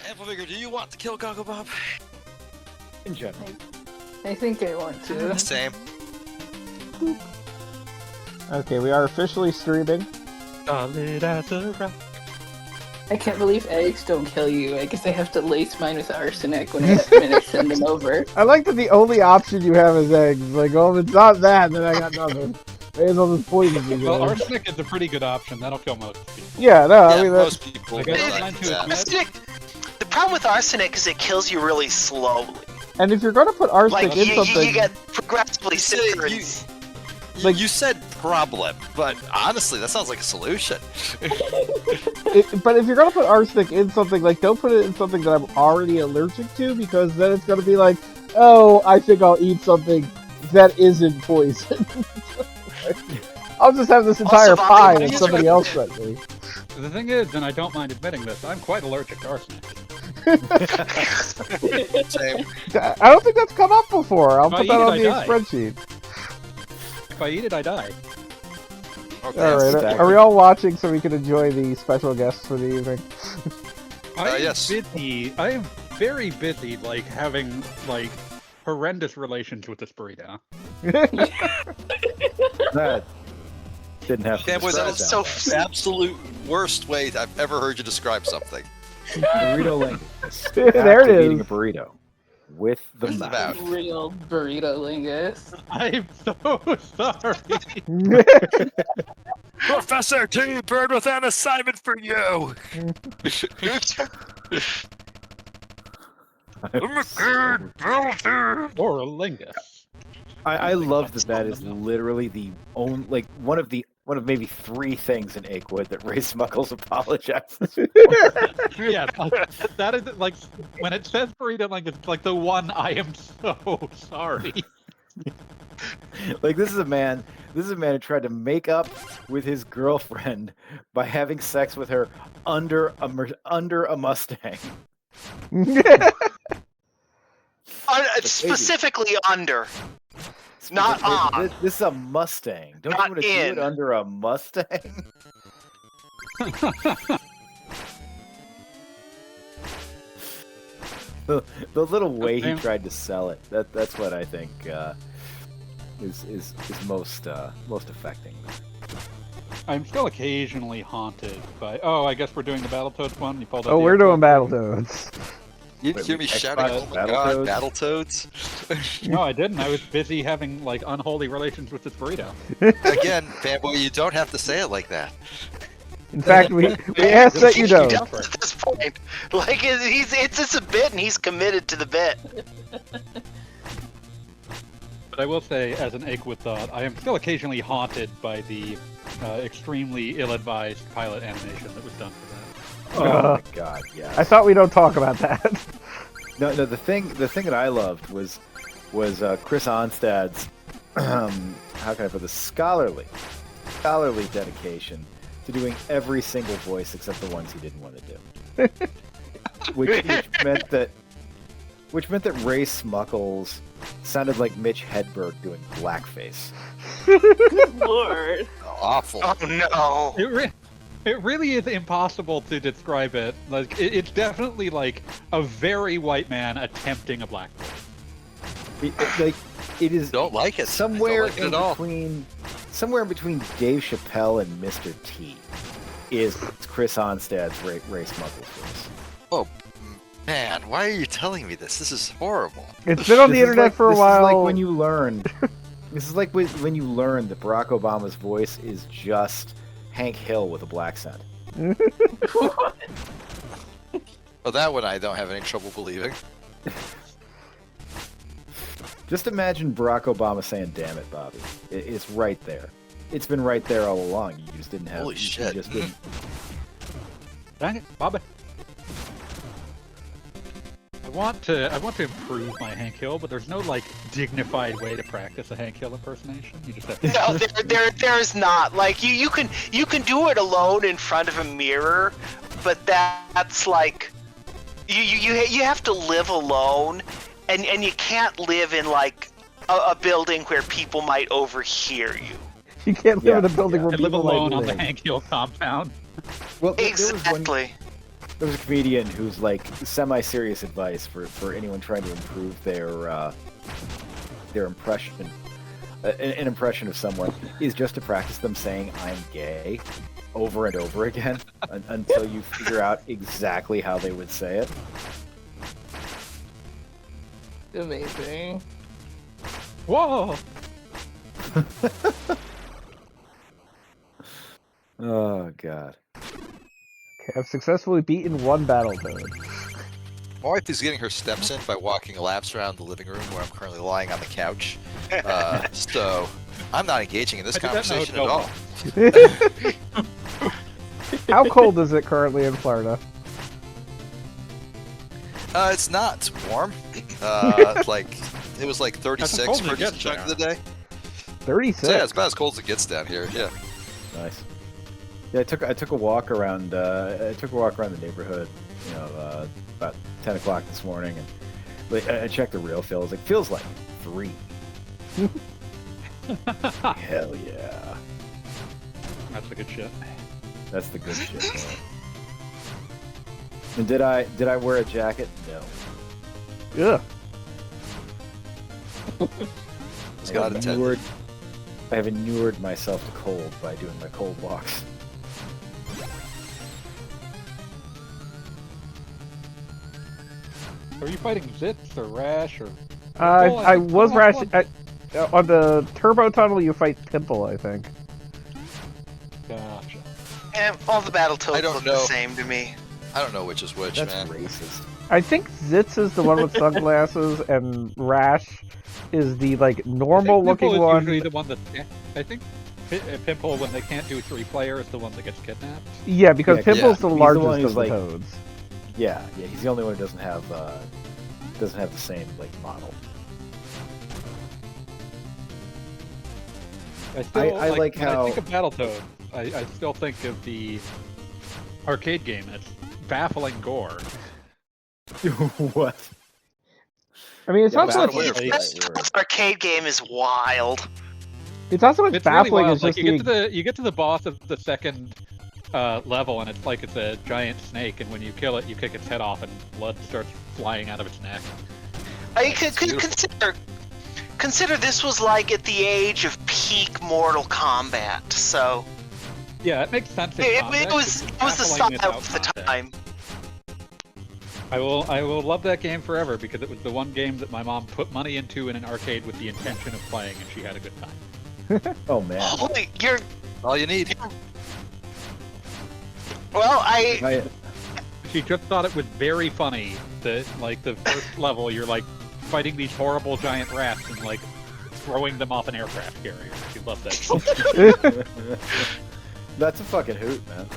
Amplifier, do you want to kill Goggle Bob? In general. I think I want to. Same. Okay, we are officially streaming. Solid as a rock. I can't believe eggs don't kill you. I guess I have to lace mine with arsenic when I send them over. I like that the only option you have is eggs. Like, well, if it's not that, then I got nothing. May as well just poison me. Well, guys. arsenic is a pretty good option. That'll kill most people. Yeah, no, I Yeah, mean, most that's... people I guess like mine too. that. Arsenic, the problem with arsenic is it kills you really slowly. And if you're going to put arsenic Like, in you something... get progressively sicker. Like- You said problem, but honestly, that sounds like a solution. But if you're gonna put arsenic in something, like, don't put it in something that I'm already allergic to, because then it's gonna be like, oh, I think I'll eat something that isn't poison. I'll just have this entire Also, pie Bobby, that somebody else sent me. The thing is, and I don't mind admitting this, I'm quite allergic to arsenic. Same. I don't think that's come up before. I'll If I put eat that it, on I the die. spreadsheet. If I eat it, I die. Okay, Alright, exactly. are we all watching so we can enjoy the special guests for the evening? yes. Busy. I am very busy, like, having, like, horrendous relations with this burrito. That didn't have to Fanboy, that describe was that. the absolute worst way I've ever heard you describe something. Burrito lingus. There it After eating a is. burrito with the What's it mouth. about? Real burrito lingus. I'm so sorry. Professor T. Bird with an assignment for you. Or a lingus. I love that is literally the only, like, one of maybe 3 things in Akewood that Ray Smuggles apologizes for. Yeah, that is, like, when it says burrito lingus, it's like the one I am so sorry. Like, this is a man who tried to make up with his girlfriend by having sex with her under a Mustang. Specifically under. Not on. This is a Mustang. Don't you Not want to do in. it under a Mustang? the little way he Okay. tried to sell it. That's what I think is most affecting. I'm still occasionally haunted by. Oh, I guess we're doing the Battletoads one. You pulled out Oh, the we're doing Xbox. Battletoads. You Wait, hear me Xbox shouting, oh my god, Battletoads? Battletoads? No, I didn't. I was busy having, like, unholy relations with this burrito. Again, fanboy, you don't have to say it like that. In fact, we ask that you don't. At this point, like it's just a bit, and he's committed to the bit. But I will say, as an Akewood thought, I am still occasionally haunted by the extremely ill-advised pilot animation that was done for that. Oh my god, yeah. I thought we don't talk about that. No, the thing that I loved was Chris Onstad's how can I put this, scholarly dedication to doing every single voice except the ones he didn't want to do. which meant that Ray Smuckles sounded like Mitch Hedberg doing blackface. Good lord. Awful. Oh no! It really is impossible to describe it. Like, it's definitely like a very white man attempting a black voice. It is Don't like it. somewhere I don't like it in at all. between Dave Chappelle and Mr. T is Chris Onstad's Ray Smuggles voice. Oh, man, why are you telling me this? This is horrible. It's been on the internet for a while. This is like when you learn. This is like when you learn that Barack Obama's voice is just Hank Hill with a black scent. Oh, that one I don't have any trouble believing. Just imagine Barack Obama saying, "Damn it, Bobby." It's right there. It's been right there all along. You just didn't have. Holy you shit. just didn't. Dang it, Bobby. I want to improve my Hank Hill, but there's no, like, dignified way to practice a Hank Hill impersonation. You just have to. No, there's not. Like you can do it alone in front of a mirror, but that's like you have to live alone, and you can't live in like a building where people might overhear you. You can't live Yeah, in a building yeah. where I live people alone might on the live. Hank Hill compound. Well, Exactly. there was a comedian who's like semi-serious advice for anyone trying to improve their impression. An impression of someone is just to practice them saying "I'm gay" over and over again until you figure out exactly how they would say it. Amazing. Whoa! Oh god. Okay, I've successfully beaten one Battletoad. My wife is getting her steps in by walking laps around the living room where I'm currently lying on the couch. So I'm not engaging in this I did that in a conversation at hotel all. How cold is it currently in Florida? It's not. It's warm. It was like That's 36 cold for a it gets decent chunk of the day. 36. So yeah, it's about as cold as it gets down here. Yeah. Nice. Yeah, I took a walk around. I took a walk around the neighborhood. About 10 o'clock this morning, and like, I checked the real feel. It feels like 3. Hell yeah. That's the good shit. That's the good shit. Man. And did I wear a jacket? No. Yeah. It's got I have inured myself to cold by doing my cold walks. Are you fighting Zitz or Rash or? I was Which rash. one? On the turbo tunnel, you fight Pimple, I think. Gotcha. And all the Battletoads I don't look know. the same to me. I don't know which is which, That's man. racist. I think Zitz is the one with sunglasses, and Rash is the like normal-looking Pimple is one. usually the one that I think Pimple, when they can't do 3 player, is the one that gets kidnapped. Yeah, because Yeah, Pimple's yeah. the He's the largest one who's of the like- toads. Yeah, he's the only one who doesn't have the same like model. I still I like when how- I think of Battletoads, I still think of the arcade game. It's baffling gore. What? I mean, it's Yeah, not so much. Battle- Battletoads This is right word. arcade game is wild. It's not so much It's really baffling wild. as Like just you get to the boss of the second level, and it's like it's a giant snake, and when you kill it, you kick its head off, and blood starts flying out of its neck. I could consider this was like at the age of peak Mortal Kombat. So Yeah, it makes sense. In it context. was It's the baffling style without of the context. time. I will love that game forever because it was the one game that my mom put money into in an arcade with the intention of playing, and she had a good time. Oh man. Holy, you're All you need. well. I She just thought it was very funny that, like, the first level, you're like fighting these horrible giant rats and like throwing them off an aircraft carrier. She loved that. That's a fucking hoot, man.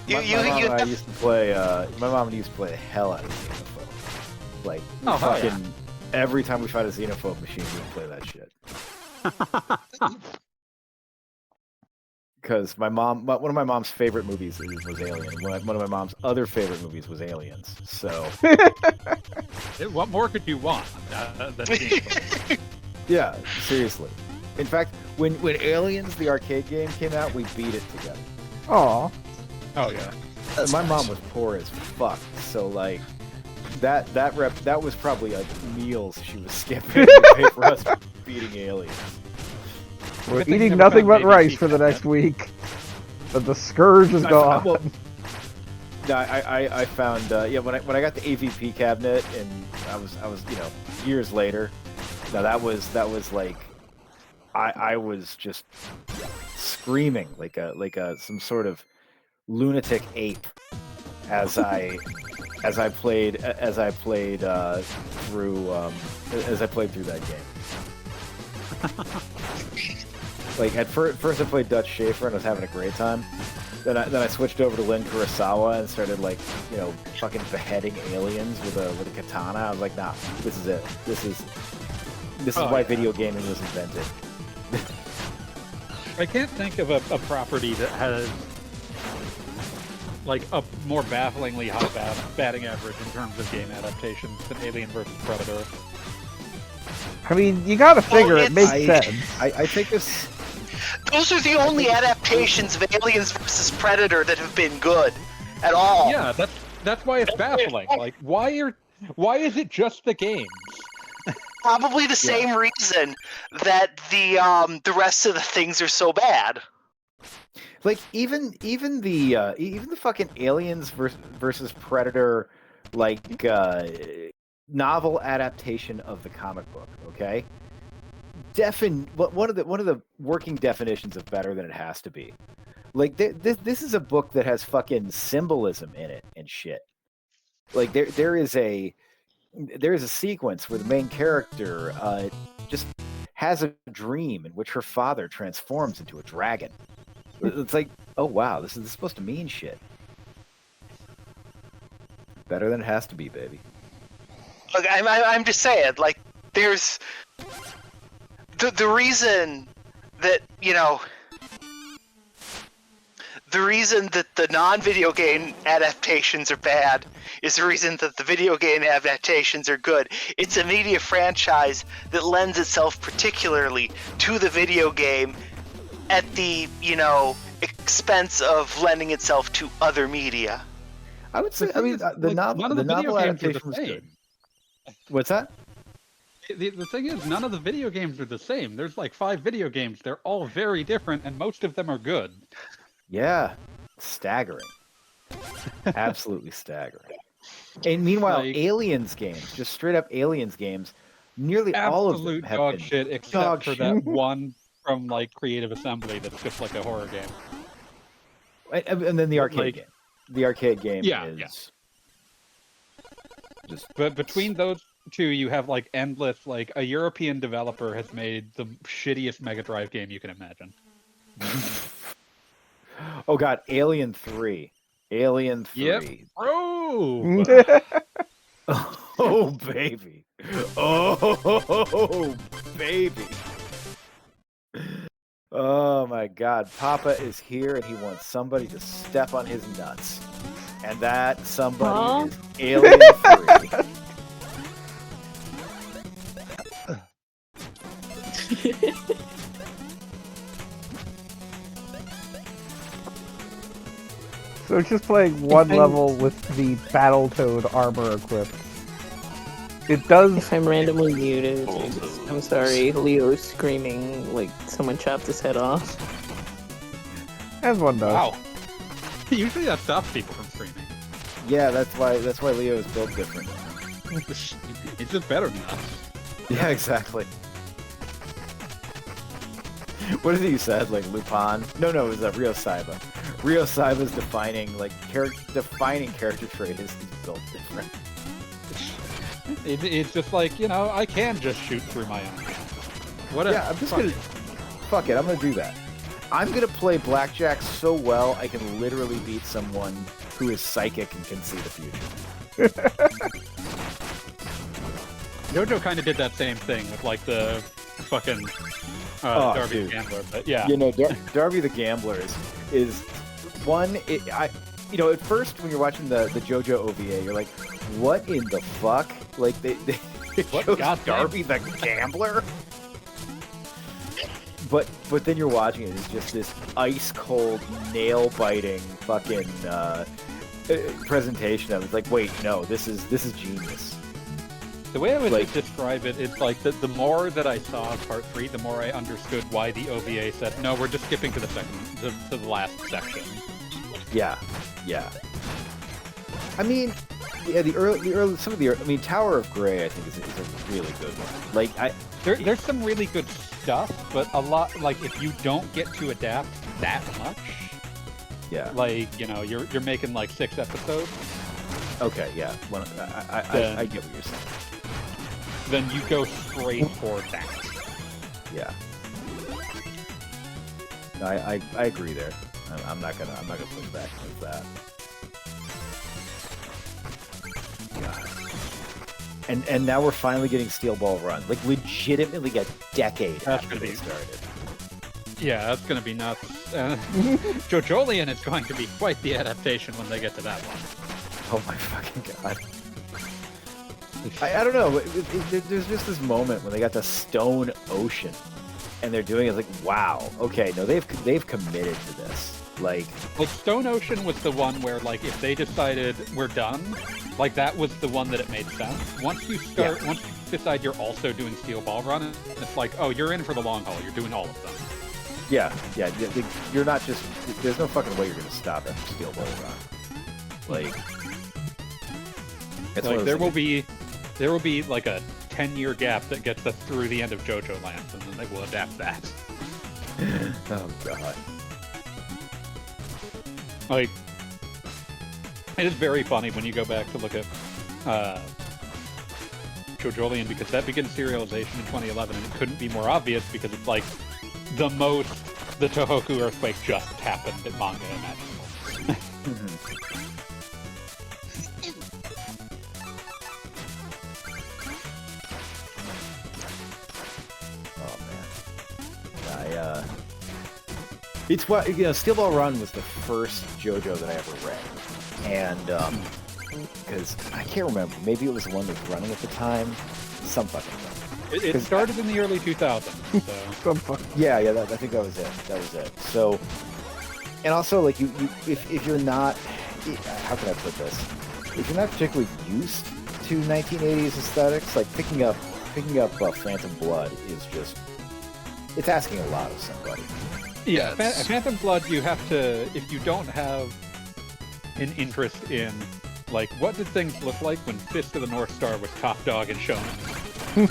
You- My you- mom you and I have- used to play. My mom used to play the hell out of Xenophobe. Like Oh, hell yeah. fucking every time we fight a Xenophobe machine, we would play that shit. Because one of my mom's favorite movies was Alien. One of my mom's other favorite movies was Aliens. So What more could you want? yeah, seriously. In fact, when Aliens the arcade game came out, we beat it together. Aw. Oh yeah. That's My nice. mom was poor as fuck, so like that was probably like meals she was skipping to pay for us beating Aliens. We're Good thing you eating never nothing found but baby rice teeth for the back next week. But the scourge is gone. Well, no, I found when I got the AVP cabinet and I was years later. Now that was like I was just screaming like a some sort of lunatic ape as I played through that game. Like at first I played Dutch Schaefer and I was having a great time. Then I switched over to Lin Kurosawa and started fucking beheading aliens with a katana. I was like, nah, this is it. This is why video gaming was invented. I can't think of a property that has like a more bafflingly high batting average in terms of game adaptations than Alien vs Predator. I mean, you gotta figure it makes sense. I think this. Those are the only adaptations of Aliens vs Predator that have been good at all. Yeah, That's why it's baffling. Like, why is it just the games? Probably the same reason that the rest of the things are so bad. Like even the fucking Aliens versus Predator like novel adaptation of the comic book. Okay, one of the working definitions of better than it has to be. Like this is a book that has fucking symbolism in it and shit. Like there is a sequence where the main character just has a dream in which her father transforms into a dragon. It's like, oh wow, this is supposed to mean shit. Better than it has to be, baby. Look, I'm just saying, like, there's the reason that, you know, the reason that the non-video game adaptations are bad is the reason that the video game adaptations are good. It's a media franchise that lends itself particularly to the video game at the, you know, expense of lending itself to other media. I would say, I mean, the novel adaptation was good. What's that? The thing is, none of the video games are the same. There's like 5 video games. They're all very different, and most of them are good. Yeah, staggering. Absolutely staggering. And meanwhile, Like, Aliens games, just straight up Aliens games, nearly all of them have dog been shit, except dog for shit. that one from like Creative Assembly that's just like a horror game. And then the arcade Like, game. The arcade game Yeah, is just But between those two, you have like endless. Like a European developer has made the shittiest Mega Drive game you can imagine. oh god, Alien 3. Alien 3. Yep. Bro! Oh baby. Oh baby. Oh my god, Papa is here and he wants somebody to step on his nuts. And that somebody is Alien 3. So just playing one level with the Battletoad armor equipped. It does. If I'm randomly muted, I'm sorry. Leo's screaming like someone chopped his head off. As one does. Wow. Usually that stops people from screaming. Yeah, that's why Leo is built different. It's just better than us. Yeah, exactly. What is it you said? Like Lupin? No, it was Rio Saiba. Rio Saiba's defining character trait is he's built different. It's just like, you know, I can just shoot through my own. What? Yeah, I'm just gonna. Fuck it, I'm gonna do that. I'm gonna play blackjack so well I can literally beat someone who is psychic and can see the future. Jojo kind of did that same thing with like the fucking Darby the Gambler, but yeah. You know, Darby the Gambler is one. At first when you're watching the JoJo OVA, you're like, what in the fuck? Like they What chose goddamn- Darby the Gambler? But then you're watching it, it's just this ice cold, nail biting fucking presentation of it. It's like, wait, no, this is genius. The way I would Like- describe it is like the more that I saw of Part 3, the more I understood why the OVA said, no, we're just skipping to the last section. Yeah. I mean, yeah, the early Tower of Grey I think is a really good one. Like There's some really good stuff, but a lot, like, if you don't get to adapt that much, yeah. like, you know, you're making like 6 episodes, Okay, yeah. I get what you're saying. then you go straight for that. Yeah. No, I agree there. I'm not gonna push back against that. God. And now we're finally getting Steel Ball Run. Like legitimately a decade That's after gonna they be- started. Yeah, that's gonna be nuts. Jojolian is going to be quite the adaptation when they get to that one. Oh my fucking god. I don't know. There's just this moment when they got the Stone Ocean, and they're doing it like, wow. Okay, no, they've committed to this. Like, Stone Ocean was the one where, like, if they decided we're done, like, that was the one that it made sense. Once you decide you're also doing Steel Ball Run, it's like, oh, you're in for the long haul. You're doing all of them. yeah, you're not just. There's no fucking way you're gonna stop after Steel Ball Run. Like, it's Like, there will be like a 10-year gap that gets us through the end of JoJo Land, and then they will adapt that. Oh god. Like, it is very funny when you go back to look at JoJolion, because that begins serialization in 2011, and it couldn't be more obvious because it's like the most the Tohoku earthquake just happened in manga imaginable. Oh man. It's what, you know, Steel Ball Run was the first JoJo that I ever read, and because I can't remember, maybe it was the one that was running at the time, some fucking thing. It started in the early 2000s, so Yeah, I think that was it. So, and also, like, if you're not, how can I put this? If you're not particularly used to 1980s aesthetics, like picking up Phantom Blood is just, it's asking a lot of somebody. yeah, it's- Phantom Blood, you have to, if you don't have an interest in, like, what did things look like when Fist of the North Star was top dog and Shonen?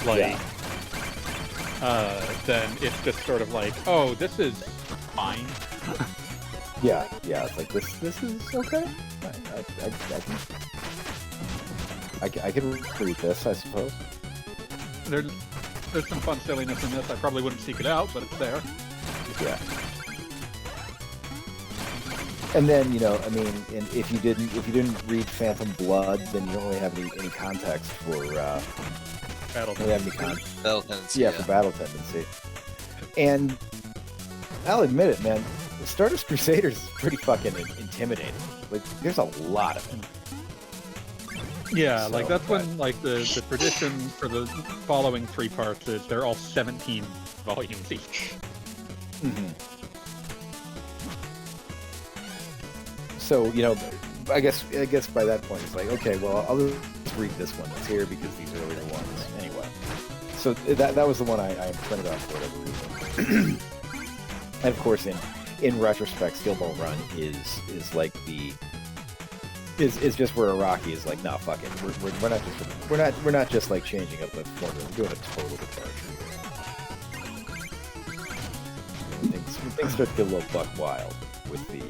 Like, then it's just sort of like, oh, this is fine. Yeah, it's like this is okay. I can read this, I suppose. There's some fun silliness in this. I probably wouldn't seek it out, but it's there. Yeah. And then, you know, I mean, and if you didn't read Phantom Blood, then you don't really have any context for Battle. don't have any Battle tendency. for battle tendency. And I'll admit it, man, Stardust Crusaders is pretty fucking intimidating. Like, there's a lot of it. Yeah, So, like that's when like the tradition for the following 3 parts is they're all 17 volumes each. Mm-hmm. So, you know, I guess by that point it's like, okay, well, I'll just read this one that's here because these earlier ones anyway. So that was the one I printed off for whatever reason. And of course, in retrospect, Steel Ball Run is like is just where Araki is like, nah, fuck it, we're not just like changing up the formula, we're doing a total departure here. Things start to get a little buck wild with the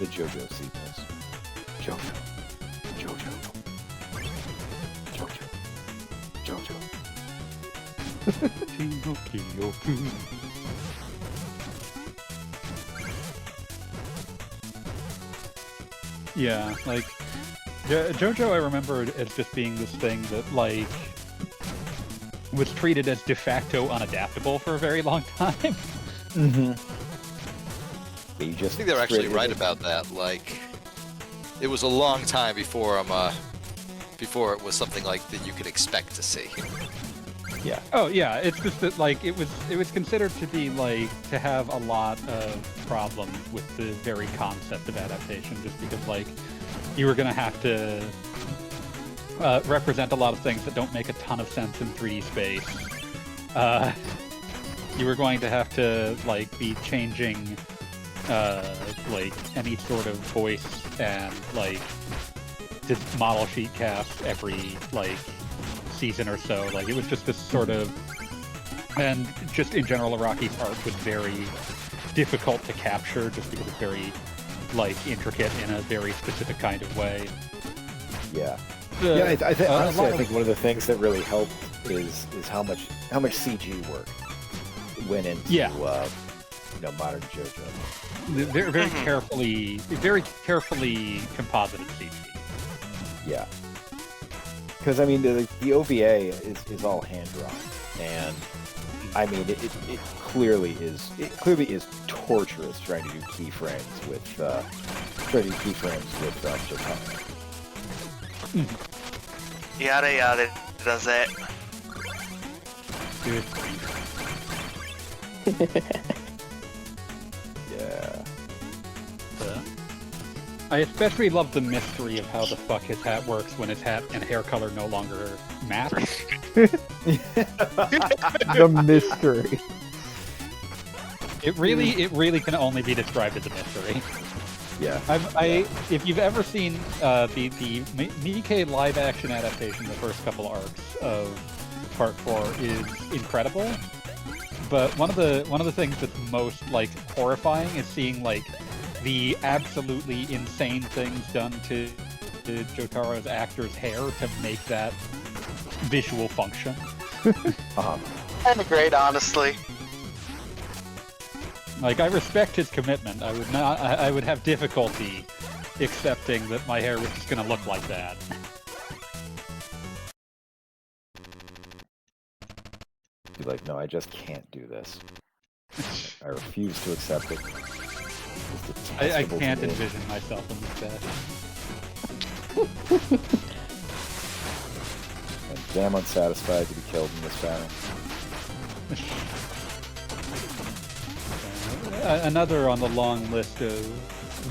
JoJo sequence. JoJo. Yeah, like JoJo I remember as just being this thing that like was treated as de facto unadaptable for a very long time. Mm-hmm. You I just think they're actually created right it. about that. Like, it was a long time before before it was something like that you could expect to see. Yeah. Oh yeah, it's just that like it was considered to be like to have a lot of problems with the very concept of adaptation, just because like you were gonna have to represent a lot of things that don't make a ton of sense in 3D space. You were going to have to like be changing like any sort of voice and like did model sheet cast every like season or so. Like it was just this sort of, and just in general Araki's art was very difficult to capture just because it's very like intricate in a very specific kind of way. Yeah. The- I think a honestly, lot I think one of the things that really helped is how much CG work went into Yeah. modern JoJo. Very, very carefully composited CG. Yeah. Because I mean, the OVA is all hand drawn, and I mean, it clearly is torturous trying to do keyframes with Japan. Yada yada does it. Dude. Yeah. I especially love the mystery of how the fuck his hat works when his hat and hair color no longer match. The mystery. It really can only be described as a mystery. Yeah. If you've ever seen the Miike live action adaptation, the first couple arcs of Part 4 is incredible. But one of the things that's most like horrifying is seeing like the absolutely insane things done to Jotaro's actor's hair to make that visual function. Kind of great, honestly. Like, I respect his commitment. I would have difficulty accepting that my hair was just gonna look like that. Be like, no, I just can't do this. I refuse to accept it. It's I detestable can't to me. envision myself in this bed. I'm damn unsatisfied to be killed in this battle. Another on the long list of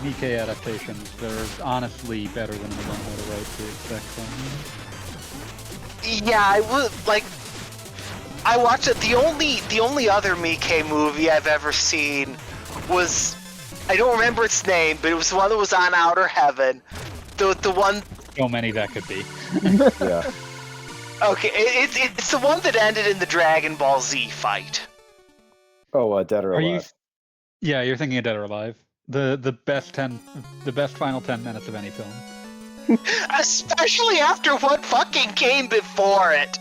Miike adaptations that are honestly better than the one had a right to expect from Yeah, I would like. I watched it. The only other Miike movie I've ever seen was, I don't remember its name, but it was the one that was on Outer Heaven. The one. so many that could be. Yeah. Okay, it's the one that ended in the Dragon Ball Z fight. Oh, Dead or Are Alive. you? Yeah, you're thinking of Dead or Alive. The best final 10 minutes of any film. Especially after what fucking came before it.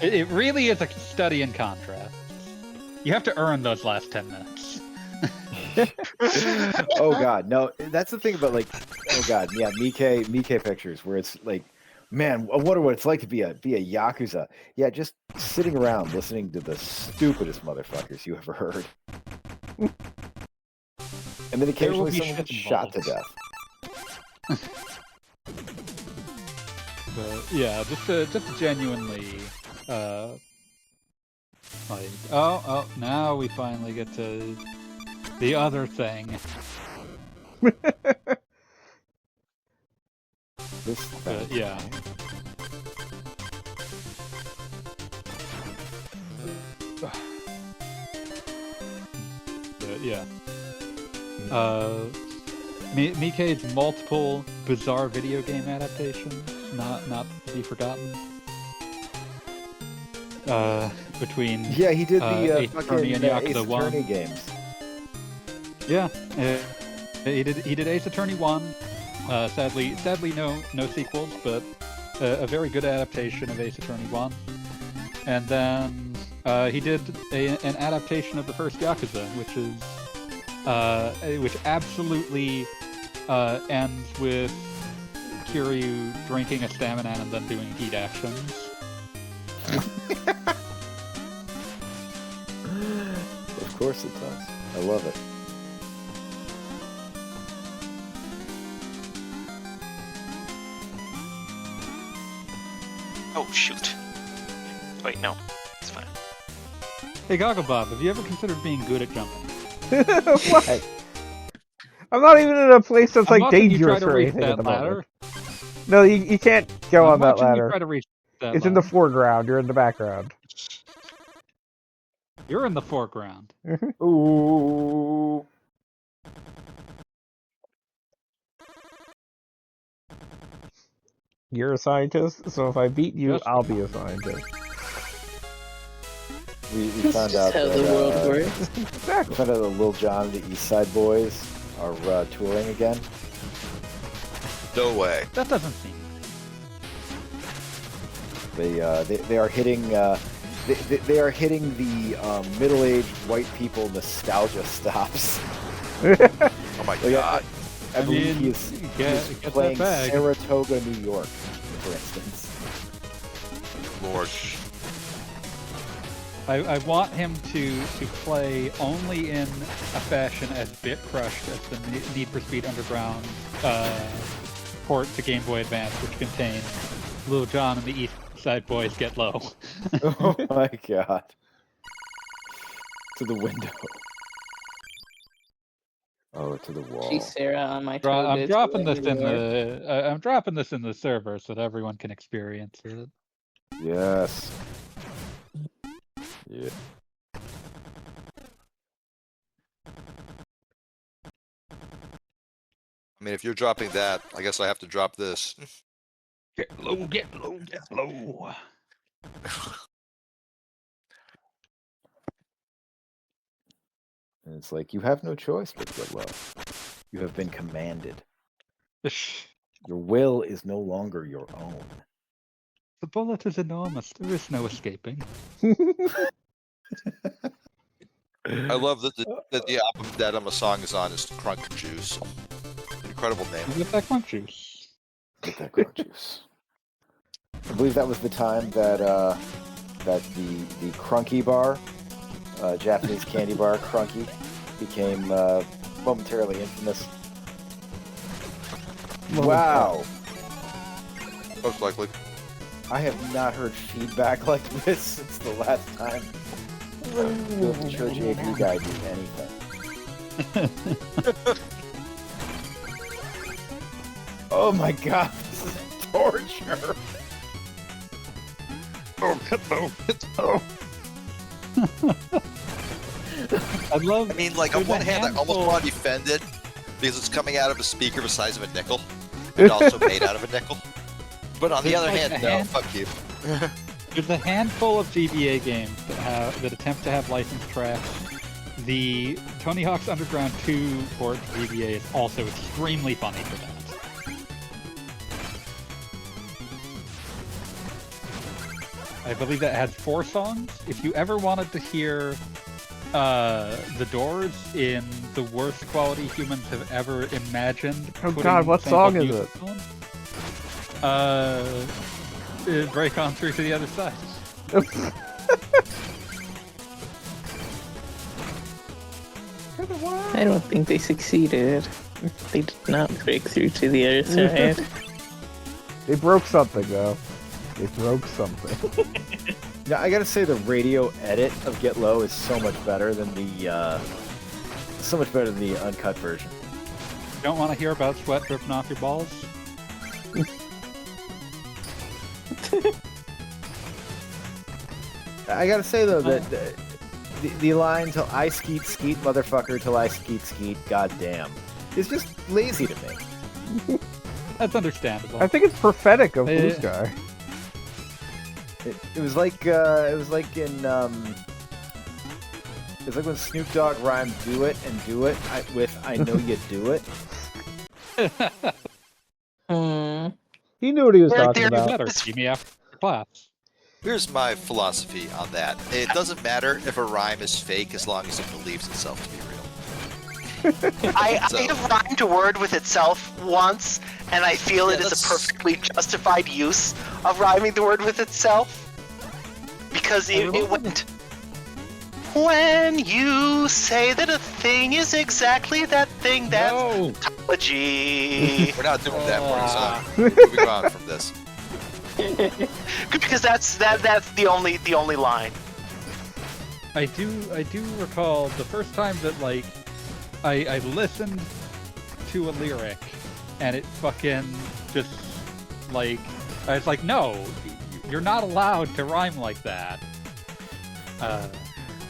It really is a study in contrast. You have to earn those last 10 minutes. Oh god, no, that's the thing about like, oh god, yeah, Miike pictures where it's like, man, I wonder what it's like to be a Yakuza. Yeah, just sitting around listening to the stupidest motherfuckers you ever heard. And then occasionally be someone gets shit shot to involved. death. But yeah, just genuinely, like, oh, now we finally get to the other thing. This But yeah. But yeah. Miike's multiple bizarre video game adaptations, not to be forgotten. Between yeah, he did the Ace fucking Attorney and Ace Yakuza 1. Attorney games. Yeah, he did Ace Attorney 1. Sadly no sequels, but a very good adaptation of Ace Attorney 1. And then he did an adaptation of the first Yakuza, which absolutely ends with Kiryu drinking a stamina and then doing heat actions. Of course it does. I love it. Oh shoot. Wait, no. It's fine. Hey Gogglebob, have you ever considered being good at jumping? What? I'm not even in a place that's I'm like watching you try dangerous to or reach anything at that the ladder. moment. No, you can't go I'm on that watching you ladder. try to reach that It's in the ladder. foreground. You're in the background. You're in the foreground. Ooh. You're a scientist, so if I beat you, Yes. I'll be a scientist. We That's found just out how that the world works. we Exactly. found out that Lil Jon and the East Side Boys are touring again. No way. That doesn't seem. They are hitting they are hitting the middle-aged white people nostalgia stops. Oh my Like, god. I believe mean, he's get that playing bag. Saratoga, New York, for instance. Lord. I want him to play only in a fashion as bit crushed as the Need for Speed Underground port to Game Boy Advance, which contained Lil Jon and the East Side Boys Get Low. Oh my god. To the window. Oh, to the wall. She's Sarah on my I'm Trove. dropping this in the I'm dropping this in the server so that everyone can experience it. Yes. Yeah. I mean, if you're dropping that, I guess I have to drop this. Get low, get low, get low. And it's like, you have no choice but get low. You have been commanded. Your will is no longer your own. The bullet is enormous. There is no escaping. I love that the album that a song is on is Crunk Juice. Incredible name. Get that crunch juice. Get that crunch juice. I believe that was the time that that the Crunky bar, Japanese candy bar Crunky, became momentarily infamous. Wow. Most likely. I have not heard feedback like this since the last time the Church AP guy did anything. Oh my god, this is torture. I love. I mean, like, on there's a one hand, I almost handful- want to defend it because it's coming out of a speaker the size of a nickel and also made out of a nickel. But on the There's other like hand, a no, hand- fuck you. There's a handful of GBA games that attempt to have licensed tracks. The Tony Hawk's Underground 2 port to GBA is also extremely funny for that. I believe that had 4 songs. If you ever wanted to hear The Doors in the worst quality humans have ever imagined. Oh putting God, what sampled song is music on, Break On Through to the Other Side. I don't think they succeeded. They did not break through to the other side. They broke something, though. They broke something. Yeah, I gotta say the radio edit of Get Low is so much better than the uncut version. Don't want to hear about sweat dripping off your balls? I gotta say though that the line "till I skeet skeet motherfucker till I skeet skeet goddamn" is just lazy to me. That's understandable. I think it's prophetic of Yeah. Blue Sky. It was like when Snoop Dogg rhymed "do it" and "do it" with "I know you do it." Hmm. He knew what he was Right talking there. about. Better. See me after class. Here's my philosophy on that. It doesn't matter if a rhyme is fake as long as it believes itself to be real. I So- have rhymed a word with itself once, and I feel it is a that's- perfectly justified use of rhyming the word with itself. Because it went. When you say that a thing is exactly that thing, that's No! tautology. We're not doing that for son. We're moving on from this. Because that's the only line. I do recall the first time that like I listened to a lyric and it fucking just like I was like, no, you're not allowed to rhyme like that.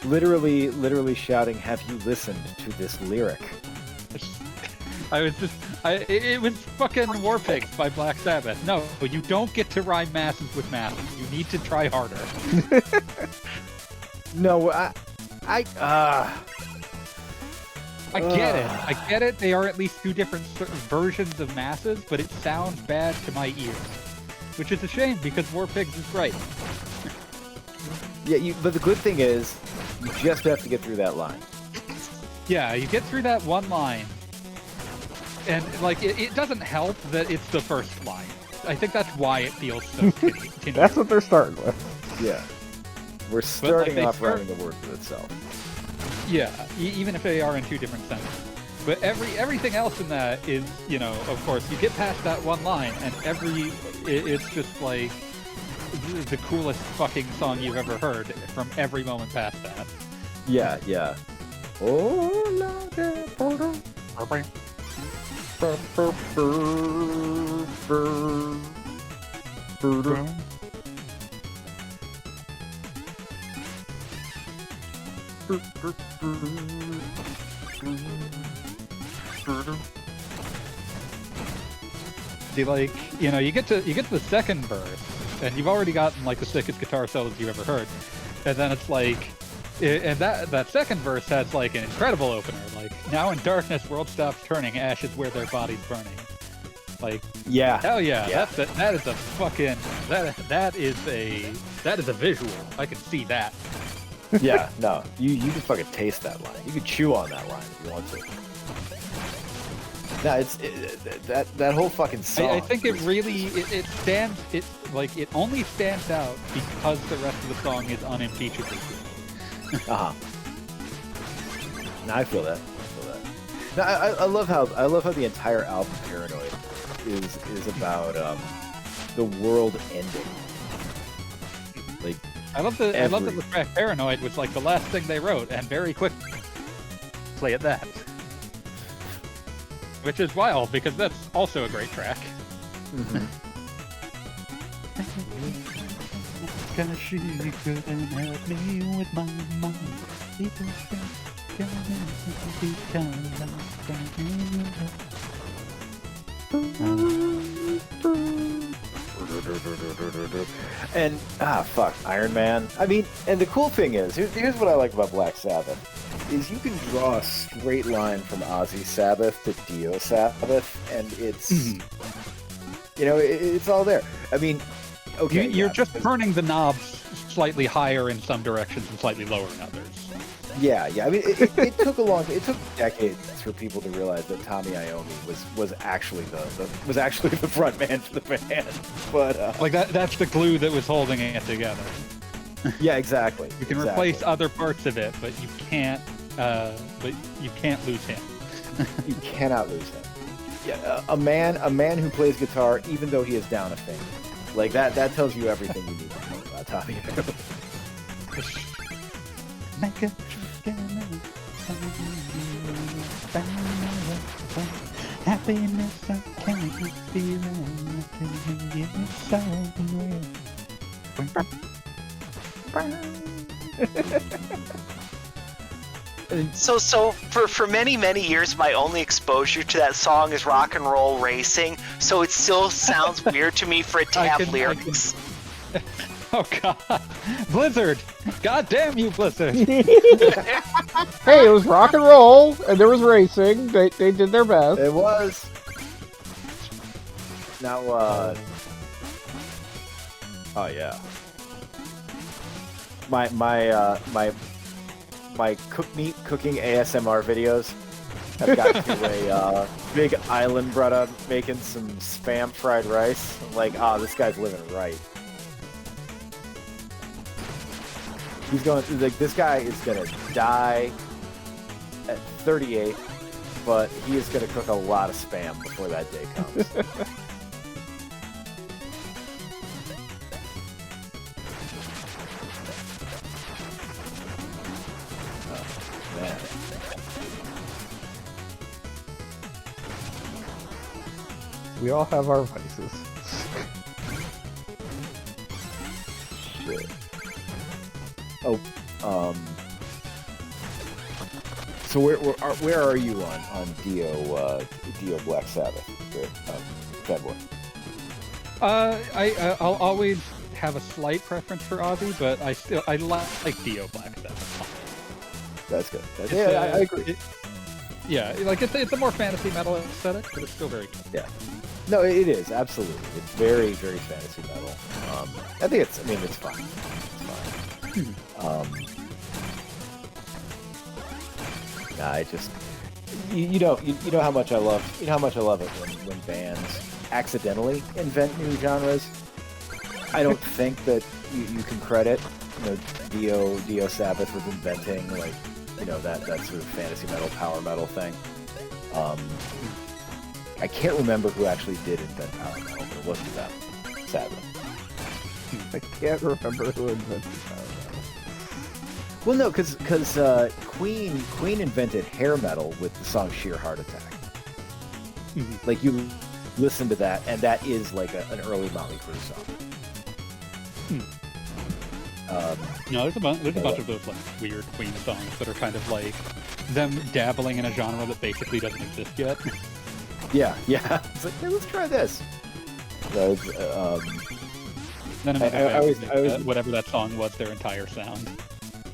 Literally shouting, "Have you listened to this lyric?" It was fucking Warpigs by Black Sabbath. No, you don't get to rhyme masses with masses. You need to try harder. No, I get it. They are at least 2 different versions of masses, but it sounds bad to my ear, which is a shame because Warpigs is great. yeah. But the good thing is, you just have to get through that line. Yeah, you get through that one line, and like it doesn't help that it's the first line. I think that's why it feels so tinny. That's what they're starting with. Yeah, we're starting they off start- rhyming the word with itself. Yeah, even if they are in 2 different sentences. But everything else in that is, you know, of course, you get past that one line, and it's just like the coolest fucking song you've ever heard from every moment past that. Yeah, yeah. Oh, See, like, you know, you get to the second verse, and you've already gotten like the sickest guitar solos you've ever heard, and then it's like, and that second verse has like an incredible opener, like, now in darkness, world stops turning, ashes where their bodies burning. Like, yeah. hell yeah, Yeah. that is a fucking that is a visual. I can see that. Yeah, no. You can fucking taste that line. You can chew on that line if you want to. No, that whole fucking song. I think it really it stands it like it only stands out because the rest of the song is unimpeachably good. No, I feel that. No, I love how the entire album Paranoid is about the world ending. Like, I love that the track Paranoid was like the last thing they wrote, and very quick play at that. Which is wild, because that's also a great track. Cause she couldn't help me with my mind. and fuck, Iron Man. I mean, and the cool thing is, here's what I like about Black Sabbath, is you can draw a straight line from Ozzy Sabbath to Dio Sabbath, and it's, you know, it's all there. I mean, okay, You're just turning the knobs slightly higher in some directions and slightly lower in others. Yeah. I mean, it took decades for people to realize that Tommy Iommi was actually the front man for the band. But Like that's the glue that was holding it together. yeah, exactly. You can replace other parts of it, but you can't lose him. You cannot lose him. Yeah, a man who plays guitar even though he is down a finger. Like that tells you everything you need to know about Tommy Iommi. Happiness I can't feel So for many years, my only exposure to that song is Rock and Roll Racing. So it still sounds weird to me for it to have lyrics. Oh god, Blizzard! God damn you, Blizzard! Hey, it was rock and roll, and there was racing. They did their best. It was. Now, oh yeah. My cooking ASMR videos have got to a big island brother making some spam fried rice. I'm like, this guy's living right. He's going, like, this guy is gonna die at 38, but he is gonna cook a lot of spam before that day comes. Oh, man. We all have our vices. Shit. So where are you on Dio Black Sabbath, Bad Boy? I'll always have a slight preference for Ozzy, but I like Dio Black Sabbath. That's good. I agree. It's a more fantasy metal aesthetic, but it's still very good. Yeah. No, it is absolutely. It's very, very fantasy metal. I think it's fun. It's fun. I just you know how much I love it when bands accidentally invent new genres. I don't think that you can credit Dio Sabbath with inventing that sort of fantasy metal, power metal thing. I can't remember who actually did invent power metal, but it wasn't them, sadly. I can't remember who invented power metal. Well, no, because Queen invented hair metal with the song "Sheer Heart Attack." Mhm. Like you listen to that, and that is like an early Motley Crue song. No, there's a bunch of those like weird Queen songs that are kind of like them dabbling in a genre that basically doesn't exist yet. Yeah. It's like, hey, let's try this. So it's, Then I always- whatever that song was, their entire sound.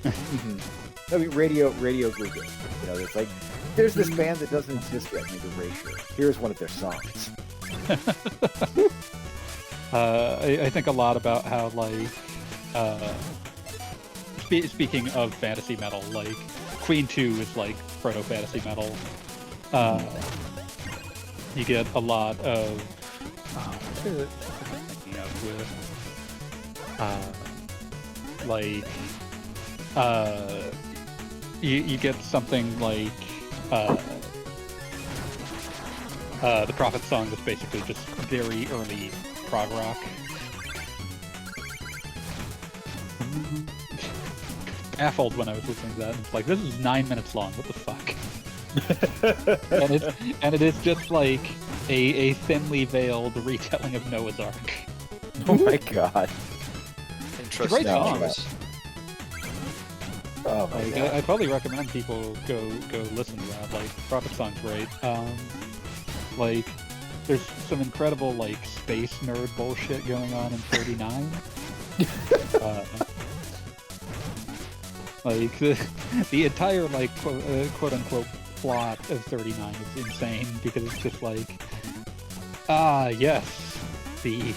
I mean, radio group. You know, it's like there's this band that doesn't exist yet named Erasure. Here's one of their songs. I think a lot about how like speaking of fantasy metal, like Queen 2 is like proto fantasy metal. You get a lot of what am I thinking of with you get something like the Prophet song that's basically just very early prog rock. Baffled when I was listening to that. It's like, this is 9 minutes long. What the fuck? and it is just like a thinly veiled retelling of Noah's Ark. Oh my god. Interesting Great song. choice. Oh my Like, god. I'd probably recommend people go listen to that. Like, Prophet song's great. Like, there's some incredible like space nerd bullshit going on in 39. Like the entire like quote unquote plot of 39 is insane because it's just like, yes, the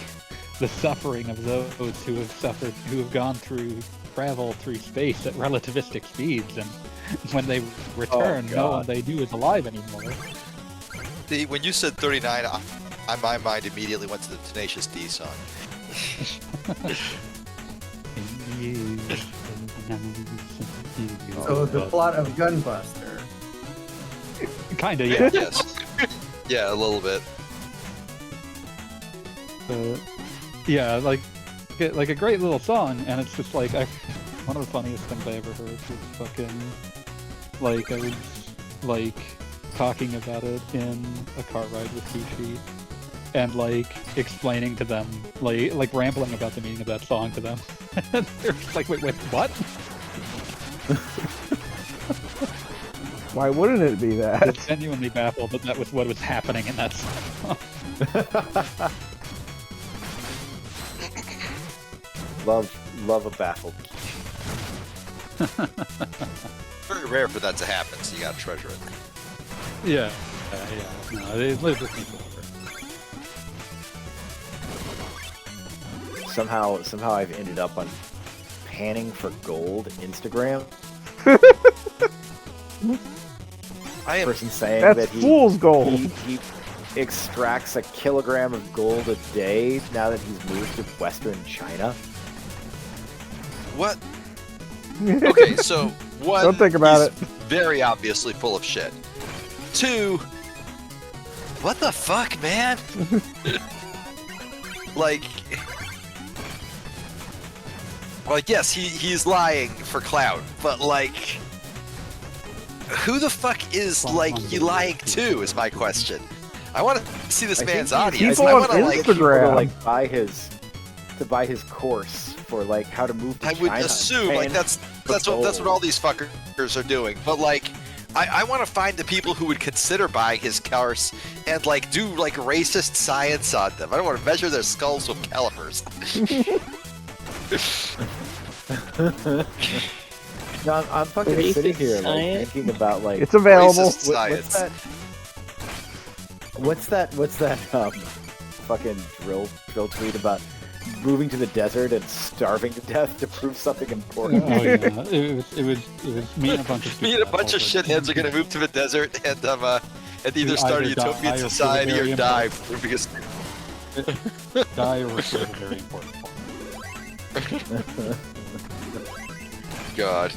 suffering of those who have gone through travel through space at relativistic speeds, and when they return, no one they do is alive anymore. When you said 39, my mind immediately went to the Tenacious D song. So the plot of Gunbuster. Kinda, yeah. Yes. Yeah, a little bit. Yeah, like a great little song, and it's just like one of the funniest things I ever heard was fucking like I was like talking about it in a car ride with Kishi, and like explaining to them like rambling about the meaning of that song to them. And they're just like, wait, what? Why wouldn't it be I that? was genuinely baffled that that was what was happening in that song. Love a baffled. Very rare for that to happen, so you gotta treasure it. Yeah. No, they lived with me forever. Somehow I've ended up on panning for gold Instagram. I am Person saying That's that fool's gold. he extracts a kilogram of gold a day now that he's moved to Western China. what? Okay, so one, Don't think about he's it. very obviously full of shit. Two, what the fuck, man? like, yes, he's lying for clout, but like, who the fuck is like he lying to? Is my question. I want to see this I man's think audience. people I on want to like. Instagram. To, like buy his course for like how to move to I China. would assume like And that's what all these fuckers are doing. But like, I want to find the people who would consider buying his course and like do like racist science on them. I don't want to measure their skulls with calipers. No, I'm fucking Racist sitting here like science? thinking about like It's available. Racist science. What's that fucking drill tweet about moving to the desert and starving to death to prove something important? Oh yeah, it was me and a bunch of Me and a bunch of shitheads are gonna move to the desert and either start a utopian die or society feel very or die because die or receive a very important point. God.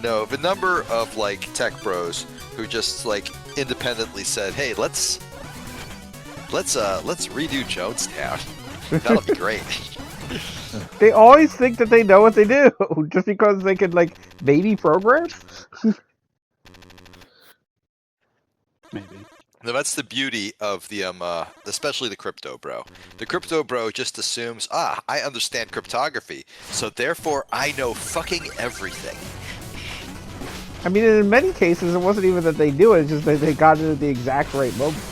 No, the number of like tech bros who just like independently said, "Hey, let's redo Jonestown. That'll be great." They always think that they know what they do, just because they could, like, maybe program? Maybe. No, that's the beauty of the especially the crypto bro. The crypto bro just assumes, I understand cryptography, so therefore I know fucking everything. I mean, in many cases, it wasn't even that they knew it, it's just that they got it at the exact right moment.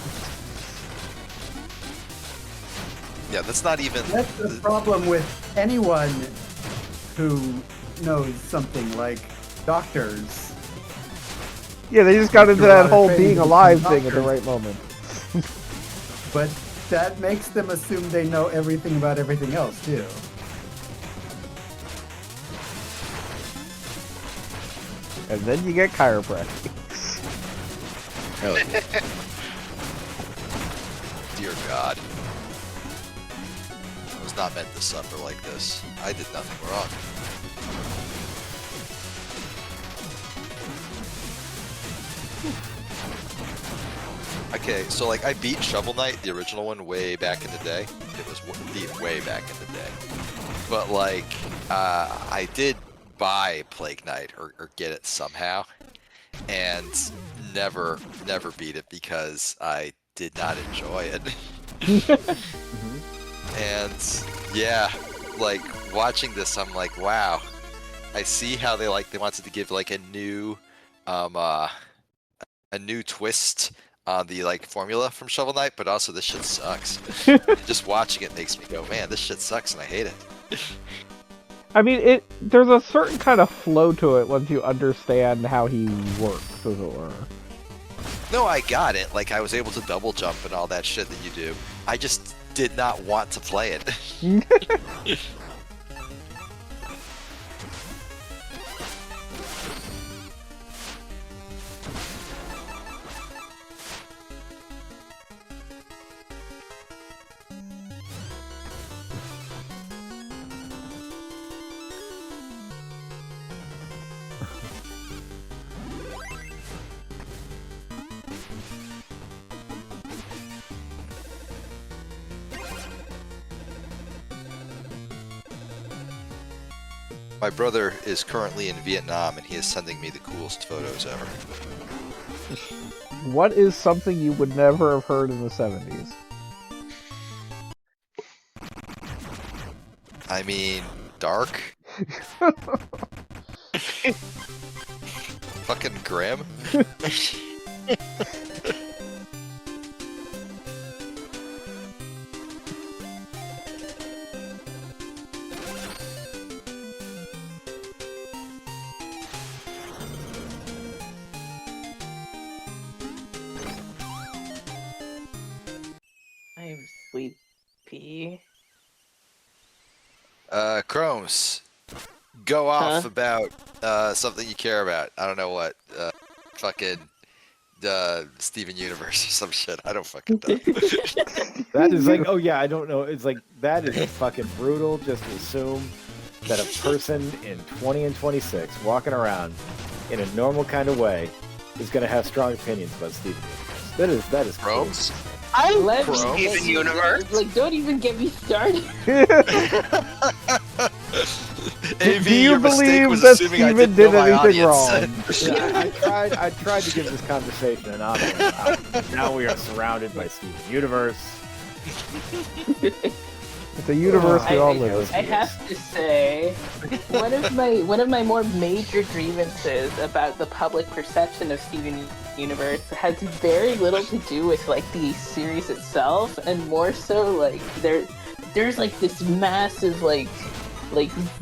Yeah, that's not even. That's the problem with anyone who knows something like doctors. Yeah, they just got into Through a lot that of whole training being to alive become thing at the doctors. right moment. But that makes them assume they know everything about everything else, too. And then you get chiropractic. Hell yeah. Dear God. I was not meant to suffer like this. I did nothing wrong. Okay, so like I beat Shovel Knight, the original one, way back in the day. It was way back in the day. But like, I did buy Plague Knight or get it somehow, and never beat it because I did not enjoy it. And yeah, like watching this, I'm like, wow. I see how they wanted to give like a new twist on the like formula from Shovel Knight, but also this shit sucks. Just watching it makes me go, man, this shit sucks, and I hate it. I mean, there's a certain kind of flow to it once you understand how he works, as it were. No, I got it. Like I was able to double jump and all that shit that you do. I just did not want to play it. My brother is currently in Vietnam, and he is sending me the coolest photos ever. What is something you would never have heard in the 70s? I mean, dark? Fucking grim? I'm sleepy. Chromes, go off Huh? about something you care about. I don't know what. Fucking Steven Universe or some shit. I don't fucking know. That is like, oh yeah, I don't know. It's like, that is fucking brutal just to assume that a person in 20 and 26 walking around in a normal kind of way is going to have strong opinions about Steven Universe. That is Chromes? I Let love me- Steven Universe. Like, don't even get me started. AV, Do you your mistake believe was that assuming I Steven didn't know did my anything audience. wrong? Yeah, I tried to give this conversation an honest. Now we are surrounded by Steven Universe. It's a universe we all live in. I have to say, one of my more major grievances about the public perception of Steven Universe has very little to do with like the series itself, and more so like there's like this massive like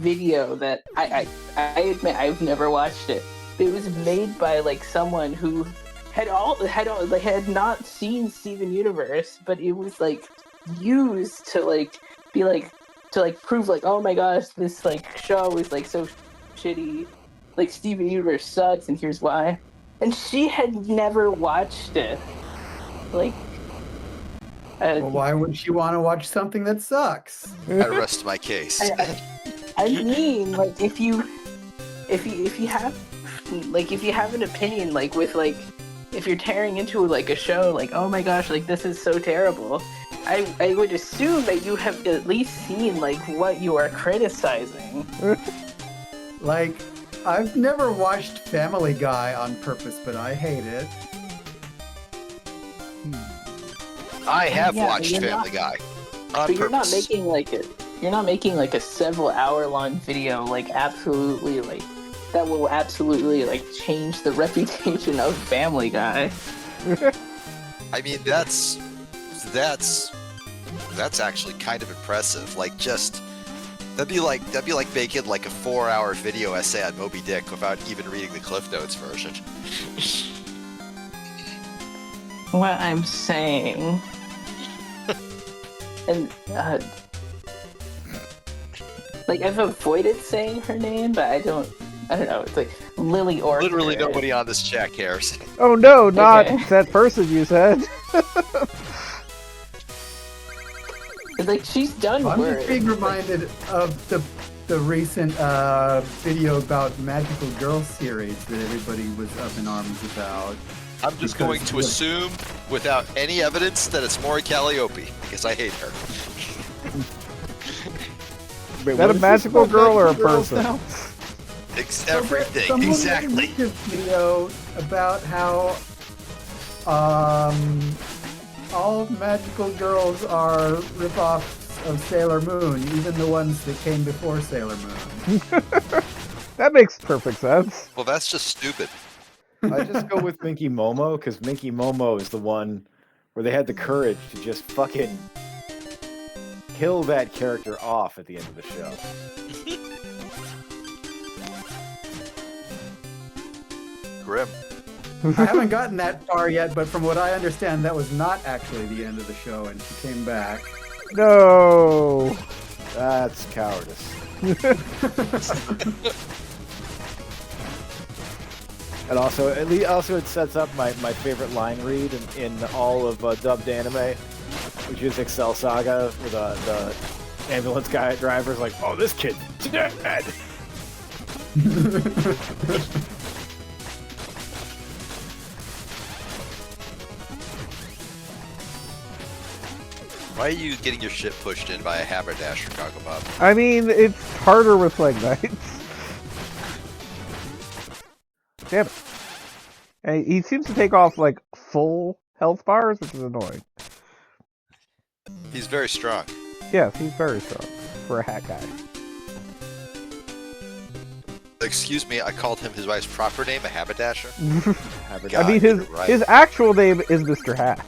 video that I admit I've never watched it. It was made by like someone who had not seen Steven Universe, but it was like used to like be like to like prove like, oh my gosh, this like show is like so shitty, like Steven Universe sucks and here's why. And she had never watched it. Like Well, why would she want to watch something that sucks? I rest my case. I mean, like if you have an opinion like with like if you're tearing into like a show like, oh my gosh, like this is so terrible, I would assume that you have at least seen like what you are criticizing. Like, I've never watched Family Guy on purpose, but I hate it. I have Yeah, watched you're Family not- Guy But on you're not purpose. making like a several hour long video like absolutely like that will absolutely like change the reputation of Family Guy. I mean, that's actually kind of impressive. Like, just that'd be like making like a 4-hour video essay on Moby Dick without even reading the Cliff Notes version. What I'm saying, and like I've avoided saying her name, but I don't know. It's like Lily Orchard. Literally nobody on this chat cares. Oh no, not Okay. that person you said. It's like she's done I'm work. just being reminded of the recent video about Magical Girl series that everybody was up in arms about. I'm just Because going to what- assume, without any evidence, that it's Mori Calliope because I hate her. Wait, Is that what a is this magical about girl or a magical girls person? now? Everything, Someone exactly. made a video about how all magical girls are ripoffs of Sailor Moon, even the ones that came before Sailor Moon. That makes perfect sense. Well, that's just stupid. I just go with Minky Momo because Minky Momo is the one where they had the courage to just fucking kill that character off at the end of the show. Grim. I haven't gotten that far yet, but from what I understand, that was not actually the end of the show, and she came back. No. That's cowardice. And also, it sets up my favorite line read in all of dubbed anime, which is Excel Saga, where the ambulance guy driver's like, "Oh, this kid's dead." Why are you getting your shit pushed in by a haberdasher, Gogglebop? I mean, it's harder with Plague Knights. Damn it. And he seems to take off, like, full health bars, which is annoying. He's very strong. Yes, he's very strong for a hat guy. Excuse me, I called him his wife's proper name, a haberdasher. Haberdasher. I mean, you're right. his actual name is Mr. Hat.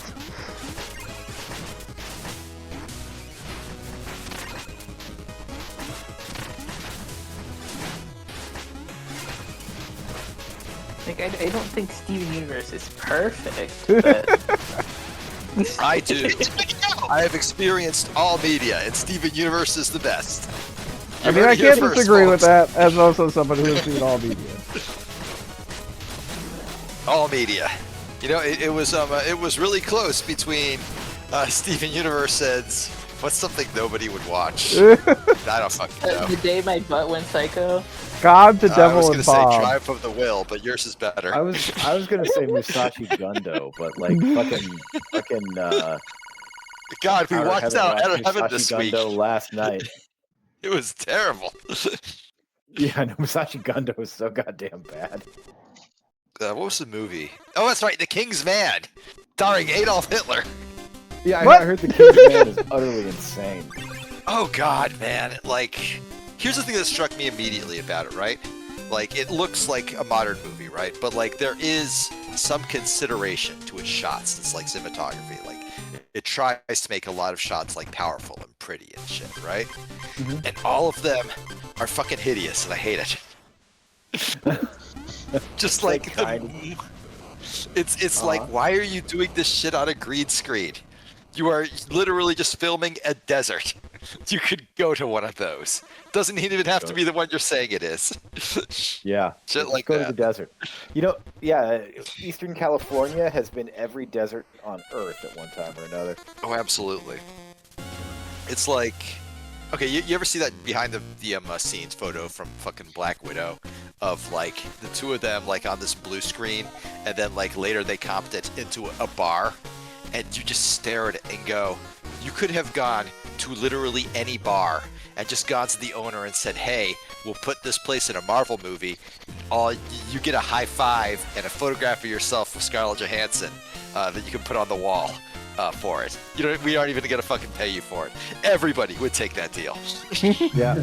Like I don't think Steven Universe is perfect, but I do. I have experienced all media, and Steven Universe is the best. I You mean, heard I it here can't first, disagree with folks. that, as also someone who has seen all media. All media. You know, it was really close between Steven Universe and what's something nobody would watch. I don't fucking know. the day my butt went psycho. God, the I devil, was and gonna say Bob. Triumph of the Will, but yours is better. I was gonna say Musashi Gundo, but like fucking God, we Outer watched Heaven out watched Outer Heaven Musashi this week. Gundo last night. It was terrible. Yeah, no, Musashi Gundo was so goddamn bad. What was the movie? Oh, that's right, The King's Man, starring Adolf Hitler. Yeah, What? I heard the King's Man is utterly insane. Oh God, man! Like, here's the thing that struck me immediately about it. Right? Like, it looks like a modern movie, right? But like, there is some consideration to its shots. It's like cinematography. Like, it tries to make a lot of shots like powerful and pretty and shit, right? Mhm. And all of them are fucking hideous, and I hate it. Just like kind. it's like, why are you doing this shit on a green screen? You are literally just filming a desert. You could go to one of those. Doesn't even have to be the one you're saying it is. Yeah, Shit let's like go that. to the desert. You know, yeah, Eastern California has been every desert on Earth at one time or another. Oh, absolutely. It's like, okay, you ever see that behind the scenes photo from fucking Black Widow of like the two of them like on this blue screen, and then like later they comped it into a bar, and you just stare at it and go, You could have gone to literally any bar and just gone to the owner and said, hey, we'll put this place in a Marvel movie. You get a high five and a photograph of yourself with Scarlett Johansson that you can put on the wall for it. We aren't even going to fucking pay you for it. Everybody would take that deal. Yeah.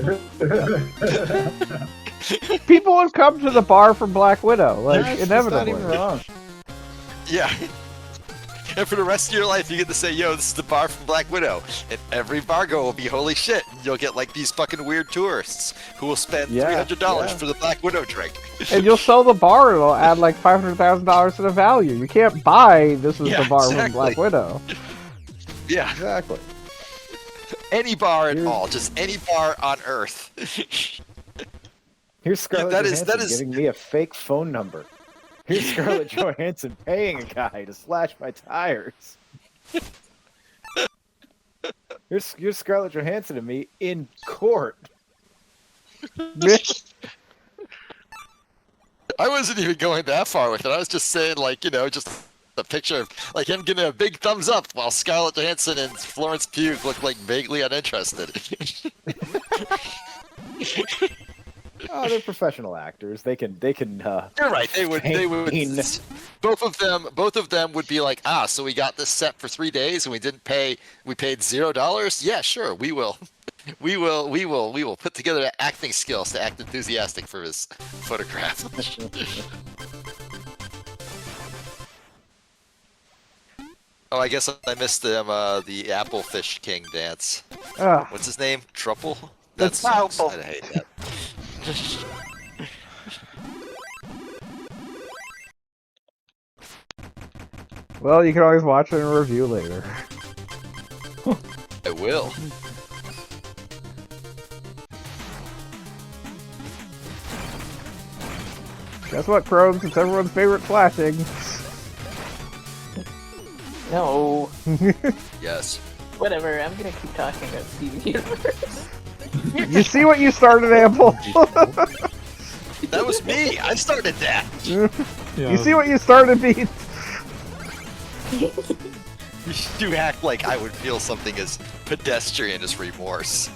People would come to the bar from Black Widow, like, That's inevitably. not even wrong. Yeah. And for the rest of your life, you get to say, yo, this is the bar from Black Widow. And every bar go will be, holy shit. You'll get like these fucking weird tourists who will spend $300 for the Black Widow drink. And you'll sell the bar, and it'll add like $500,000 to the value. You can't buy this is the bar from Black Widow. Yeah. Exactly. Any bar at all. Just any bar on Earth. Here's Scarlett that Johansson is- giving me a fake phone number. Here's Scarlett Johansson paying a guy to slash my tires. Here's Scarlett Johansson and me in court. I wasn't even going that far with it. I was just saying, like, just a picture of like him giving a big thumbs up while Scarlett Johansson and Florence Pugh look like vaguely uninterested. Oh, they're professional actors. They can. You're right. They would. Both of them would be like, so we got this set for 3 days and we didn't pay. We paid $0. Yeah, sure. We will. We will put together acting skills to act enthusiastic for his photograph. Oh, I guess I missed the Applefish King dance. What's his name? Truffle? That's Truffle. I hate that. Well, you can always watch it and review later. I will. Guess what, Crones? It's everyone's favorite flashing. No. Yes. Whatever, I'm gonna keep talking about Steven Universe. You see what you started, Ample? That was me. I started that. You see what you started, Beat? You act like I would feel something as pedestrian as remorse.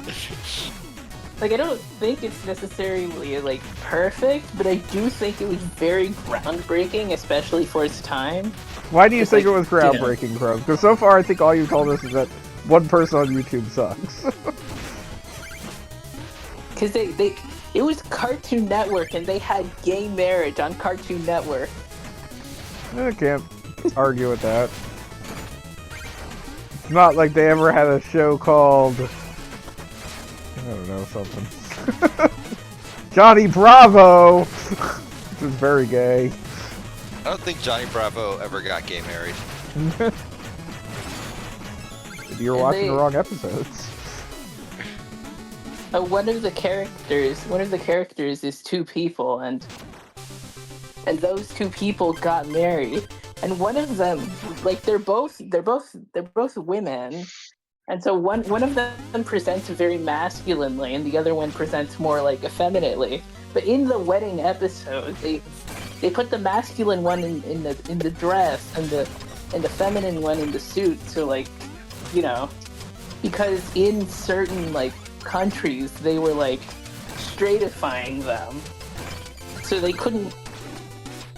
Like, I don't think it's necessarily, like, perfect, but I do think it was very groundbreaking, especially for its time. Why do you It's think like, it was groundbreaking, Crones? Because so far I think all you've told us is that one person on YouTube sucks. Because it was Cartoon Network, and they had gay marriage on Cartoon Network. I can't argue with that. It's not like they ever had a show called... I don't know, something. Johnny Bravo! Which is very gay. I don't think Johnny Bravo ever got gay married. You're And watching they- the wrong episodes. One of the characters is two people, and those two people got married, and one of them, like, they're both women, and so one of them presents very masculinely, and the other one presents more like effeminately. But in the wedding episode, they put the masculine one in the dress and the feminine one in the suit. So, like, because in certain, like, countries they were, like, straighteifying them, so they couldn't,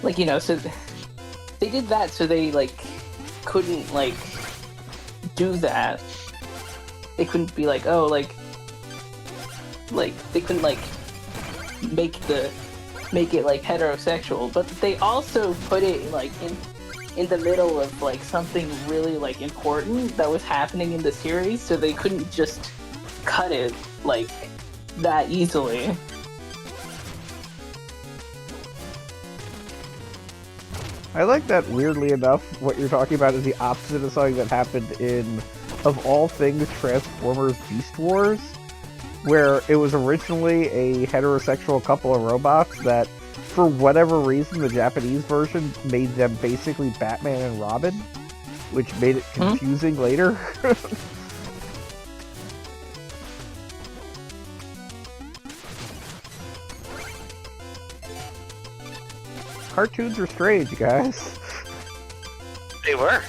like, so they did that, so they, like, couldn't, like, do that. They couldn't be like, oh, like they couldn't, like, make it like heterosexual, but they also put it, like, in the middle of, like, something really, like, important that was happening in the series, so they couldn't just cut it, like, that easily. I like that, weirdly enough, what you're talking about is the opposite of something that happened in, of all things, Transformers Beast Wars, where it was originally a heterosexual couple of robots that, for whatever reason, the Japanese version made them basically Batman and Robin, which made it confusing later. Cartoons are strange, guys. They were.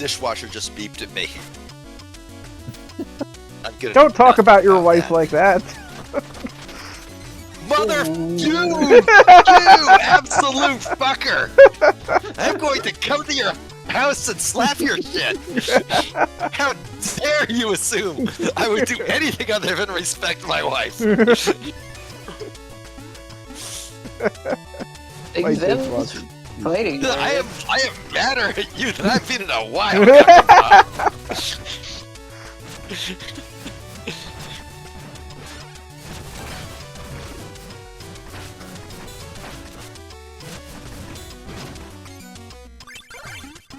dishwasher just beeped at me. I'm gonna Don't do talk nothing about your wife that. like that. Mother, you absolute fucker! I'm going to come to your house and slap your shit. How dare you assume I would do anything other than respect my wife? My Them dishwasher. fighting. I am madder at you than I've been in a while.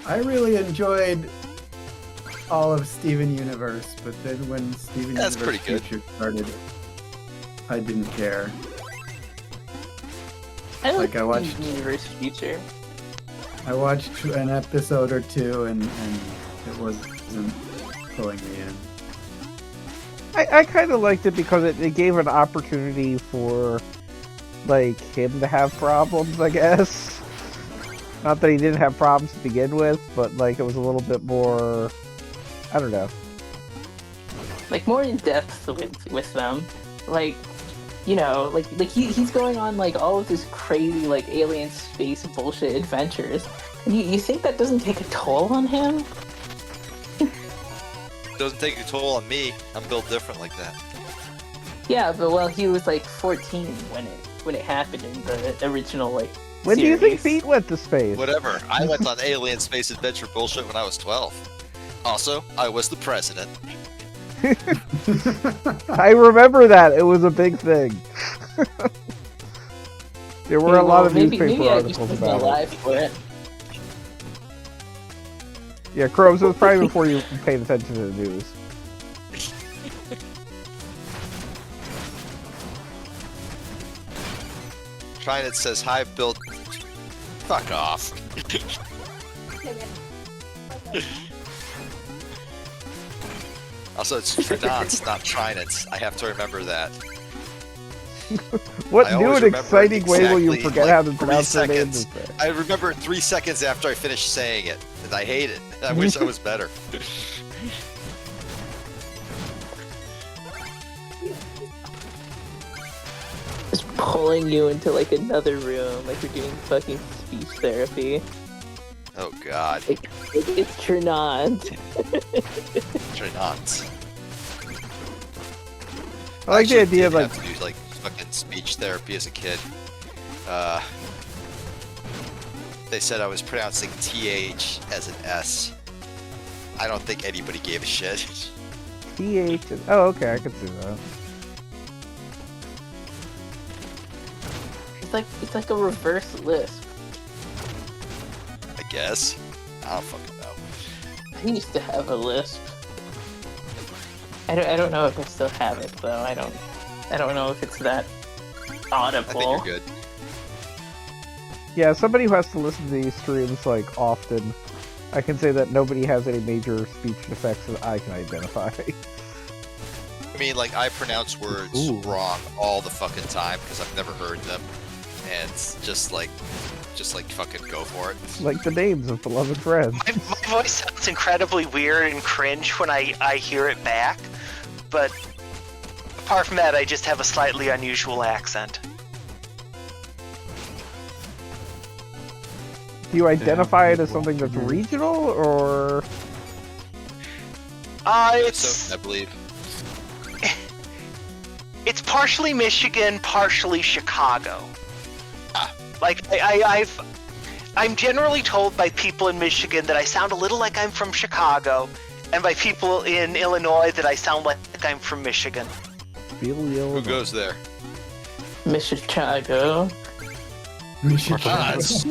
I really enjoyed all of Steven Universe, but then when Steven That's Universe pretty good. Future started, I didn't care. I don't Like, I watched- think Universe Future. I watched an episode or two, and it wasn't pulling me in. I kind of liked it because it gave an opportunity for, like, him to have problems, I guess. Not that he didn't have problems to begin with, but, like, it was a little bit more... I don't know. Like more in depth with them. Like, you know, like he's going on like all of this crazy like alien space bullshit adventures. And you think that doesn't take a toll on him? Doesn't take a toll on me. I'm built different like that. Yeah, but well, he was like 14 when it happened in the original like. When do you think series. Pete went to space? Whatever. I went on alien space adventure bullshit when I was 12. Also, I was the president. I remember that. It was a big thing. There were a lot of newspaper maybe I just articles wasn't about it. alive for it. Yeah, Crows, it was probably before you paid attention to the news. Trying it says hi built. Fuck off. Also, it's Trinance, not Trinance. I have to remember that. What I new always and remember exciting way will you exactly, forget like, how to 3 pronounce their names? seconds. I remember it 3 seconds after I finished saying it, and I hate it. I wish I was better. Just pulling you into like another room, like you're doing fucking speech therapy. Oh god. It's Trinant. Trinance. I like the actually idea did of like have to do like fucking speech therapy as a kid. They said I was pronouncing TH as an S. I don't think anybody gave a shit. TH. Oh, okay, I can see that. It's like a reverse lisp. I guess. I don't fucking know. I used to have a lisp. I don't know if I still have it though. I don't know if it's that I think audible. you're good. Yeah, somebody who has to listen to these streams like often, I can say that nobody has any major speech defects that I can identify. I mean, like, I pronounce words Ooh. wrong all the fucking time because I've never heard them. And just like fucking go for it. Like the names of beloved friends. My voice sounds incredibly weird and cringe when I hear it back, but apart from that, I just have a slightly unusual accent. Do you identify it as well, something that's mhm. regional, or It's So, I believe. it's partially Michigan, partially Chicago. Like I'm generally told by people in Michigan that I sound a little like I'm from Chicago, and by people in Illinois that I sound like I'm from Michigan. Who goes there? Miss Chicago. Trinance.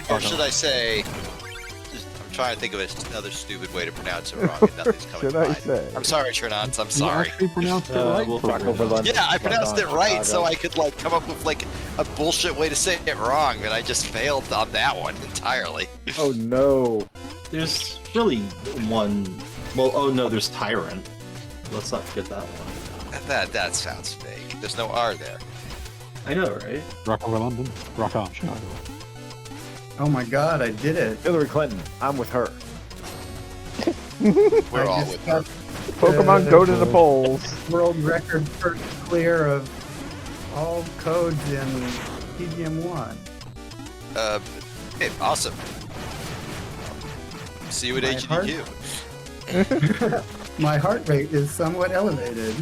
Or should I say? I'm trying to think of another stupid way to pronounce it wrong, and nothing's coming should to I mind. say? I'm sorry, Trinance. I'm You sorry. actually pronounced it right? Yeah, I pronounced it right, so I could like come up with like a bullshit way to say it wrong, and I just failed on that one entirely. Oh no. There's really one. Well, oh no, there's Tyrant. Let's not forget that one. That sounds fake. There's no R there. I know, right? Rock over London, rock on Chicago. Oh my god, I did it. Hillary Clinton. I'm with her. We're all just with her. got Pokemon go to the polls. world record first clear of all codes in TDM1. Hey, awesome. See you at My HDQ. My heart rate is somewhat elevated.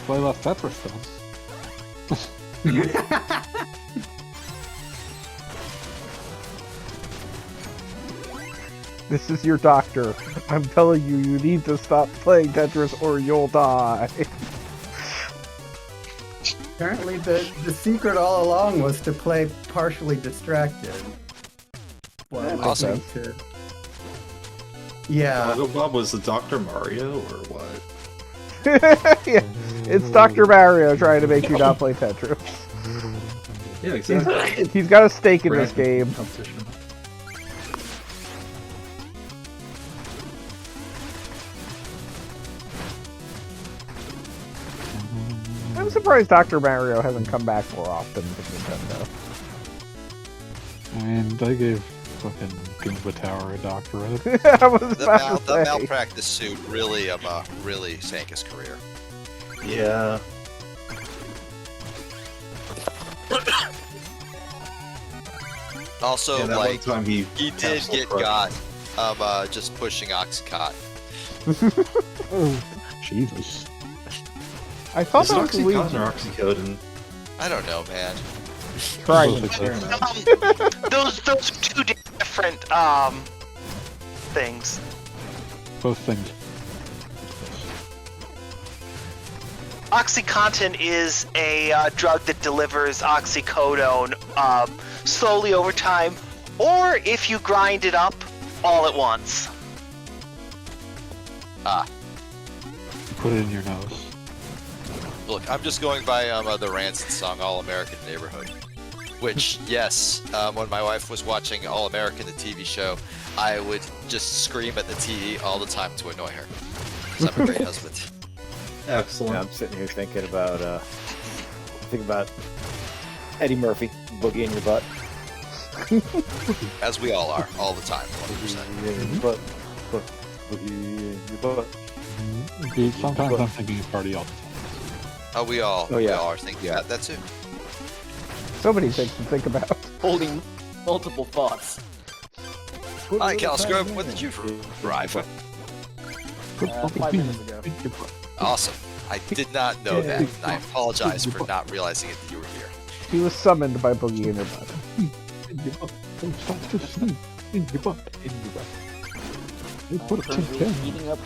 Play left Tetris then. This is your doctor. I'm telling you, you need to stop playing Tetris or you'll die. Apparently the secret all along was to play partially distracted. Well, Awesome. Yeah. Lego Bob was the Dr. Mario or what? Yeah, it's Dr. Mario trying to make you not play Tetris. Yeah, exactly. He's got a stake in this game. Competition. I'm surprised Dr. Mario hasn't come back more often to Nintendo. I mean, they gave fucking Goomba Tower a doctorate. I was about to The say. malpractice suit really really sank his career. Yeah. Also, Yeah, that like one time he did canceled get Crush. got just pushing Oxycontin. Jesus. I thought Is that it was Oxycontin Luigi. or Oxycodone? I don't know, man. Trying. Fair enough. Those are two different things. Both things. OxyContin is a drug that delivers oxycodone slowly over time, or if you grind it up all at once. Put it in your nose. Look, I'm just going by the Rancid song "All American Neighborhood," which, yes, when my wife was watching All American, the TV show, I would just scream at the TV all the time to annoy her. 'Cause I'm a great husband. Excellent. Yeah, I'm sitting here thinking about Eddie Murphy, Boogie in Your Butt. As we all are, all the time, 100%. But Boogie in Your Butt. Dude, sometimes I'm thinking of Party all the time. Oh, we all yeah. are thinking about that too. So many things to think about. Holding multiple thoughts. Hi, Calsgrove, when did you arrive? 5 minutes ago. Awesome. I did not know that. I apologize for not realizing it that you were here. He was summoned by Boogie in Your Butt. In your butt. Don't stop to sleep. In your butt. In your butt. They put a tin Currently can. eating up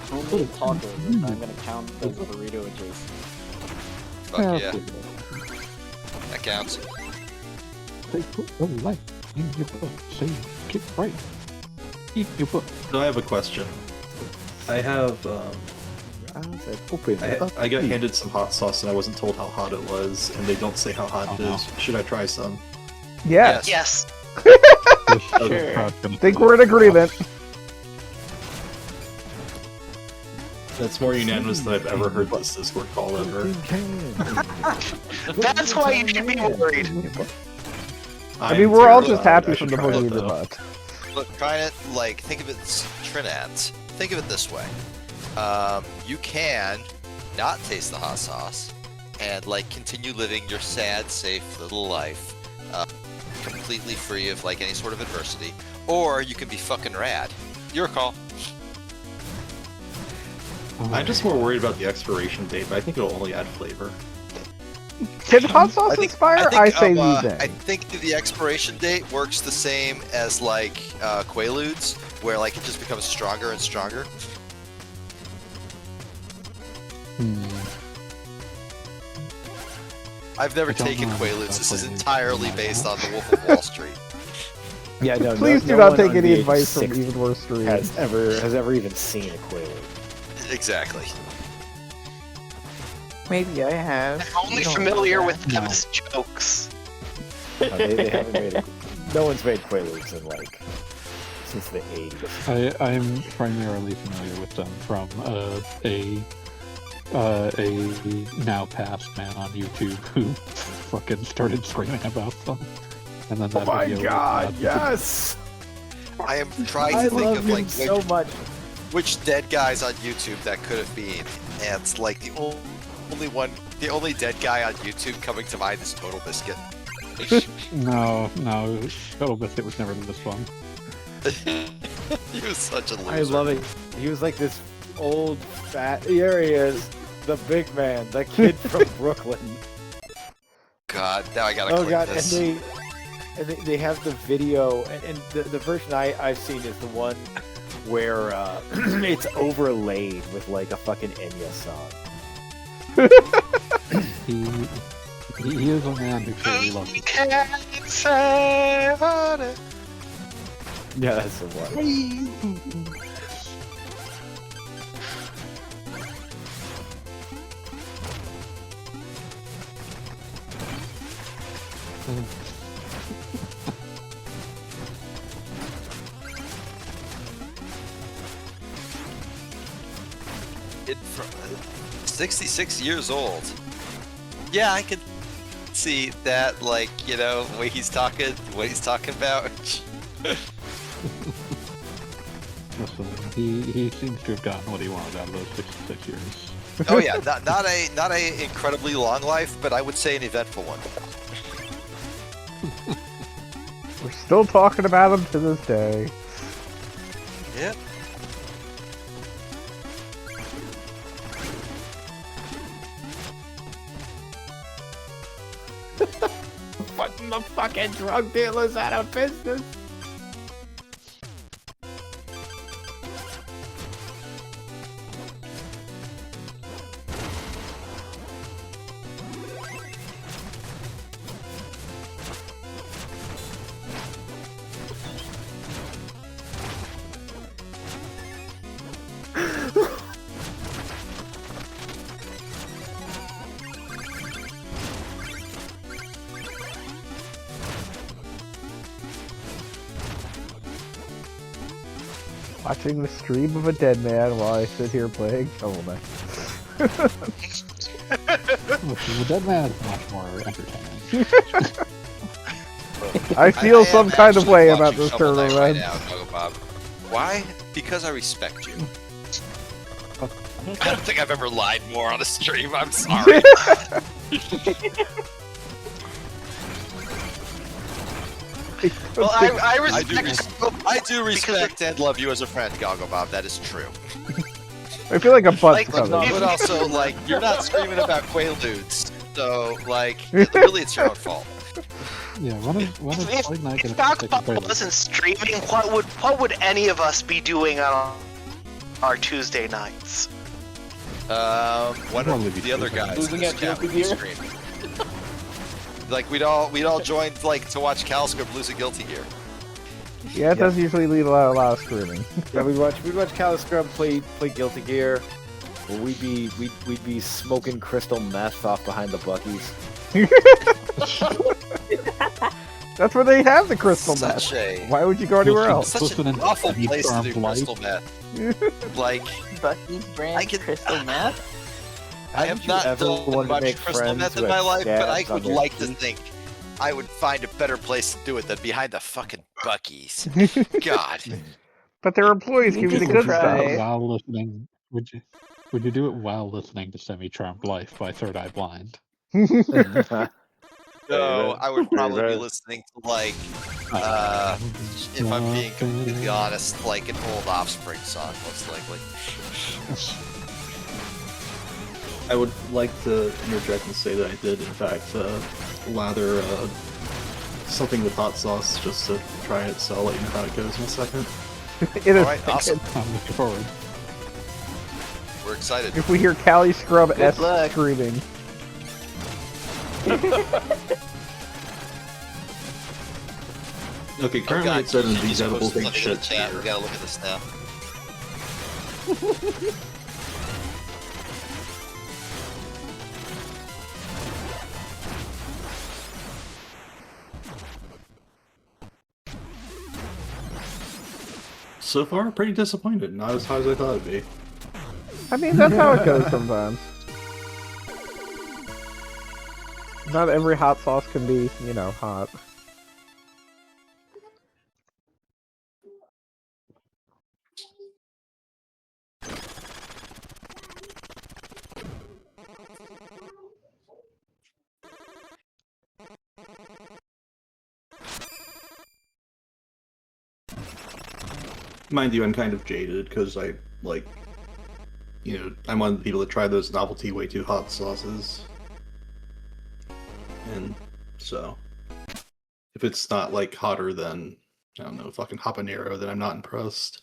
homemade tacos. I'm gonna count as burrito adjacent. Fuck yeah. That counts. They put the light in your butt. Say, get right. Eat your butt. So I have a question. I have I said, open it up. I got handed some hot sauce and I wasn't told how hot it was, and they don't say how hot Oh, it no. is. Should I try some? Yeah. Yes. I think we're in agreement. That's more unanimous than I've ever heard this Discord call ever. That's why you should be worried. I mean, we're all just happy from the Boogie in Your Butt. Look, try it, like, think of it as Trinidad's. Think of it this way. You can not taste the hot sauce and, like, continue living your sad, safe little life, completely free of, like, any sort of adversity. Or you can be fucking rad. Your call. I'm just more worried about the expiration date, but I think it'll only add flavor. Can hot sauce expire? I say I nay. think the expiration date works the same as, like, Quaaludes, where, like, it just becomes stronger and stronger. I've never I don't taken know Quaaludes. about This is Quaaludes. entirely based on the Wolf of Wall Street. Yeah, no. Please do no not one take under any the age of advice from 60 even worse streams. has ever even seen a Quaalude. Exactly. Maybe I have. I'm only familiar with those jokes. They haven't made it. No one's made Quaaludes in like since the 80s. I'm primarily familiar with them from a now past man on YouTube who fucking started screaming about them. And then that video yes! I am trying I to think love of him like so much. which dead guys on YouTube that could have been, and it's like the only dead guy on YouTube coming to mind is Total Biscuit. No, Total Biscuit was never this fun. He was such a loser. I love it. He was like this old fat. Here he is, the big man, the kid from Brooklyn. God, now I gotta Oh click god, this. and they have the video, and the version I've seen is the one where it's overlaid with like a fucking Enya song. He is a man who truly loves it. Yeah, that's the one. It from 66 years old. Yeah, I can see that, like, you know, the way he's talking, what he's talking about. Listen, he seems to have gotten what he wanted out of those 66 years. Oh yeah, not a incredibly long life, but I would say an eventful one. We're still talking about him to this day. Yep. Putting the fucking drug dealers out of business. Watching the stream of a dead man while I sit here playing Shovel Knight. Listen, the dead man is much more entertaining. I feel some am kind of actually way watching about this Shovel Knight tournament. right now, Dogo Bob. Why? Because I respect you. I don't think I've ever lied more on a stream. I'm sorry. Well, I I do, respect. I do respect and love you as a friend, Goggle Bob. That is true. I feel like a butt's Like, coming. But also, like, you're not screaming about Quaaludes, so, like, really, it's your own fault. Yeah, one of Plague Knight If gonna Dr. take a break. wasn't streaming, what would any of us be doing on our Tuesday nights? One Probably of be the other streaming. guys in Losing this at chat would Guilty be Gear? screaming. Like, we'd all join, like, to watch Calscript lose a Guilty Gear. Yeah, it does usually lead a lot of screaming. Yeah, we'd watch Cali Scrub play Guilty Gear. Or we'd be smoking crystal meth off behind the Buckies. That's where they have the crystal meth. Such a Why would you go anywhere else? such Listen an and awful Eddie place to Storm do Blight. crystal meth. Like, Bucky's brand I can- crystal meth. I have not ever done wanted to much make crystal friends meth in who my have life, but I scabs on would their like to teeth? think I would find a better place to do it than behind the fucking Buckies. God. But their employees give you the Would good you stuff. try? While listening, would you do it while listening to Semi-Charmed Life by Third Eye Blind? No, I would probably be Very- listening to, like, if I'm being completely honest, like an old Offspring song, most likely. I would like to interject and say that I did, in fact, lather something with hot sauce just to try it, so I'll let you know how it goes in a second. It is Alright, awesome. I'm looking forward. We're excited. If we hear Cali Scrub S luck. screaming. Okay, Oh, currently God, it says you these edible posted things something in the shit chat. here. We gotta look at this now. So far, pretty disappointed. Not as high as I thought it'd be. I mean, that's how it goes sometimes. Not every hot sauce can be, hot. Mind you, I'm kind of jaded because I like, I'm one of the people that try those novelty way too hot sauces, and so if it's not like hotter than, I don't know, fucking habanero, then I'm not impressed.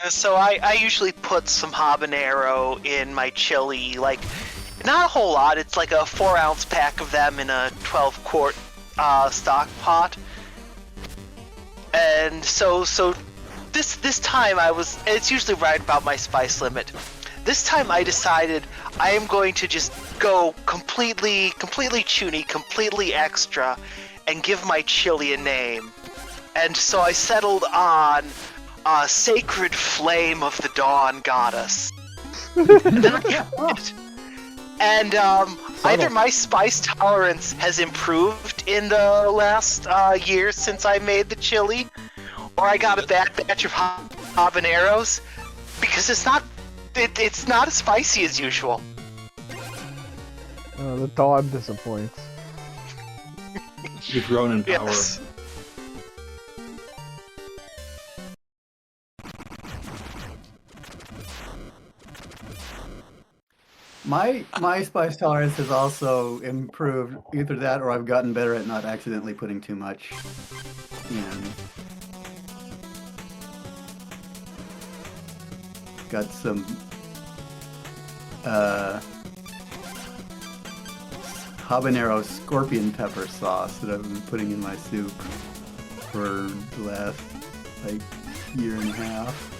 So I usually put some habanero in my chili, like, not a whole lot. It's like a 4-ounce pack of them in a 12-quart stock pot. And so this time it's usually right about my spice limit. This time I decided I am going to just go completely chuny, completely extra, and give my chili a name. And so I settled on Sacred Flame of the Dawn Goddess. And then I kept it. And either my spice tolerance has improved in the last year since I made the chili, or I got a bad batch of habaneros, because it's not as spicy as usual. The dawn disappoints. You've grown in power. Yes. My spice tolerance has also improved. Either that, or I've gotten better at not accidentally putting too much in. Got some habanero scorpion pepper sauce that I've been putting in my soup for the last year and a half.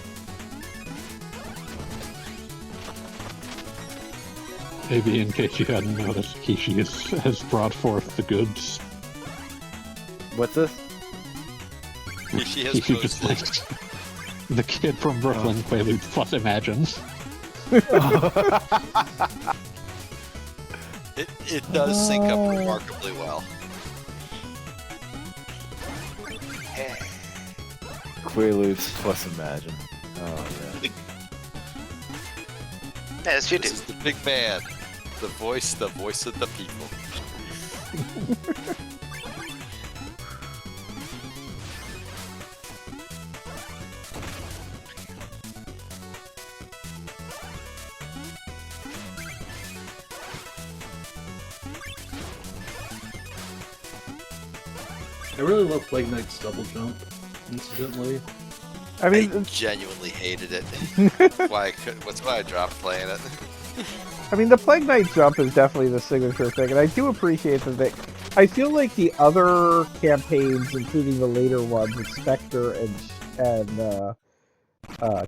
Maybe in case you hadn't noticed, Kishi has brought forth the goods. What's this? She has Kishi just like the kid from Brooklyn, Quaaludes plus Imagines. It does sync up remarkably well. Quaaludes plus Imagine. Oh yeah. As you do. This is the big man, the voice of the people. I really love Plague Knight's double jump, incidentally. I mean, I genuinely hated it. That's why I dropped playing it. I mean, the Plague Knight jump is definitely the signature thing, and I do appreciate that I feel like the other campaigns, including the later ones with Spectre and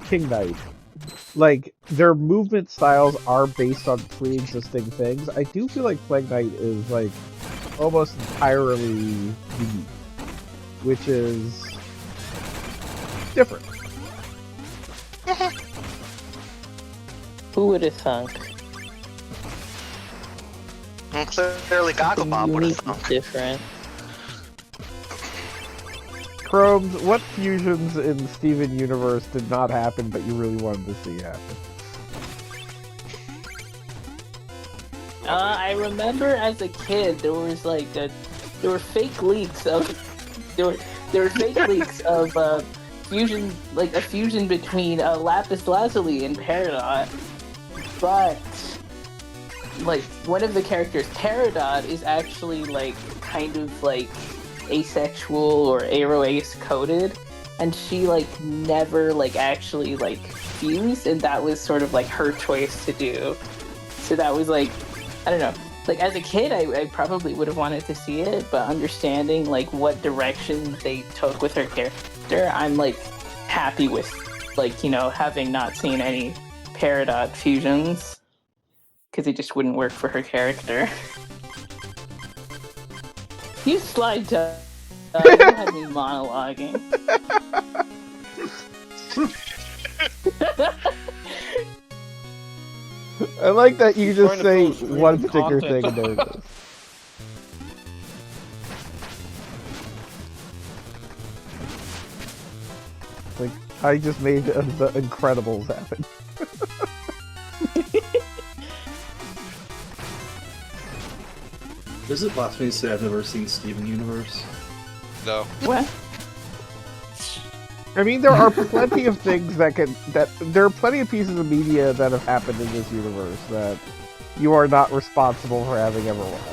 King Knight, like, their movement styles are based on pre-existing things. I do feel like Plague Knight is, like, almost entirely unique, which is different. Who would have thunk? Clearly Gogglebob would have thunk. Different. Chromes, what fusions in Steven Universe did not happen but you really wanted to see happen? I remember as a kid there was like there were fake leaks of there were fake leaks of fusion, like a fusion between Lapis Lazuli and Peridot, but like one of the characters, Peridot, is actually like kind of like asexual or aroace coded, and she like never like actually like fused, and that was sort of like her choice to do. So that was like, I don't know, like as a kid I probably would have wanted to see it, but understanding like what direction they took with her character, I'm like happy with, like, you know, having not seen any Peridot fusions, because it just wouldn't work for her character. You slide to you had me monologuing. I like that you just say Trying to post one weird particular content. thing and there it is. Like, I just made the Incredibles happen. Is it blasphemy to say I've never seen Steven Universe? No. What? I mean, there are plenty of things there are plenty of pieces of media that have happened in this universe that you are not responsible for having ever watched.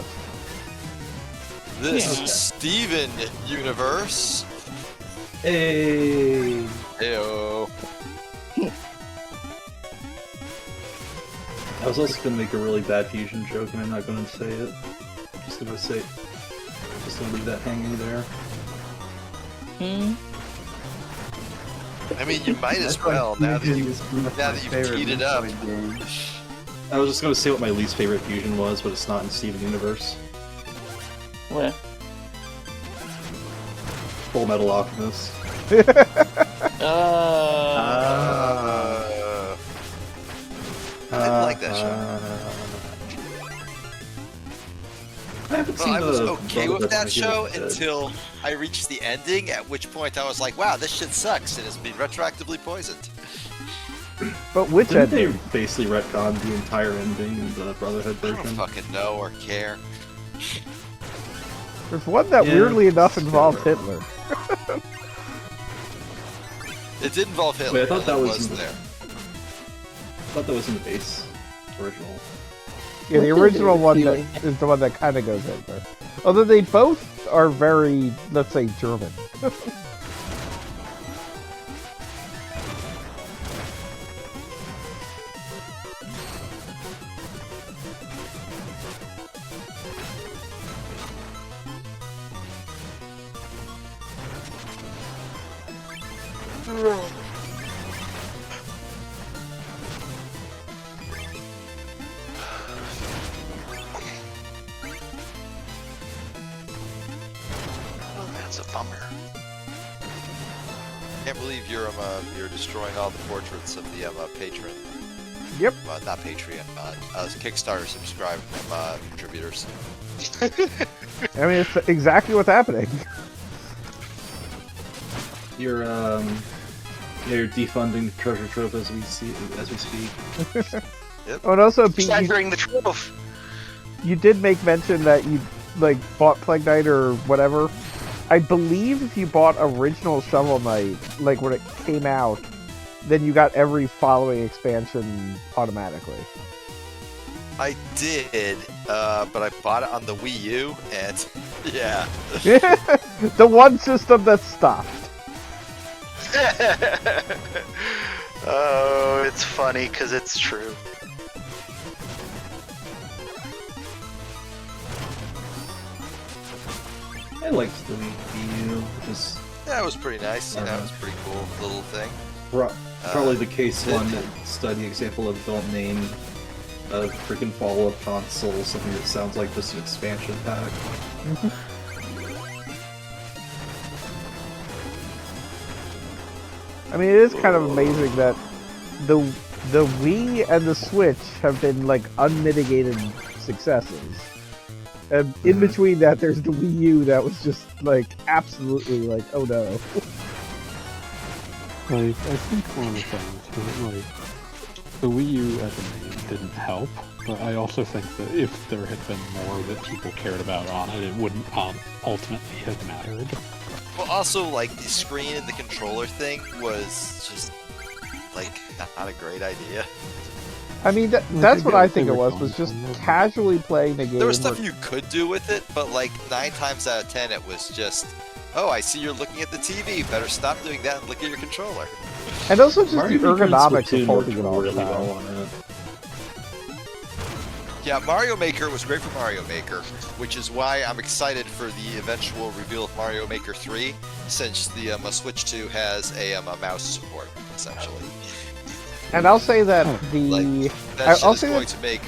This is Steven Universe. Hey! Heyo. I was also gonna make a really bad fusion joke, and I'm not gonna say it. Just gonna leave that hanging there. I mean, you might as well now that you've teed it up. I was just gonna say what my least favorite fusion was, but it's not in Steven Universe. What? Full Metal Alchemist. I didn't like that show. I haven't seen I was the okay Brotherhood with that of show Dead. until I reached the ending, at which point I was like, wow, this shit sucks and has been retroactively poisoned. But which Didn't they ending? basically retcon the entire ending in the Brotherhood I don't version? fucking know or care. There's one that Yeah, weirdly enough it's involved good. Hitler. It did involve Hitler. Wait, I thought that and it was there. I thought that was in the base original. Yeah, the What's original the one feeling? that is the one that kind of goes Hitler. Although they both are very, let's say, German. Oh, that's a bummer. Can't believe you're destroying all the portraits of the patron. Yep. Not Patreon. Kickstarter subscribe contributors. I mean, it's exactly what's happening. You're you're defunding the treasure trove as we speak. Oh, and also, Pete, Shattering the Trove. you did make mention that you like bought Plague Knight or whatever. I believe if you bought original Shovel Knight, like when it came out, then you got every following expansion automatically. I did, but I bought it on the Wii U, and yeah. The one system that stopped. Oh, it's funny because it's true. I liked the Wii U. Just That was pretty nice. That was pretty cool little thing. probably the case one that study example of don't name a freaking follow-up console something that sounds like just an expansion pack. I mean, it is kind of amazing that the Wii and the Switch have been like unmitigated successes. And in between that, there's the Wii U that was just like absolutely like, oh no. Like, I think one of the things that, like, the Wii U as a name didn't help, but I also think that if there had been more that people cared about on it, it wouldn't ultimately have mattered. Well, also, like, the screen and the controller thing was just, like, not a great idea. I mean, that's what I think it was just casually playing the game. There was stuff you could do with it, but, like, 9 times out of 10, it was just, oh, I see you're looking at the TV. Better stop doing that and look at your controller. And also just Mario the Maker and ergonomics of Splatoon holding it worked all the really time. well on it. Yeah, Mario Maker was great for Mario Maker, which is why I'm excited for the eventual reveal of Mario Maker 3, since the Switch 2 has a mouse support, essentially. And I'll say that Like, that I'll shit is say going that to make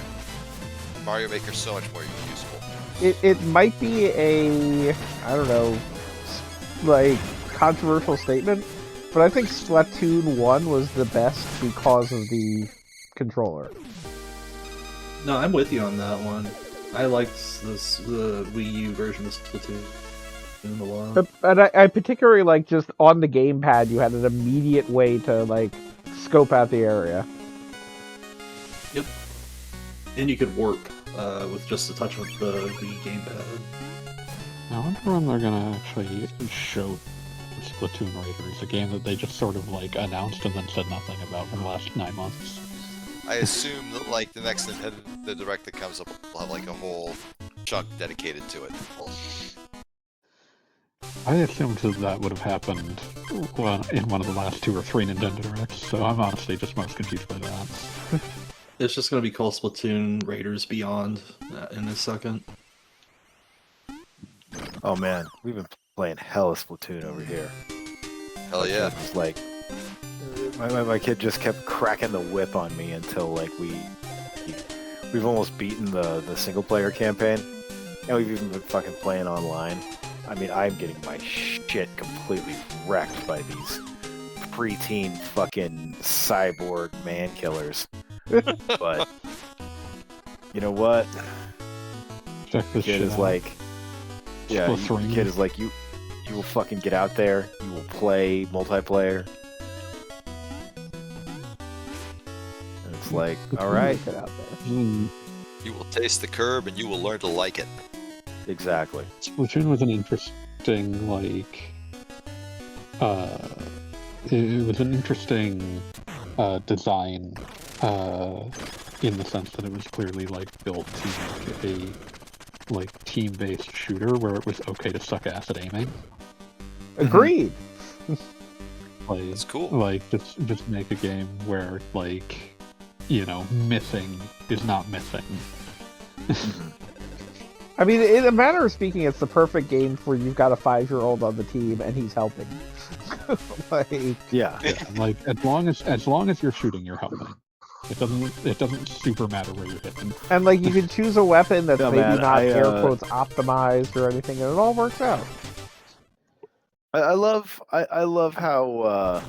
Mario Maker so much more useful. it might be a, I don't know, like, controversial statement, but I think Splatoon 1 was the best because of the controller. No, I'm with you on that one. I liked the Wii U version of Splatoon a lot. And I particularly like just on the gamepad, you had an immediate way to, like, scope out the area. Yep. And you could warp. with just a touch of the gamepad. I wonder when they're gonna actually show Splatoon Raiders, a game that they just sort of like announced and then said nothing about for the last 9 months. I assume that like the next Nintendo Direct that comes up will have like a whole chunk dedicated to it. I assumed that would have happened in one of the last 2 or 3 Nintendo Directs, so I'm honestly just most confused by that. It's just gonna be called Splatoon Raiders Beyond in a second. Oh man, we've been playing hella Splatoon over here. Hell yeah! It's like my kid just kept cracking the whip on me until like we've almost beaten the single player campaign, and we've even been fucking playing online. I mean, I'm getting my shit completely wrecked by these preteen fucking cyborg man killers. But you know what? Check this Kid shit is out. like, yeah, Splatoon. the kid is like, you will fucking get out there. You will play multiplayer. And it's like, all right, Get out there. You will taste the curb and you will learn to like it. exactly. Splatoon was an interesting, like, it was an interesting design, in the sense that it was clearly like built to make a like team-based shooter where it was okay to suck ass at aiming. Agreed. Like, It's cool. Like just make a game where like, you know, missing is not missing. I mean, in a matter of speaking, it's the perfect game for you've got a 5-year-old on the team and he's helping. Like, Yeah. Like as long as you're shooting, you're helping. It doesn't super matter where you're hitting. and like you can choose a weapon that's No, maybe man, not I, air quotes optimized or anything, and it all works out. I love how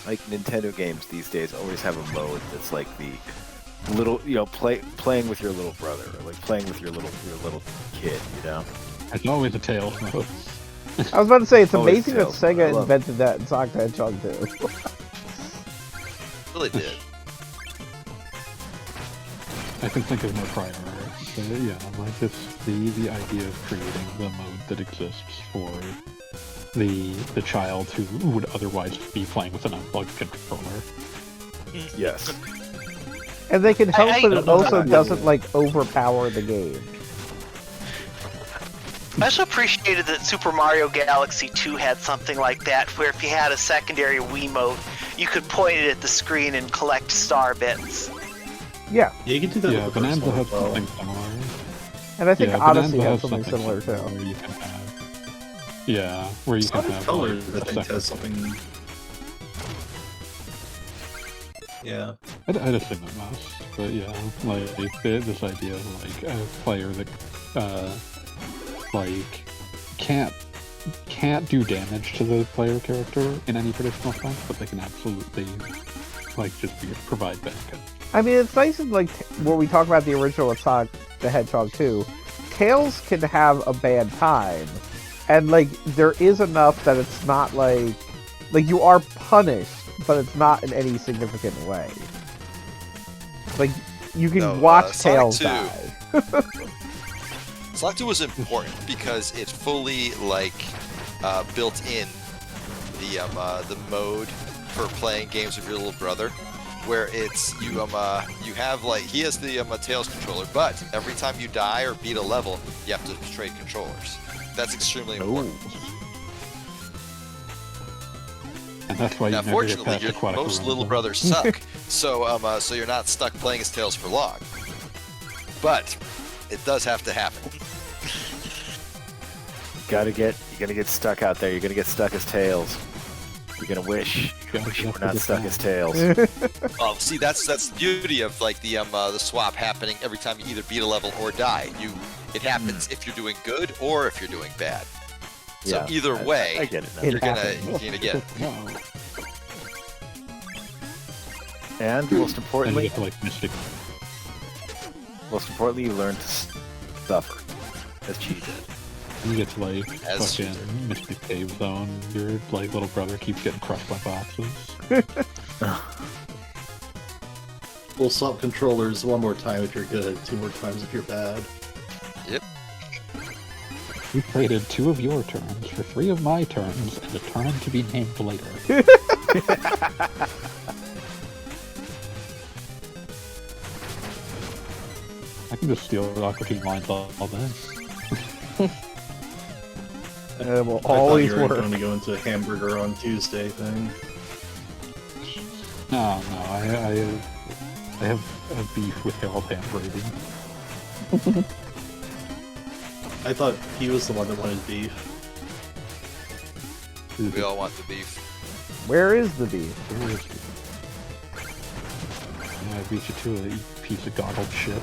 like Nintendo games these days always have a mode that's like the little, you know, playing with your little brother, or like playing with your little kid, you know. It's always a Tails mode. I was about to say it's Always amazing that Tails, I Sega love invented that in Sonic the Hedgehog 2. Really did. I can think of no prior art. But yeah, like it's the idea of creating the mode that exists for the child who would otherwise be playing with an unplugged controller. Yes. And they can help, I- but it also doesn't like overpower the game. I also appreciated that Super Mario Galaxy 2 had something like that, where if you had a secondary Wiimote, you could point it at the screen and collect star bits. Yeah, Yeah, you can do that Yeah, with the first Bonanza one has as well. something similar. and I think Yeah, Odyssey Bonanza has has something similar too. Where you can have, yeah, where you can Sonic have Colors, like, I a think, second. has something. Yeah. I'd assume it must, but yeah, like this idea of like a player that like can't do damage to the player character in any traditional sense, but they can absolutely like just provide backup. I mean, it's nice in like when we talk about the original with Sonic the Hedgehog 2, Tails can have a bad time, and like there is enough that it's not like you are punished, but it's not in any significant way. Like you can No, watch Sonic Tails 2. die. Sonic 2 was important because it fully like built in the mode for playing games with your little brother, where it's you have like he has the Tails controller, but every time you die or beat a level, you have to trade controllers. That's extremely important. And that's why Now, you never get fortunately, past Aquatic most little Aurora. brothers suck, so you're not stuck playing as Tails for long. But it does have to happen. You're gonna get stuck out there. You're gonna get stuck as Tails. You're gonna wish you were not stuck as Tails. Oh, see, that's the beauty of like the swap happening every time you either beat a level or die. It happens if you're doing good or if you're doing bad. So Yeah, either way, I get it now. you're gonna get it. No. And most And you importantly, get to like Mystic. you learn to suffer, as G did. You get to like As she fucking Mystic Cave Zone. Your like little brother keeps getting crushed by boxes. We'll swap controllers one more time if you're good, 2 more times if you're bad. Yep. You traded 2 of your turns for 3 of my turns and a turn to be named later. I can just steal Aqua Team lines all day. It will I thought always you were work. going to go into hamburger on Tuesday thing. No, I have a beef with Harold Handbrady. I thought he was the one that wanted beef. We all want the beef. Where is the beef? Where is he? Yeah, I beat you to it, you piece of goggled shit.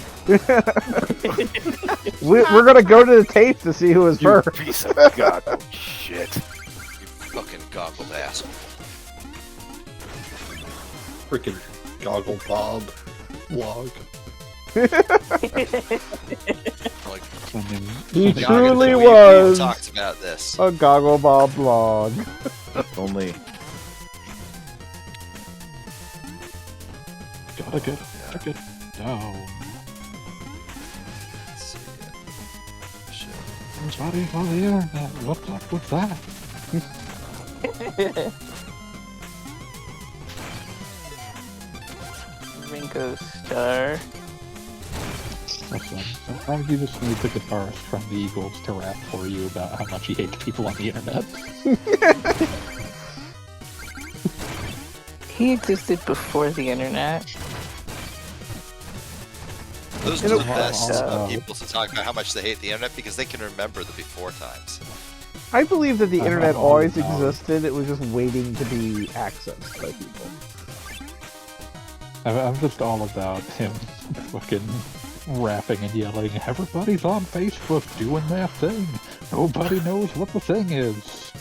We're gonna go to the tapes to see who was You first. piece of goggle shit. You fucking goggled asshole. Freaking Goggle Bob vlog. Like, He Goggins, truly we was talked about this. a Goggle Bob vlog. Only. Gotta get down. Let's see. Shit. Everybody's on the internet. What's up with that? Ringo Starr. Listen, sometimes you just need the guitarist from the Eagles to rap for you about how much he hates people on the internet. He existed before the internet. Those You are know- the best Oh. people to talk about how much they hate the internet because they can remember the before times. I believe that the internet always no. existed. It was just waiting to be accessed by people. I'm just all about him fucking rapping and yelling, everybody's on Facebook doing their thing. Nobody knows what the thing is.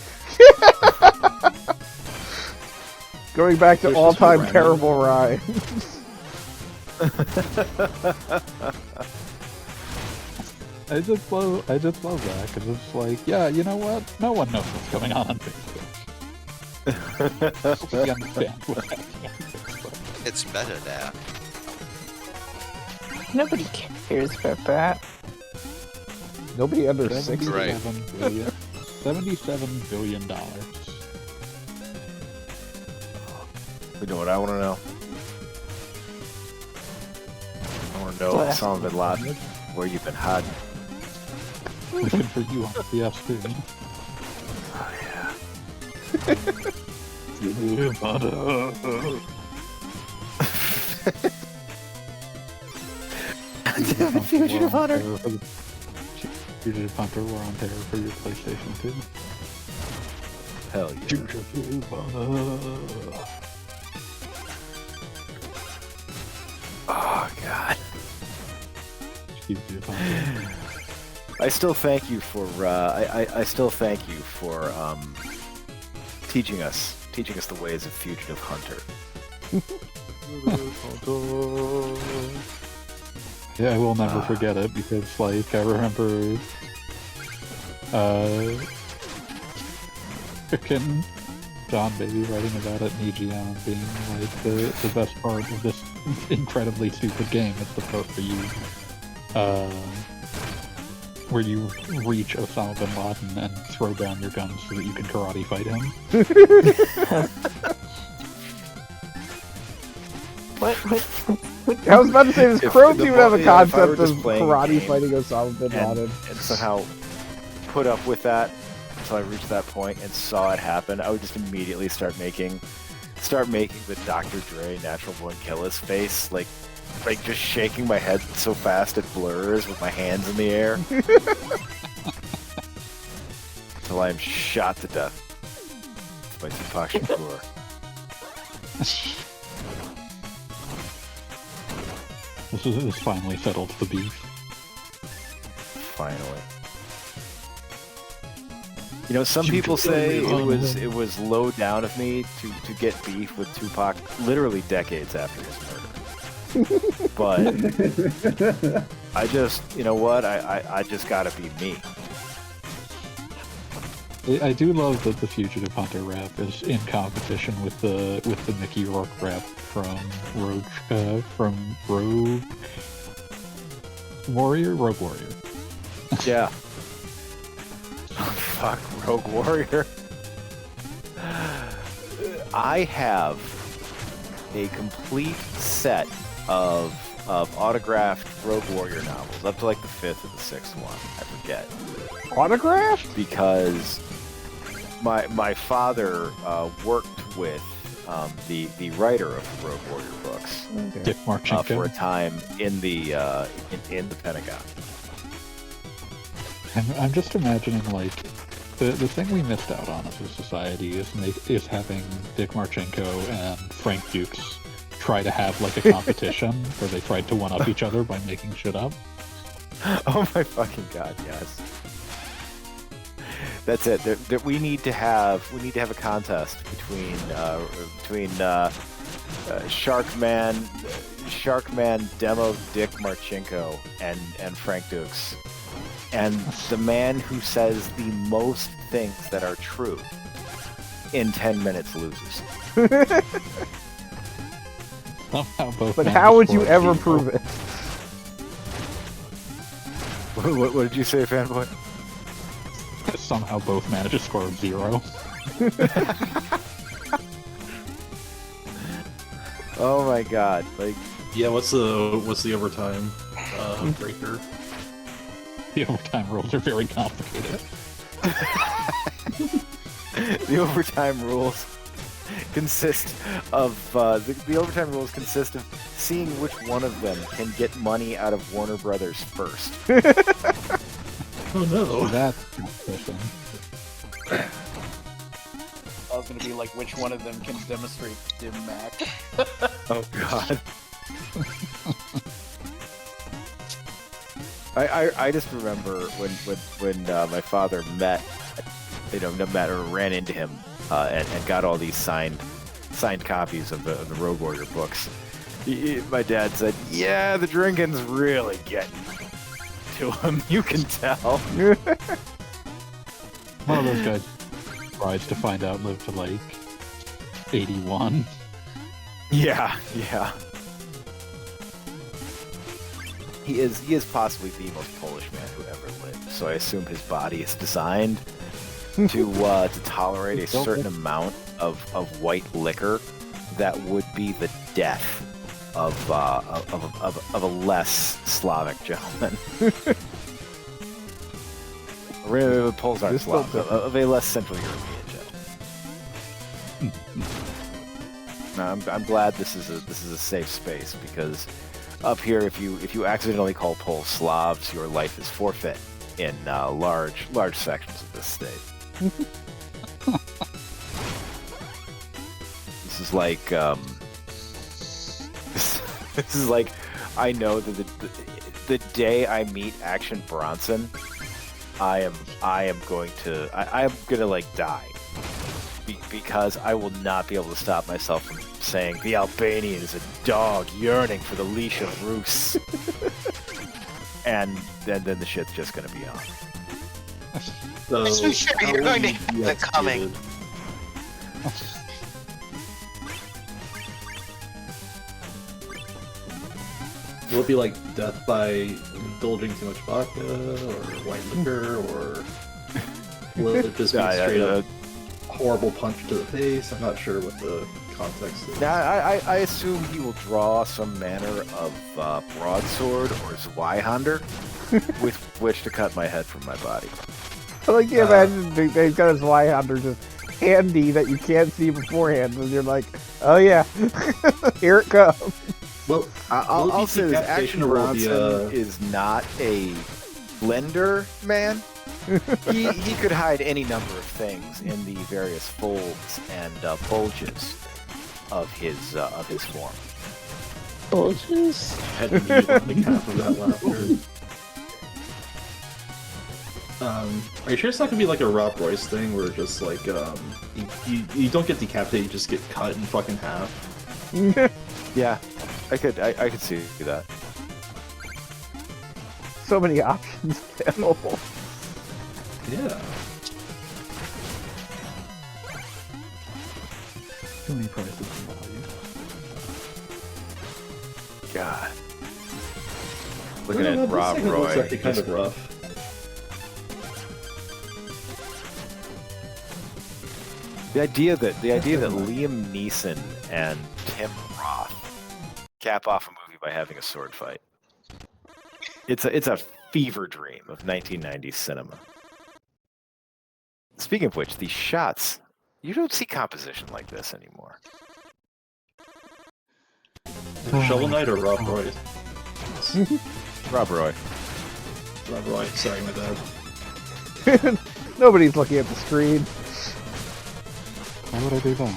Going back to There's just all-time random- terrible rhymes. I just love that because it's like, yeah, you know what? No one knows what's going on Facebook. Nobody understands what's happening on Facebook. It's meta now. Nobody cares about that. Nobody under 60. Right. $77 billion. You know what I want to know? I want to know, What? Osama bin Laden, where you've been hiding. Looking for you on the PSP. Oh, yeah. Fugitive Hunter. Fugitive Hunter, we're on there for your PlayStation 2. Hell yeah. Fugitive Hunter. Oh, God. Fugitive Hunter. I still thank you for, I still thank you for, teaching us the ways of Fugitive Hunter. Yeah, I will never forget it because, like, I remember, frickin' John Baby writing about it in EGM being, like, the best part of this incredibly stupid game is the part where you reach Osama bin Laden and throw down your guns so that you can karate fight him. What? I was about to say, this If Chrome the even have a if I were concept of just playing a karate game fighting Osama bin Laden. and somehow put up with that until I reached that point and saw it happen, I would just immediately start making the Dr. Dre Natural Born Killers face, like just shaking my head so fast it blurs with my hands in the air. Until I am shot to death by Tupac Shakur. This finally settled the beef. Finally. You know, some people say it was low down of me to get beef with Tupac literally decades after his murder. But I just, you know what? I just gotta be me. I do love that the Fugitive Hunter rap is in competition with the Mickey Rourke rap from Rogue Warrior. Yeah. Fuck, Rogue Warrior. I have a complete set of autographed Rogue Warrior novels, up to like the 5th or the 6th one, I forget. Autographed? Because my father worked with the writer of the Rogue Warrior books Dick Marchenko. for a time in the Pentagon. I'm just imagining like the thing we missed out on as a society is having Dick Marchenko and Frank Dukes try to have like a competition where they tried to one up each other by making shit up. Oh my fucking god, yes. That's it. We need to have a contest between Sharkman demo Dick Marchenko and Frank Dukes. And the man who says the most things that are true in 10 minutes loses. Somehow both. But men how would you score ever 0. prove it? What did you say, fanboy? Somehow both manage to score 0. Oh my god! Like, Yeah, what's the overtime breaker? The overtime rules are very complicated. the overtime rules consist of seeing which one of them can get money out of Warner Brothers first. Oh no. That's competition. I was gonna be like, which one of them can demonstrate dim mac? Oh god. I just remember when my father met ran into him and got all these signed copies of the Rogue Warrior books. My dad said, "Yeah, the drinking's really getting to him. You can tell." One of those guys tries to find out lived to like 81. Yeah. He is possibly the most Polish man who ever lived. So I assume his body is designed to tolerate a certain amount of white liquor that would be the death of a less Slavic gentleman. Really, the Poles aren't Slav, of a less Central European gentleman. No, I'm glad this is a safe space, because up here, if you accidentally call Poles Slavs, your life is forfeit in large sections of this state. This is like this is like, I know that the day I meet Action Bronson, I am gonna like die. Because I will not be able to stop myself from saying the Albanian is a dog yearning for the leash of Rus. And then the shit's just gonna be on. So, So sure, you're going to have it coming. Will it be like death by indulging too much vodka, or white liquor, or will it just be straight up horrible punch to the face? I'm not sure what the context is. Now, I assume he will draw some manner of broadsword or Zweihander with which to cut my head from my body. I like to imagine they've got his Zweihander just handy that you can't see beforehand, and you're like, oh yeah, here it comes. Well, I'll say this: Action decapitation or will it be, Bronson is not a blender man. he could hide any number of things in the various folds and bulges of his form. Bulges? had to mute on the cap of that laughter. Are you sure it's not gonna be like a Rob Royce thing where just like you don't get decapitated, you just get cut in fucking half? Yeah, I could see that. So many options available. Yeah. Too many prices and value. God. I Looking don't know, at this Rob segment looks Roy. actually kind of rough. The idea that Liam Neeson and Tim Roth cap off a movie by having a sword fight. It's a fever dream of 1990s cinema. Speaking of which, these shots, you don't see composition like this anymore. Shovel Knight or Rob Roy? Rob Roy. Rob Roy, sorry, my bad. Nobody's looking at the screen. Why would I do that?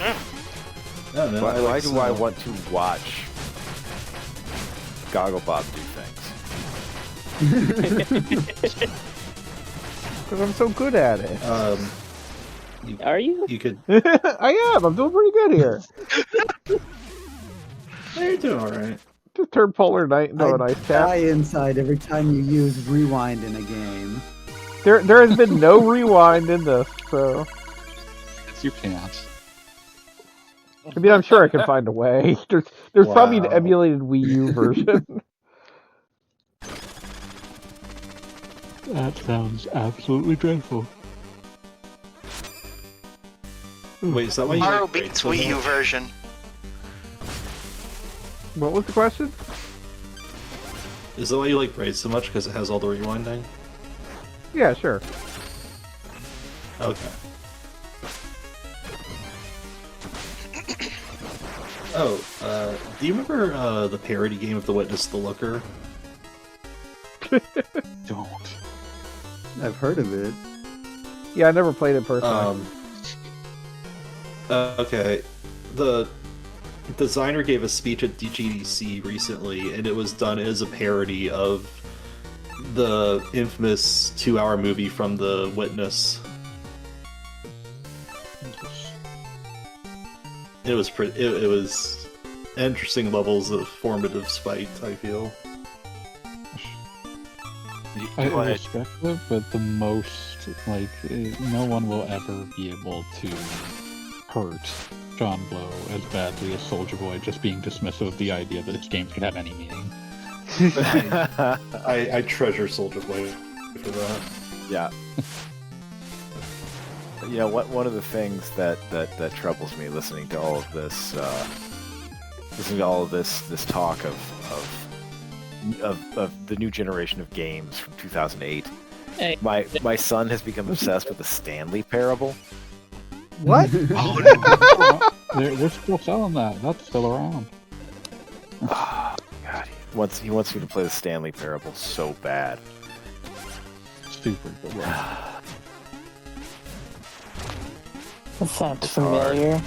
I don't know, Why do I Snow. want to watch Gogglebob do things? Because I'm so good at it. Are you? You could. I am. I'm doing pretty good here. Yeah, you're doing alright. Just turn Polar Knight into a nice Die cat. inside every time you use rewind in a game. There has been no rewind in this, so You can't. I mean, I'm sure I can find a way. There's probably an Wow. emulated Wii U version. That sounds absolutely dreadful. Wait, is that why you Mario like Braid beats so Wii U much? version. What was the question? Is that why you like Braid so much? Because it has all the rewinding? Yeah, sure. Okay. Oh, do you remember the parody game of The Witness, The Looker? Don't. I've heard of it. Yeah, I never played it personally. Okay. The designer gave a speech at DGDC recently, and it was done as a parody of the infamous 2-hour movie from The Witness. It was it was interesting levels of formative spite, I feel. I respect it, but the most, like, no one will ever be able to hurt John Blow as badly as Soldier Boy just being dismissive of the idea that his games could have any meaning. I treasure Soldier Boy for that. Yeah. You know, one of the things that troubles me listening to all of this, this talk of the new generation of games from 2008. Hey. My son has become obsessed with the Stanley Parable. What? They're still selling that. That's still around. Oh, God, he wants me to play the Stanley Parable so bad. Super good. That sounds It's hard. familiar.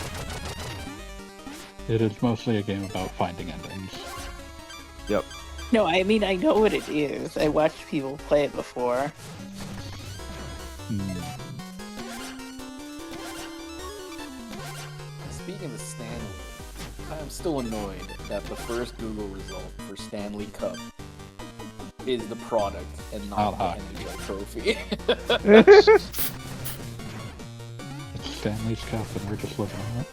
It is mostly a game about finding endings. Yep. No, I mean, I know what it is. I watched people play it before. Speaking of Stanley, I'm still annoyed that the first Google result for Stanley Cup is the product and not the NHL trophy. It's Stanley's Cup, and we're just living on it.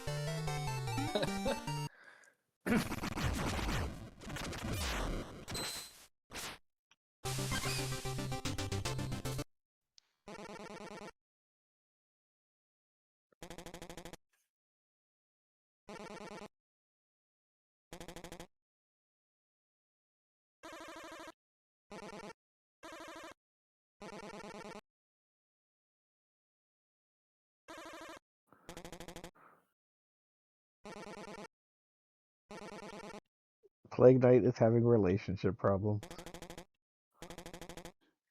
Plague Knight is having relationship problems.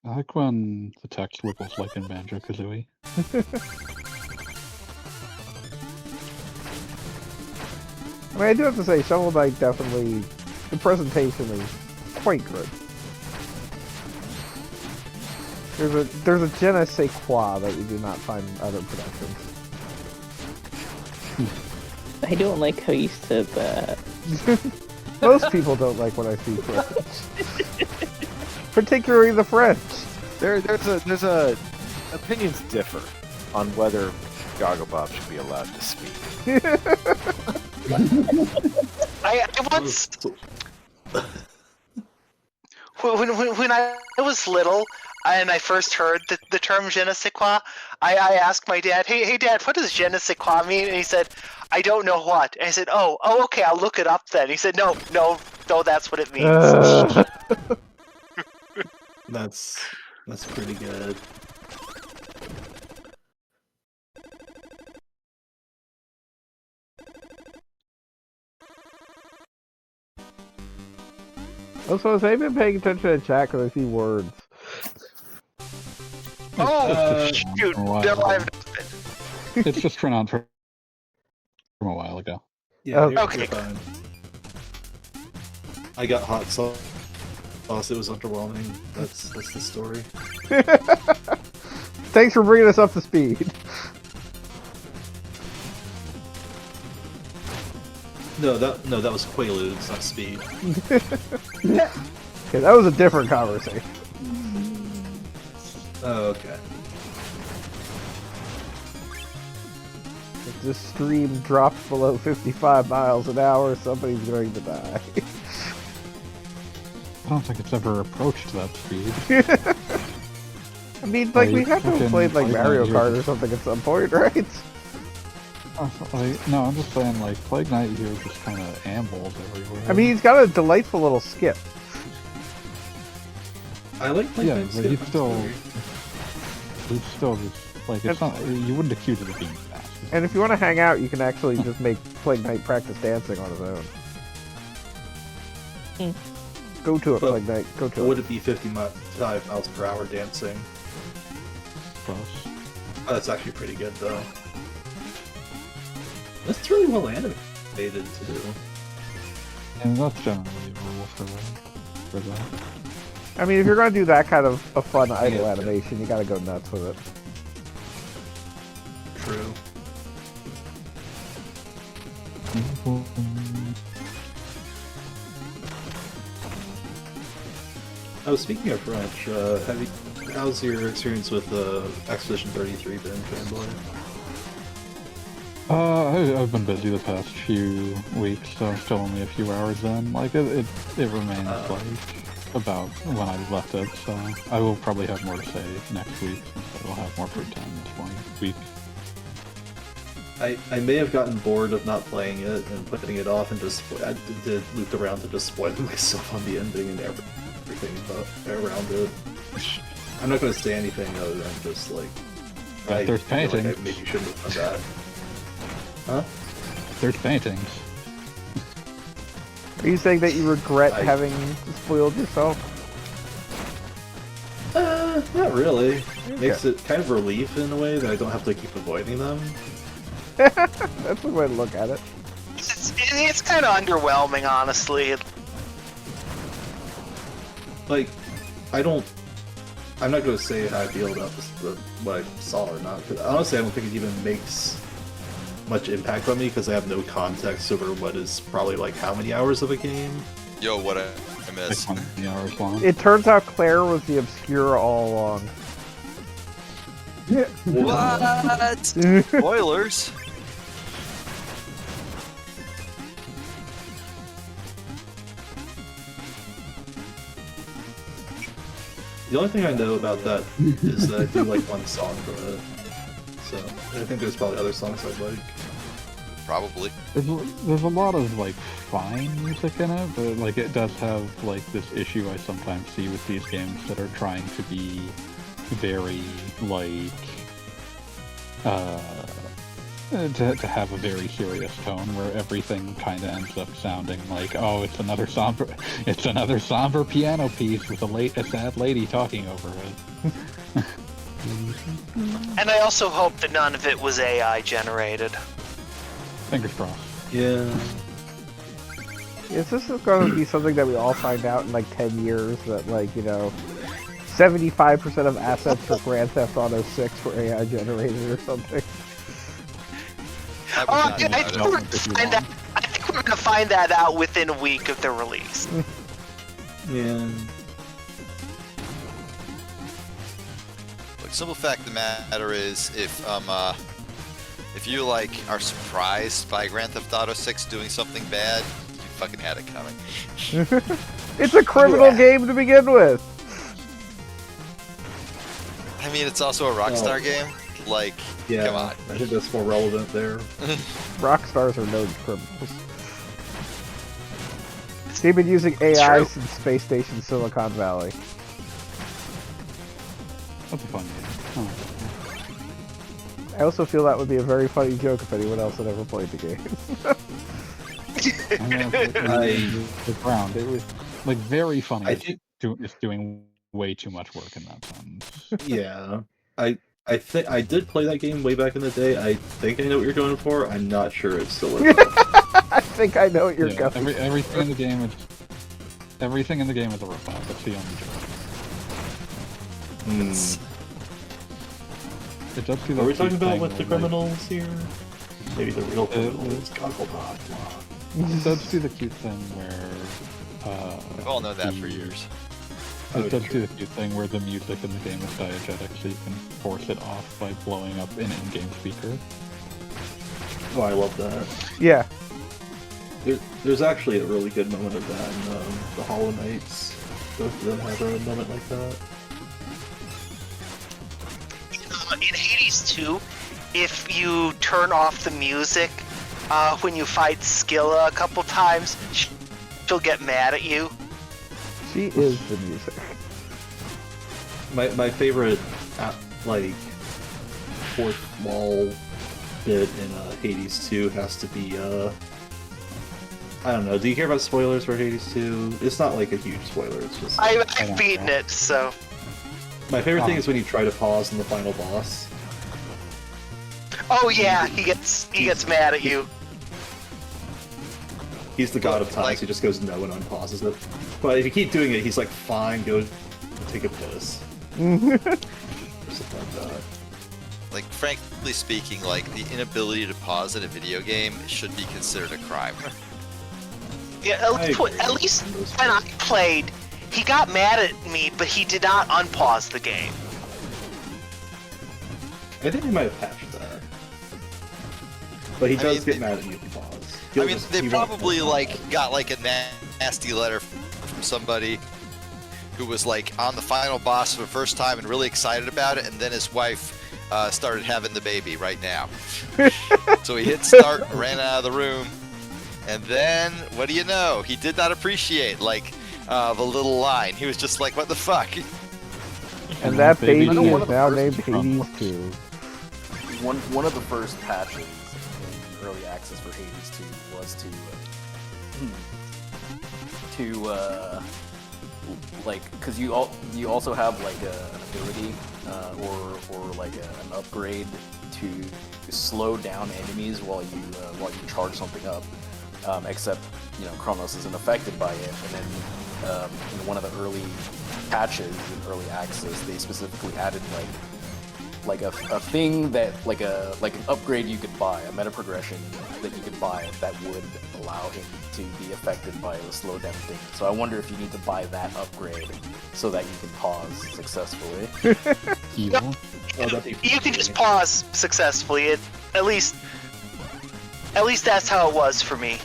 I like when the text wiggles like in Banjo-Kazooie. I mean, I do have to say, Shovel Knight definitely, the presentation is quite good. There's a je ne sais quoi that you do not find in other productions. I don't like how you said that. Most people don't like when I speak French. Particularly the French. There's a opinions differ on whether Gogglebob should be allowed to speak. I once when I was little and I first heard the term je ne sais quoi, I asked my dad, hey Dad, what does je ne sais quoi mean? And he said, I don't know what. And I said, oh okay, I'll look it up then. He said, no, that's what it means. That's pretty good. Also, have I been paying attention to chat because I see words? Oh shoot! Wow. No, I've It's just turned on from a while ago. Yeah, Oh. you're Okay. fine. I got hot sauce. It was underwhelming. That's the story. Thanks for bringing us up to speed. No, that was Quaaludes, not Speed. Okay, that was a different conversation. Oh, okay. If this stream drops below 55 miles an hour, somebody's going to die. I don't think it's ever approached that speed. I mean, like, we have to have fucking played, like, Plague Mario Knight Kart here. or something at some point, right? No, I'm just saying, like, Plague Knight here just kind of ambles everywhere. I mean, he's got a delightful little skip. I like Plague yeah, Knight but skip, he's it's still great. just, like, it's not, you wouldn't accuse it of being fast. And if you want to hang out, you can actually just make Plague Knight practice dancing on his own. Go to it, But Plague Knight. Go to Would it. it be 55 miles per hour dancing? Close. Oh, that's actually pretty good, though. That's really well animated, too. And that's generally a rule for that. I mean, if you're going to do that kind of a fun idle Yeah. animation, you got to go nuts with it. True. Oh, speaking of French, how's your experience with Expedition 33 been, Fanboy? I've been busy the past few weeks, so I'm still only a few hours in. Like, it remains like about when I left it, so I will probably have more to say next week, since I will have more free time this week. I may have gotten bored of not playing it and putting it off and just I did loop around to just spoiling myself on the ending and everything around it. I'm not going to say anything other than just like There's feel like painting. I maybe shouldn't have done that. Huh? There's paintings. Are you saying that you regret I- having spoiled yourself? Not really. It makes it kind of relief in a way that I don't have to keep avoiding them. That's the way to look at it. It's kind of underwhelming, honestly. Like, I'm not going to say how I feel about what I saw or not. 'Cause honestly, I don't think it even makes much impact on me because I have no context over what is probably like how many hours of a game. Yo, what I Like miss? 20 hours long. It turns out Claire was the obscure all along. What? Spoilers? The only thing I know about that is that I do like one song from it. So, I think there's probably other songs I'd like. Probably. There's a lot of like fine music in it, but like it does have like this issue I sometimes see with these games that are trying to be very like to have a very serious tone where everything kind of ends up sounding like, oh, it's another somber piano piece with a sad lady talking over it. And I also hope that none of it was AI generated. Fingers crossed. Yeah. Is this going to be something that we all find out in like 10 years that, like, you know, 75% of assets for Grand Theft Auto 6 were AI generated or something? That would not- I think we're gonna find that out within a week of the release. Yeah. Looks simple fact of the matter is, if you like are surprised by Grand Theft Auto 6 doing something bad, you fucking had it coming. It's a criminal game to begin with. I mean, it's also a Rockstar game. Like, Yeah, come on. I think that's more relevant there. Rockstars are known criminals. They've been using AI True. since Space Station Silicon Valley. That's a fun game. Oh. I also feel that would be a very funny joke if anyone else had ever played the game. The ground. It was like very funny. I think- It's doing way too much work in that sense. Yeah, I think I did play that game way back in the day. I think I know what you're going for. I'm not sure it's still with us. I think I know what you're Yeah, going. everything in the game is a ripoff. That's the only joke. It does do Are we that talking cute about thing with the where, criminals here? Maybe the real criminals. Gogglebot. It does do the cute thing where. We've all known that for years. It does do the cute thing where the music in the game is diegetic, so you can force it off by blowing up an in-game speaker. Oh, I love that. Yeah. There's actually a really good moment of that in the Hollow Knights. Both of them have a moment like that. In Hades 2, if you turn off the music when you fight Skilla a couple times, she'll get mad at you. She is the music. My favorite, like, fourth wall bit in Hades 2 has to be, I don't know, do you care about spoilers for Hades 2? It's not like a huge spoiler, it's just... I've beaten it, so... My favorite thing is when you try to pause in the final boss. Oh yeah, he gets mad at you. He's the god of time, Like- so he just goes no and unpauses it. But if you keep doing it, he's like, fine, go take a piss. Or something like that. Like, frankly speaking, like, the inability to pause in a video game should be considered a crime. Yeah, I agree. at least when I played, he got mad at me, but he did not unpause the game. I think they might have patched that. But he does get mad at you if you pause. I mean, they probably, like, got, like, a nasty letter from somebody who was, like, on the final boss for the first time and really excited about it, and then his wife started having the baby right now. So he hit start and ran out of the room, and then, what do you know? He did not appreciate, like, the little line. He was just like, what the fuck? And that baby Baby is is now the named first Hades 2. One of the first patches in early access for Hades 2 was like, because you also have like an ability or like an upgrade to slow down enemies while you charge something up. Except Kronos isn't affected by it, and then in one of the early patches in early access, they specifically added like a thing that like an upgrade you could buy, a meta progression that you could buy that would allow him to be affected by the slowdown thing. So I wonder if you need to buy that upgrade so that you can pause successfully. Evil. You can just pause successfully. At least that's how it was for me.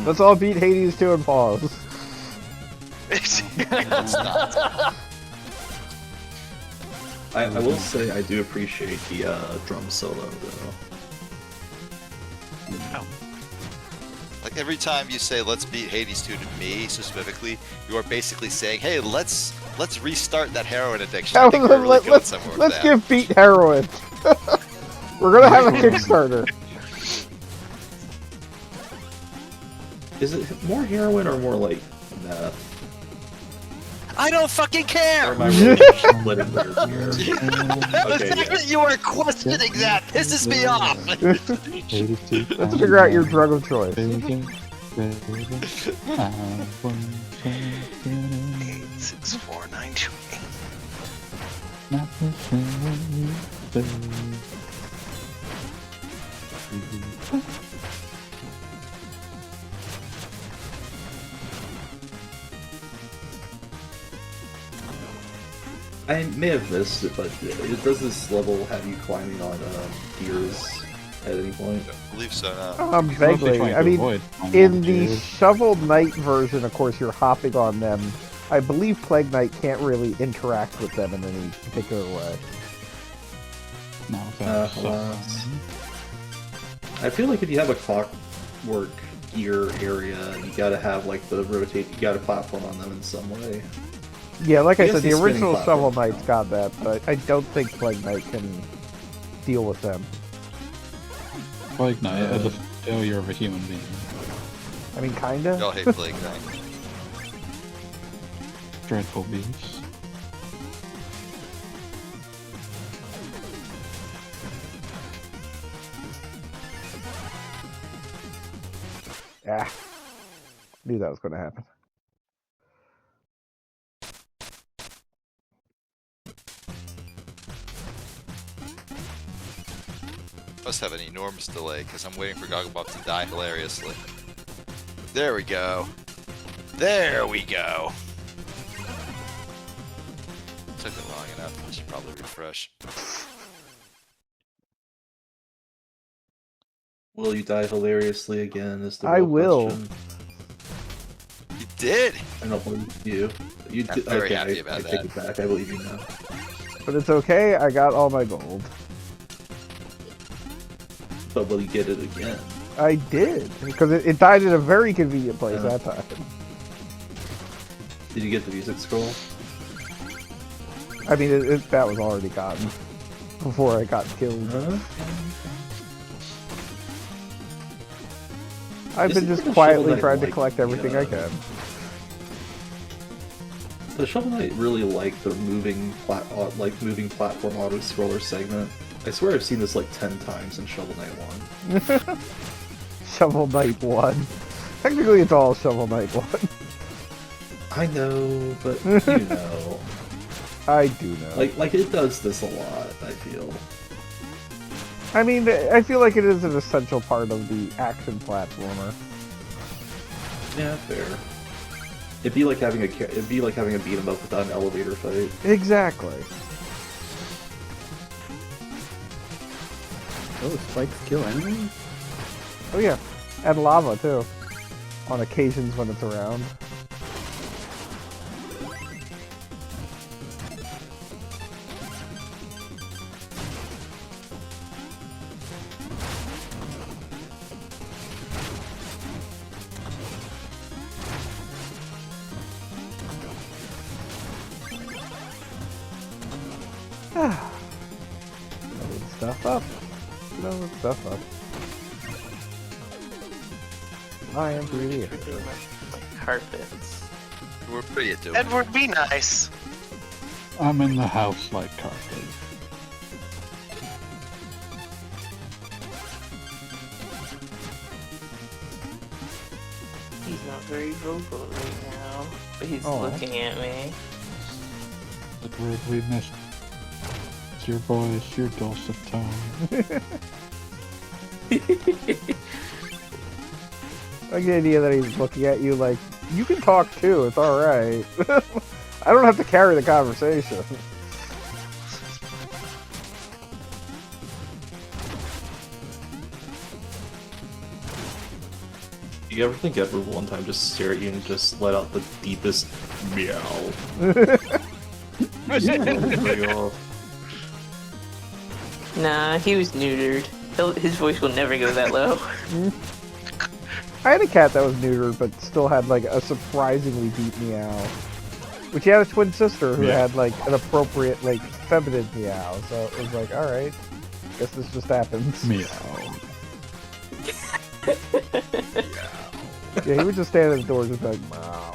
Let's all beat Hades 2 and pause. It's not. I will say I do appreciate the drum solo, though. Like, every time you say, let's beat Hades 2 to me, specifically, you are basically saying, hey, let's restart that heroin addiction. I think we're really going somewhere with let's that. give Beat heroin. We're gonna have a Kickstarter. Is it more heroin or more like meth? I don't fucking Or care! am I really splitting hairs here? The Okay, fact that you are questioning that pisses me off! Let's figure out your drug of choice. 86492. I may have missed it, but does this level have you climbing on gears at any point? I believe so now. Vaguely. I mean, in the Shovel Knight version, of course, you're hopping on them. I believe Plague Knight can't really interact with them in any particular way. No, I feel like if you have a clockwork gear area, you gotta have like the rotate. You gotta platform on them in some way. Yeah, like I guess said, the these spinning original Shovel platforms Knight's got that, but I don't think Plague Knight can deal with them. Plague Knight as a failure of a human being. I mean, kinda. Y'all hate Plague Knight. Dreadful beast. Ah, knew that was going to happen. Must have an enormous delay because I'm waiting for Gogglebop to die hilariously. There we go. There we go. Took it long enough. I should probably refresh. Will you die hilariously again? Is the I real will. question. You did. I don't believe you. You I'm did. very Okay, happy I about take that. it back. I believe you now. But it's okay, I got all my gold. But will you get it again? I did, because it died in a very convenient place that time. Did you get the music scroll? I mean, that was already gotten before I got killed. I've been just quietly trying to collect everything I can. The Shovel Knight really like the moving platform auto scroller segment. I swear I've seen this like 10 times in Shovel Knight 1. Shovel Knight 1. Technically, it's all Shovel Knight 1. I know, but you know. I do know. Like it does this a lot, I feel. I mean, I feel like it is an essential part of the action platformer. Yeah, fair. It'd be like having a beat 'em up without an elevator fight. Exactly. Oh, spikes kill enemies? Oh yeah, and lava too. On occasions when it's around. Load stuff up. Load stuff up. I am pretty. Carpets. We're pretty at doing. Edward, be nice. I'm in the house like carpet. He's not very vocal right now, but he's Aw. looking at me. Edward, we missed your voice, your dulcet tone. I like the idea that he's looking at you like, you can talk too, it's alright. I don't have to carry the conversation. You ever think Edward will one time just stare at you and just let out the deepest meow? Nah, he was neutered. His voice will never go that low. I had a cat that was neutered, but still had like a surprisingly deep meow. Which he had a twin sister who had like an appropriate, like, feminine meow. So it was like, alright, guess this just happens. Meow. Yeah, he would just stand at the door just like, meow.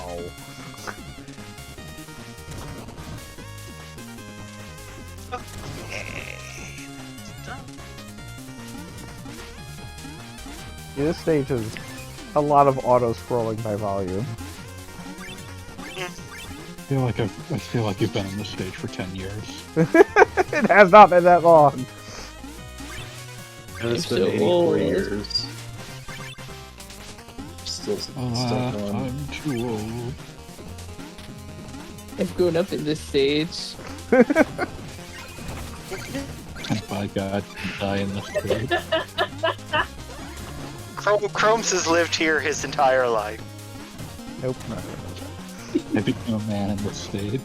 Yeah, this stage has a lot of auto-scrolling by volume. I feel like you've been on this stage for 10 years. It has not been that long. And it's I'm been so 84 old. years. Still stuck on. I'm too old. I've grown up in this stage. And by God, die in the street. Chromes has lived here his entire life. Nope. I became a man in this stage.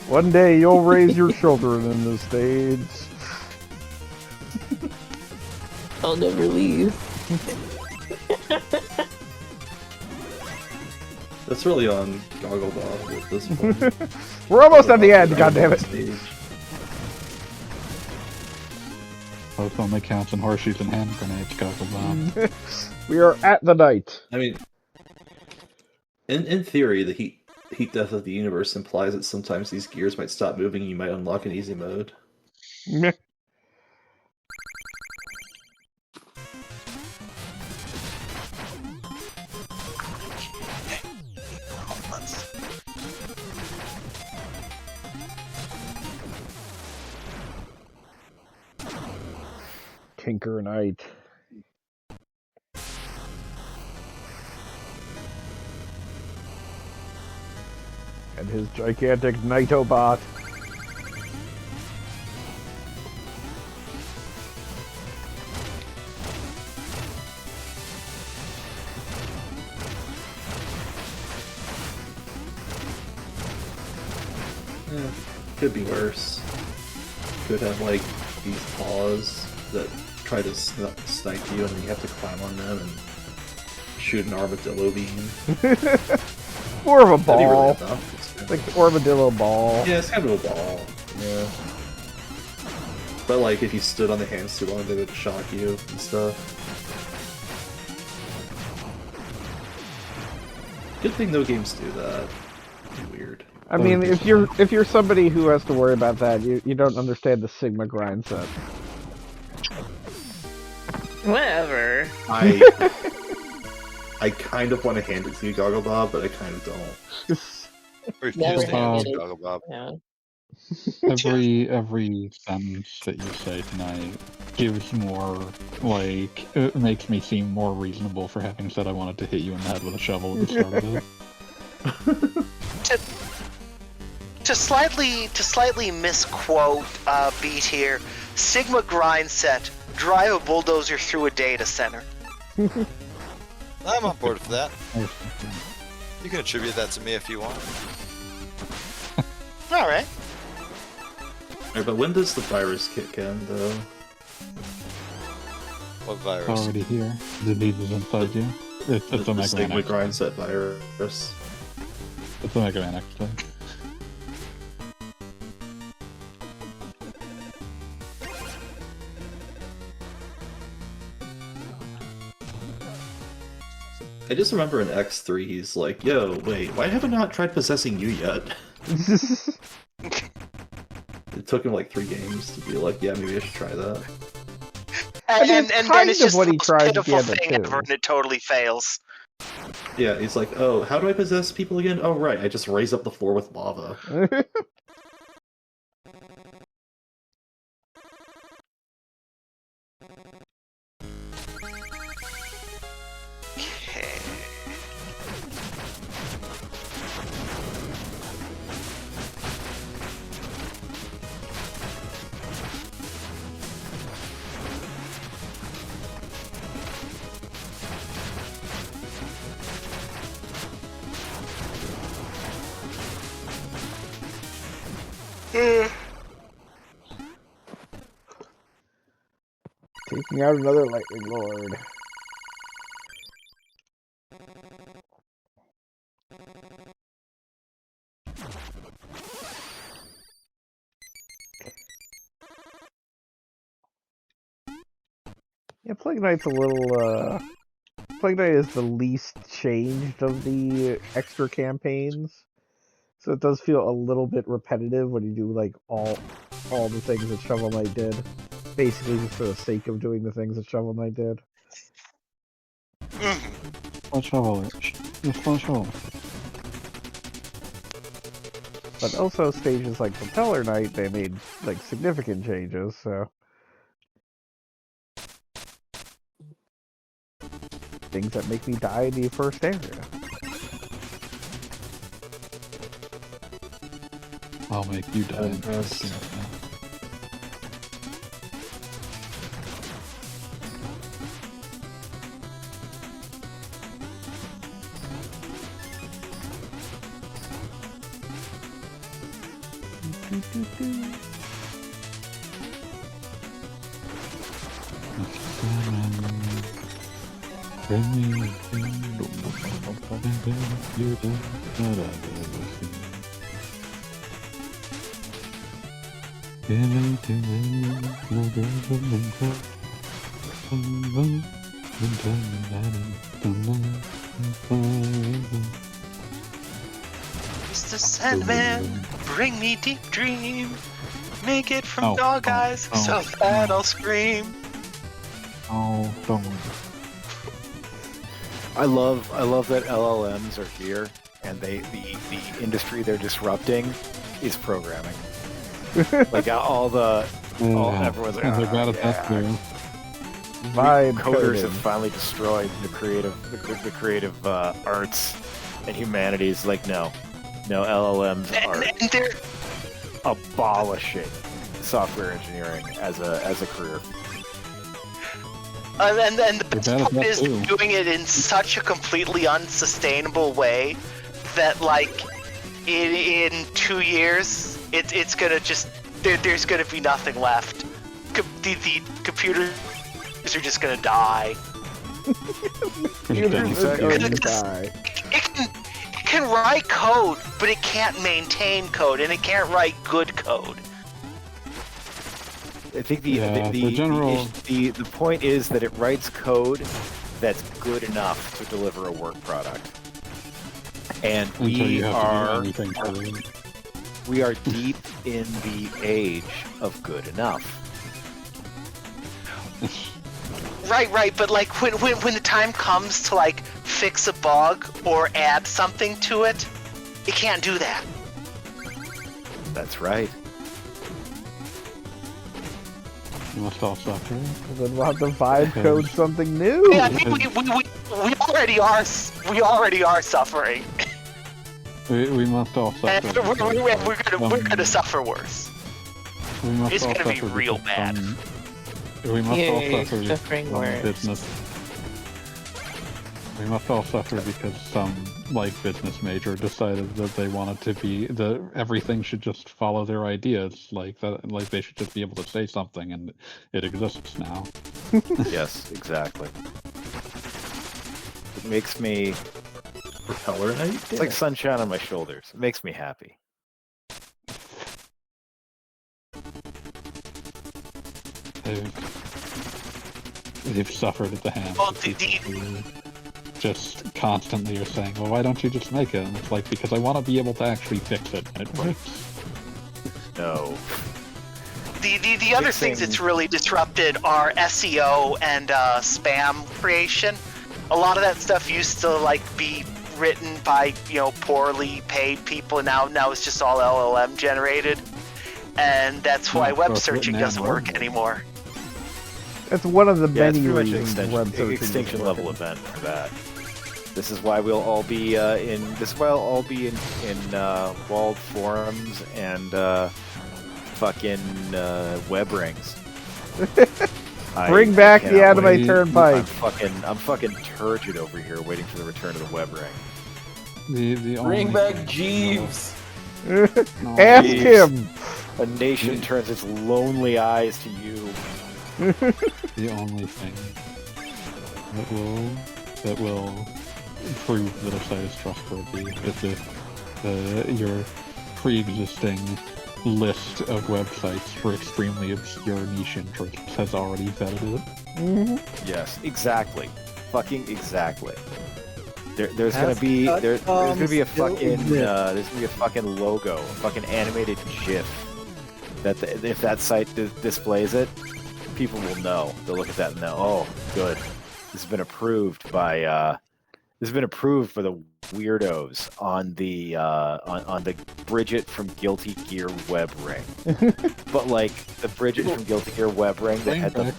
One day you'll raise your children in this stage. I'll never leave. That's really on Gogglebot at this point. We're almost at the end, goddammit. Stage. Both only counts in horseshoes and hand grenades, Gogglebot. We are at the night. I mean, in theory, the heat death of the universe implies that sometimes these gears might stop moving and you might unlock an easy mode. Meh. Tinker Knight. And his gigantic Knightobot. Could be worse. Could have like these paws that try to snipe you, and then you have to climb on them and shoot an armadillo beam. More of a That'd be really ball. enough. Like the armadillo ball. Yeah, it's kind of a ball. Yeah. But like, if you stood on the hands too long, they would shock you and stuff. Good thing no games do that. Weird. I mean, if you're somebody who has to worry about that, you don't understand the Sigma grind set. Whatever. I kind of want to hand it to you, Gogglebob, but I kind of don't. Refuse to Never hand had. Gogglebob. Yeah. Every sentence that you say tonight gives more, like, it makes me seem more reasonable for having said I wanted to hit you in the head with a shovel at the start of it. To slightly misquote Beat here, Sigma grind set, drive a bulldozer through a data center. I'm on board for that. You can attribute that to me if you want. Alright. Alright, but when does the virus kick in, though? What It's virus? already here. The disease is inside you. It's a The Mega Sigma Man X. grind set virus. It's a Mega Man X thing. I just remember in X3 he's like, yo, wait, why have I not tried possessing you yet? It took him like 3 games to be like, yeah, maybe I should try that. And then it's just what the he most tried pitiful together, thing too. ever, and it totally fails. Yeah, he's like, oh, how do I possess people again? Oh, right, I just raise up the floor with lava. Taking out another lightning lord. Yeah, Plague Knight's a little, Plague Knight is the least changed of the extra campaigns. So it does feel a little bit repetitive when you do, like, all the things that Shovel Knight did. Basically just for the sake of doing the things that Shovel Knight did. Full shovel. It's full shovel. But also stages like Propeller Knight, they made, like, significant changes, so... Things that make me die in the first area. I'll make you die. Yes. Mr. Sandman, bring me deep dream. Make it from Oh, dog oh, eyes, oh. so bad I'll scream. Oh, don't. I love that LLMs are here, and the industry they're disrupting is programming. Like everyone's like, And they're bad at yeah. that too. Vibe Coders coding. have finally destroyed the creative arts and humanities. Like no LLMs are And they're abolishing software engineering as a career. and the They're best bad at part that is too. doing it in such a completely unsustainable way that like in 2 years it's gonna just there's gonna be nothing left. The computers are just gonna die. Computers are going to Because die. it can write code, but it can't maintain code, and it can't write good code. I think the point is that it writes code that's good enough to deliver a work product, and Until you have to do we anything to it. are deep in the age of good enough. Right, but like when the time comes to like fix a bug or add something to it, it can't do that. That's right. You must all suffer. Then we'll have to vibe code something new. Yeah, I think we already are suffering, We must all and suffer. we're gonna suffer worse. We must It's all gonna be suffer real because bad. We must all Yay, suffer suffering because worse. business. We must all suffer because some business major decided that they wanted to be everything should just follow their ideas, like that, like they should just be able to say something, and it exists now. Yes, exactly. It makes me. Propeller night? It's like sunshine on my shoulders. It makes me happy. They've suffered at the hands Well, of people who just constantly are saying, well, why don't you just make it? And it's like, because I want to be able to actually fix it, and it works. No. The other things it's really disrupted are SEO and spam creation. A lot of that stuff used to like be written by poorly paid people, and now it's just all LLM generated, and that's why Yeah, web so it's searching written doesn't and work written. anymore. That's one of the Yeah, it's many pretty much reasons an web searching extinction isn't level working. event for that. This is why we'll all be in walled forums and fucking web rings. Bring back the cannot anime wait. turnpike. I'm fucking turgid over here waiting for the return of the web ring. The Bring only back thing- Jeeves. No, Ask Jeez. him. A nation turns its lonely eyes to you. the only thing that will prove that a site is trustworthy is if your pre-existing list of websites for extremely obscure niche interests has already vetted it. Yes, exactly. Fucking exactly. There's gonna be there's gonna be a fucking logo, a fucking animated GIF that if that site displays it, people will know. They'll look at that and know, oh, good. This has been approved by the weirdos on the Bridget from Guilty Gear web ring. But like the Bridget from Guilty Gear web ring that had the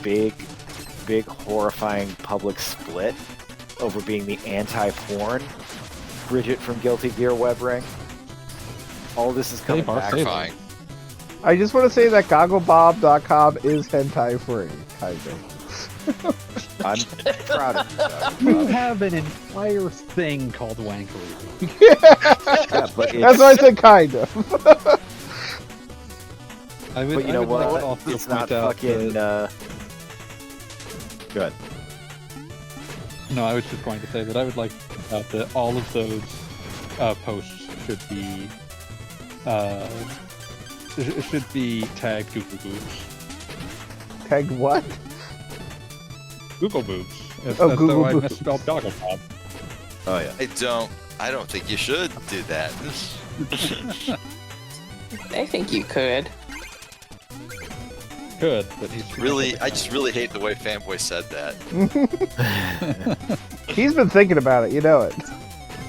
big horrifying public split over being the anti-porn Bridget from Guilty Gear web ring. All this is coming Save our back. save. Fine. I just want to say that gogglebob.com is hentai free, kind of. I'm proud of you. You have an entire thing called Wankery. Yeah, but That's why I said kind of. I would, But you know I would like what? to also It's not point out fucking. that- Good. No, I was just going to say that I would like to point out that all of those posts should be tagged Google Boobs. Tagged what? Google Boobs. That's, Oh, that's Google how I Boobs. misspelled Gogglebob. Oh yeah. I don't think you should do that. I think you could. Good, but he's I just really hate the way Fanboy said that. He's been thinking about it, you know it.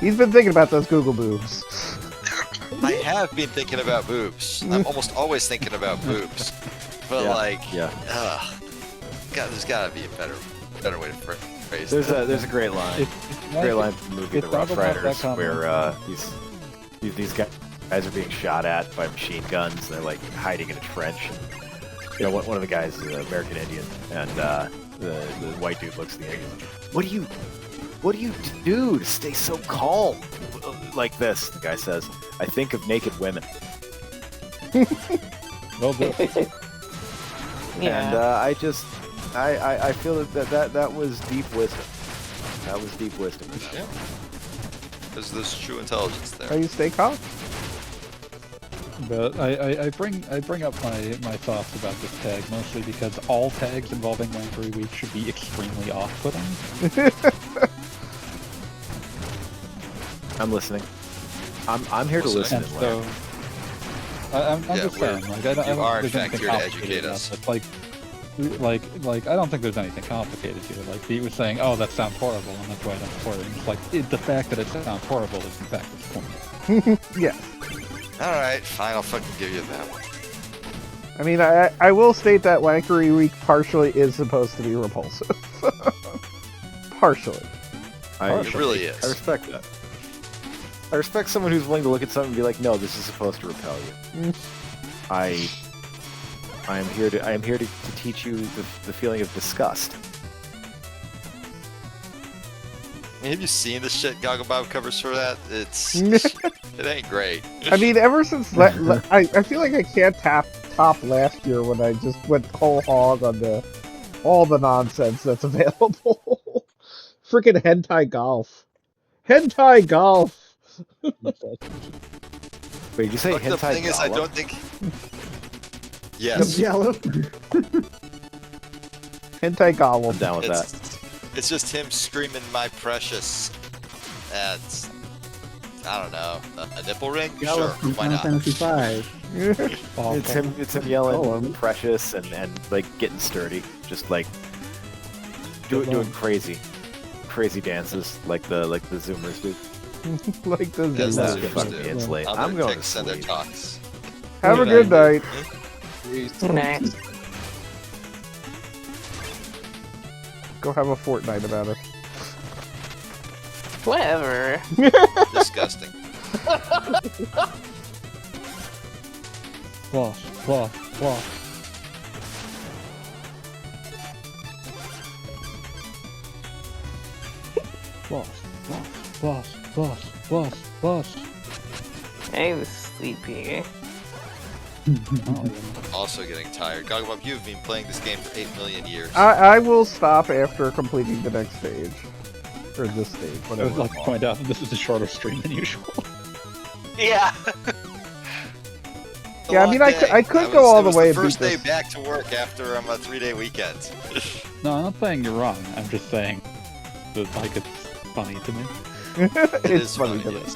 He's been thinking about those Google boobs. I have been thinking about boobs. I'm almost always thinking about boobs. But Yeah. there's gotta be a better way to phrase There's that. a great line. Great line from the movie The Rough Riders where these guys are being shot at by machine guns and they're like hiding in a trench. You know, one of the guys is an American Indian, and the white dude looks at the Indian. What do you do to stay so calm like this? The guy says, "I think of naked women." Well, Yeah. And I feel that was deep wisdom. That was deep wisdom. Yeah. There's true intelligence How there. you stay calm? but I bring up my thoughts about this tag mostly because all tags involving Wankery Week should be extremely off-putting. I'm listening. I'm here to listen Listening. and And learn. so, I'm Yeah, just we're- saying, like, I don't you are, in think there's fact, anything here to complicated educate about us. it. Like, I don't think there's anything complicated here. Like, Pete was saying, oh, that sounds horrible, and that's why I don't support it. And it's like, the fact that it sounds horrible is in fact its point. Yeah. Alright, fine, I'll fucking give you that one. I mean, I will state that Wankery Week partially is supposed to be repulsive. Partially. It really I is. respect that. I respect someone who's willing to look at something and be like, "No, this is supposed to repel you." I am here to teach you the feeling of disgust. Have you seen the shit Gogglebob covers for that? It ain't great. I mean, ever since I feel like I can't top last year when I just went whole hog on all the nonsense that's available. Freaking hentai golf. Hentai golf. Wait, you say But the hentai thing is, I Gala? don't think. Yes, Yellow. Hentai golf. I'm down with that. it's just him screaming "My precious" at I don't know a nipple ring. Yellow Sure, from why Final not? Fantasy V. It's him yelling Oh, precious and like getting sturdy, just like doing crazy dances like the Zoomers do. Like the Yes, That's Zoomers fucking do. it's late. Other I'm going to ticks and their sleep. talks. Have a good night. Nice. Go have a fortnight about it. Whatever. Disgusting. Floss. Floss. I was sleepy. Also getting tired. Gogglebob, you've been playing this game for 8 million years. I will stop after completing the next stage. Or this stage, I whatever. would like to point out that this is a shorter stream than usual. Yeah. It's a Yeah, I long mean, I day. could That go all it the was way the and first beat day this. back to work after a 3-day weekend. No, I'm not saying you're wrong. I'm just saying that, like, it's funny to me. It It's is funny to me. yes.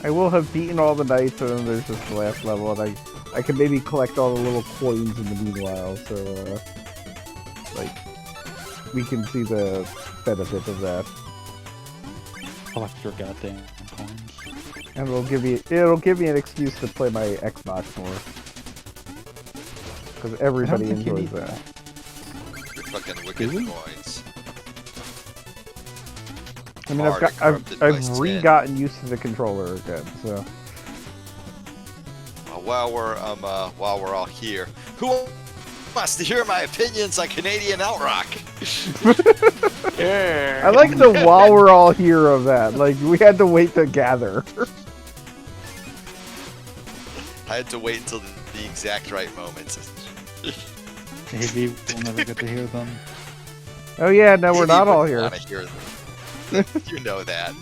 I will have beaten all the knights, and then there's just the last level, and I can maybe collect all the little coins in the meanwhile, so, like, we can see the benefit of that. Collect your goddamn coins. And it'll give me an excuse to play my Xbox more. because everybody think you enjoys need that. Your fucking wicked Really? coins. I mean, Hard and corrupted by I've sin. re-gotten used to the controller again, so. While we're all here, who wants to hear my opinions on Canadian outrock? I like the while we're all here of that. Like, we had to wait to gather. I had to wait until the exact right moment. Maybe we'll never get to hear them. Oh yeah, no, we're Maybe not you all wouldn't here. wanna hear them. You know that.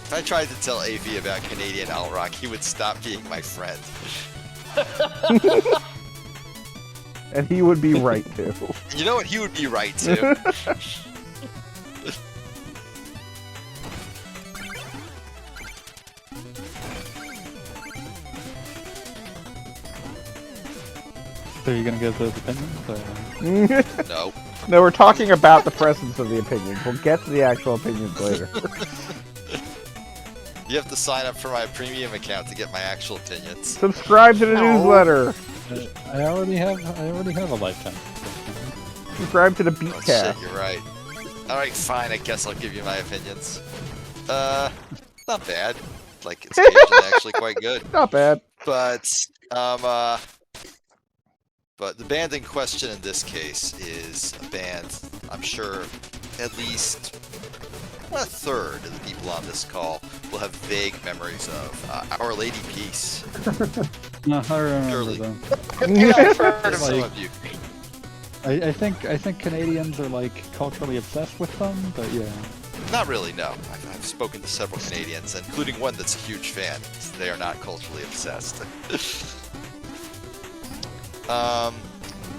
If I tried to tell AV about Canadian outrock, he would stop being my friend. And he would be right too. You know what? He would be right too. So you're gonna give those opinions? Or... No. No, we're talking about the presence of the opinions. We'll get to the actual opinions later. You have to sign up for my premium account to get my actual opinions. Subscribe to the No. newsletter. I already have a lifetime. Subscribe to the Oh Beatcast. shit, you're right. Alright, fine, I guess I'll give you my opinions. Not bad. Like, it's occasionally actually quite good. Not bad. But the band in question in this case is a band I'm sure at least a third of the people on this call will have vague memories of. Our Lady Peace. No, I remember Surely. them. Yeah, I've heard of Some Like- of you. I think Canadians are like culturally obsessed with them, but yeah. Not really, no. I've spoken to several Canadians, including one that's a huge fan. They are not culturally obsessed.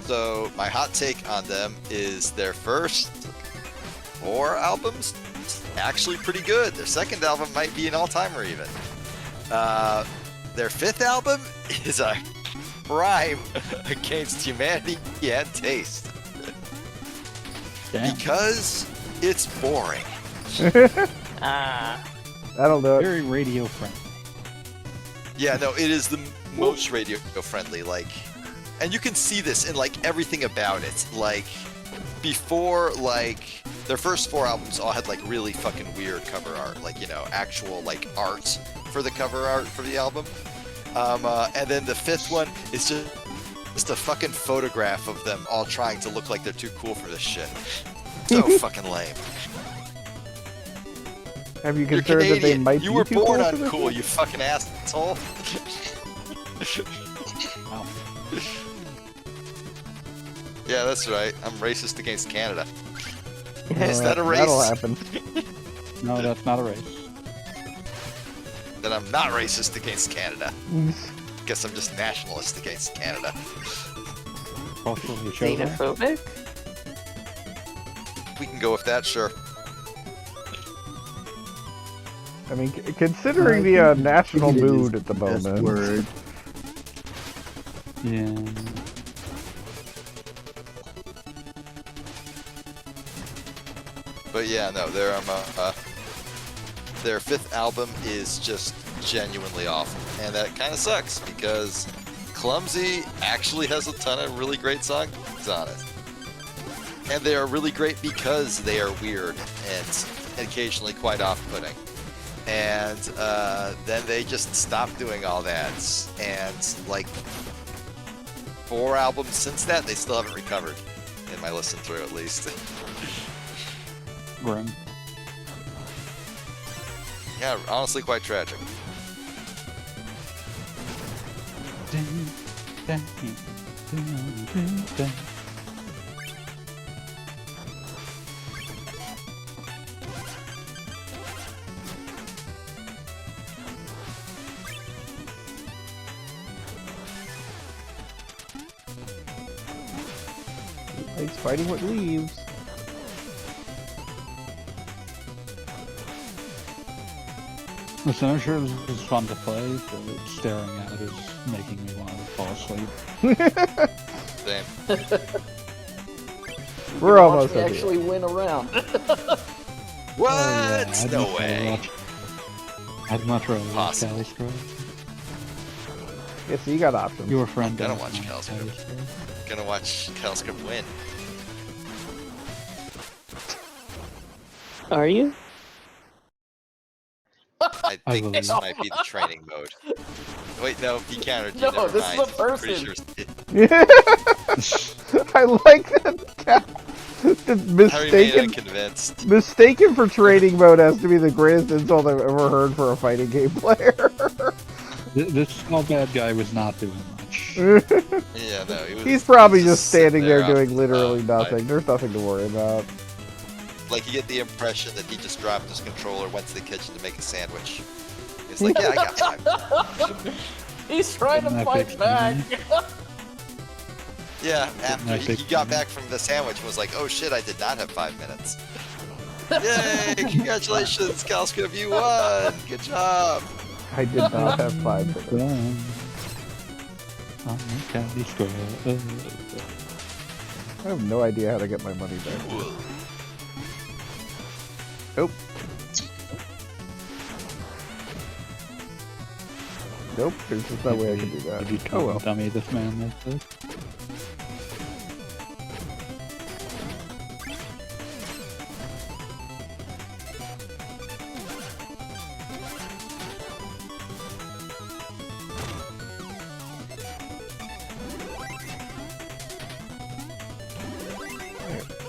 So my hot take on them is their first 4 albums actually pretty good. Their second album might be an all-timer even. Their 5th album is a crime against humanity and taste. Damn. Because it's boring. That'll do it. Very radio friendly. Yeah, no, it is the most radio friendly, like, and you can see this in like everything about it. Like, before, like, their first 4 albums all had like really fucking weird cover art, like, you know, actual like art for the cover art for the album. And then the 5th one is just a fucking photograph of them all trying to look like they're too cool for this shit. So fucking lame. Have you You're considered that they Canadian. might You be were too born cool for this? uncool, you fucking asshole. Wow. Yeah, that's right. I'm racist against Canada. Well, Is that a race? That'll happen. No, that's not a race. Then I'm not racist against Canada. Guess I'm just nationalist against Canada. Culturally chosen. Xenophobic? We can go with that, sure. I mean, considering the national Bigoted is mood at the best moment. word. Yeah. But yeah, no, their 5th album is just genuinely awful, and that kind of sucks because Clumsy actually has a ton of really great songs on it, and they are really great because they are weird and occasionally quite off-putting. And then they just stopped doing all that, and like 4 albums since that, they still haven't recovered. In my listen through, at least. Grim. Yeah, honestly, quite tragic. Likes fighting with leaves. Listen, I'm sure this is fun to play, but staring at it is making me want to fall asleep. Same. We're almost We there. actually win a round. What? I'd No much rather way. watch- I'd much rather watch Possible. Cali Scrub. Yeah, so you got options. Your friend. Gonna watch Calscript. Gonna watch Calscript win. Are you? I think will this not. might be the training mode. Wait, no, he countered you. No, Never this is mind. a person. Pretty sure I like that. I remain Mistaken, unconvinced. mistaken for training mode has to be the greatest insult I've ever heard for a fighting game player. This small bad guy was not doing much. Yeah, no, he was, He's probably he was just standing there sitting doing off, literally nothing. like- There's nothing to worry about. Like, you get the impression that he just dropped his controller, went to the kitchen to make a sandwich. He's like, yeah, I got time. He's trying to Isn't that fight big back. Yeah, after I he think- got back from the sandwich and was like, oh shit, I did not have 5 minutes. Yay, congratulations, Calscript, you won! Good job! I did not have 5 minutes. On the candy store. I have no idea how to get my money back. Nope. Nope, there's just no way I can do that. Did you Oh well. dummy this man like this?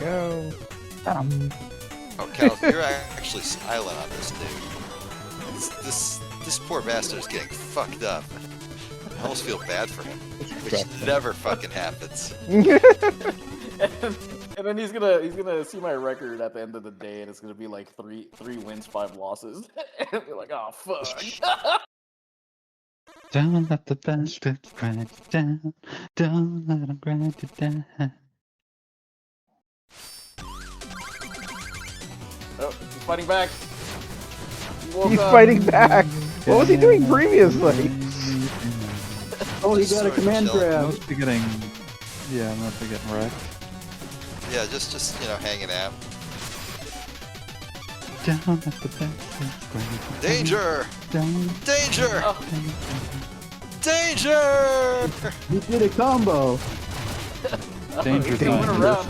Go. Oh, Cal, you're actually silent on this dude. This poor bastard is getting fucked up. I almost feel bad for him, which never fucking happens. And then he's gonna see my record at the end of the day, and it's gonna be like three wins, 5 losses. And be like, oh fuck. Don't let the bastards grind you down. Don't let them grind you down. Oh, he's fighting back. He's fighting back. What was he doing previously? Oh, he Just got a sort of command chill. grab. Mostly getting, yeah, mostly getting wrecked. Yeah, just you know, hanging out. Don't let the bastards grind you down. Danger! Don't Danger! Oh. Danger! He did a combo. Danger He's going zone. around.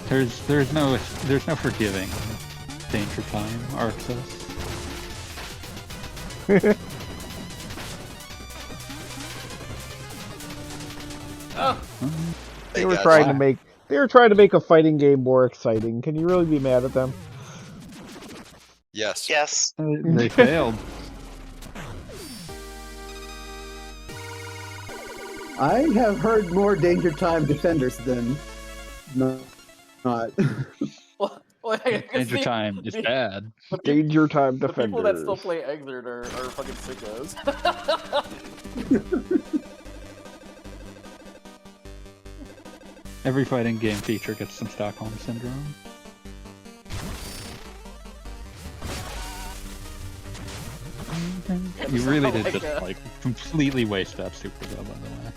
There's no forgiving danger time Arxos. They were trying to make a fighting game more exciting. Can you really be mad at them? Yes. Yes. They failed. I have heard more Danger Time defenders than not. Well, I guess Danger time is bad. Danger Time The defenders. people that still play Exert are fucking sickos. Every fighting game feature gets some Stockholm syndrome. You really did just like completely waste that super though, by the way.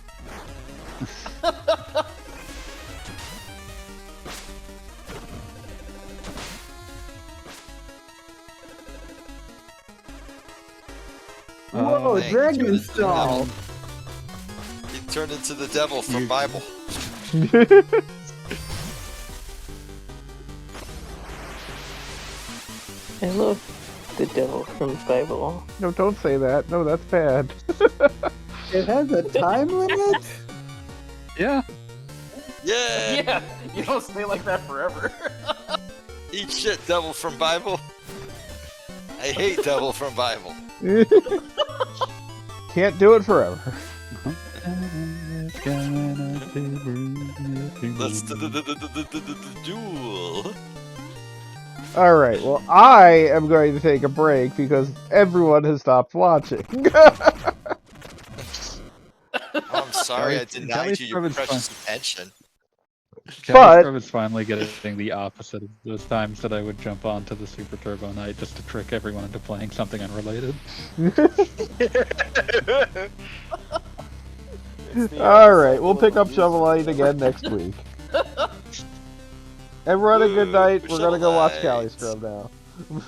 Whoa, thank Dragon you. Stall! He turned into the devil from Bible. I love the devil from Bible. No, don't say that. No, that's bad. It has a time limit? Yeah. Yeah! Yeah, you don't stay like that forever. Eat shit, devil from Bible. I hate devil from Bible. Can't do it forever. Let's do the duel. Alright, well, I am going to take a break because everyone has stopped watching. Oh, I'm sorry I denied you your Kelly's precious attention. But- I was finally getting the opposite of those times that I would jump onto the Super Turbo Night just to trick everyone into playing something unrelated. Alright, we'll pick up Shovel Knight again next week. Everyone, a good night. We're gonna go watch Shovel Knight. Callisto now.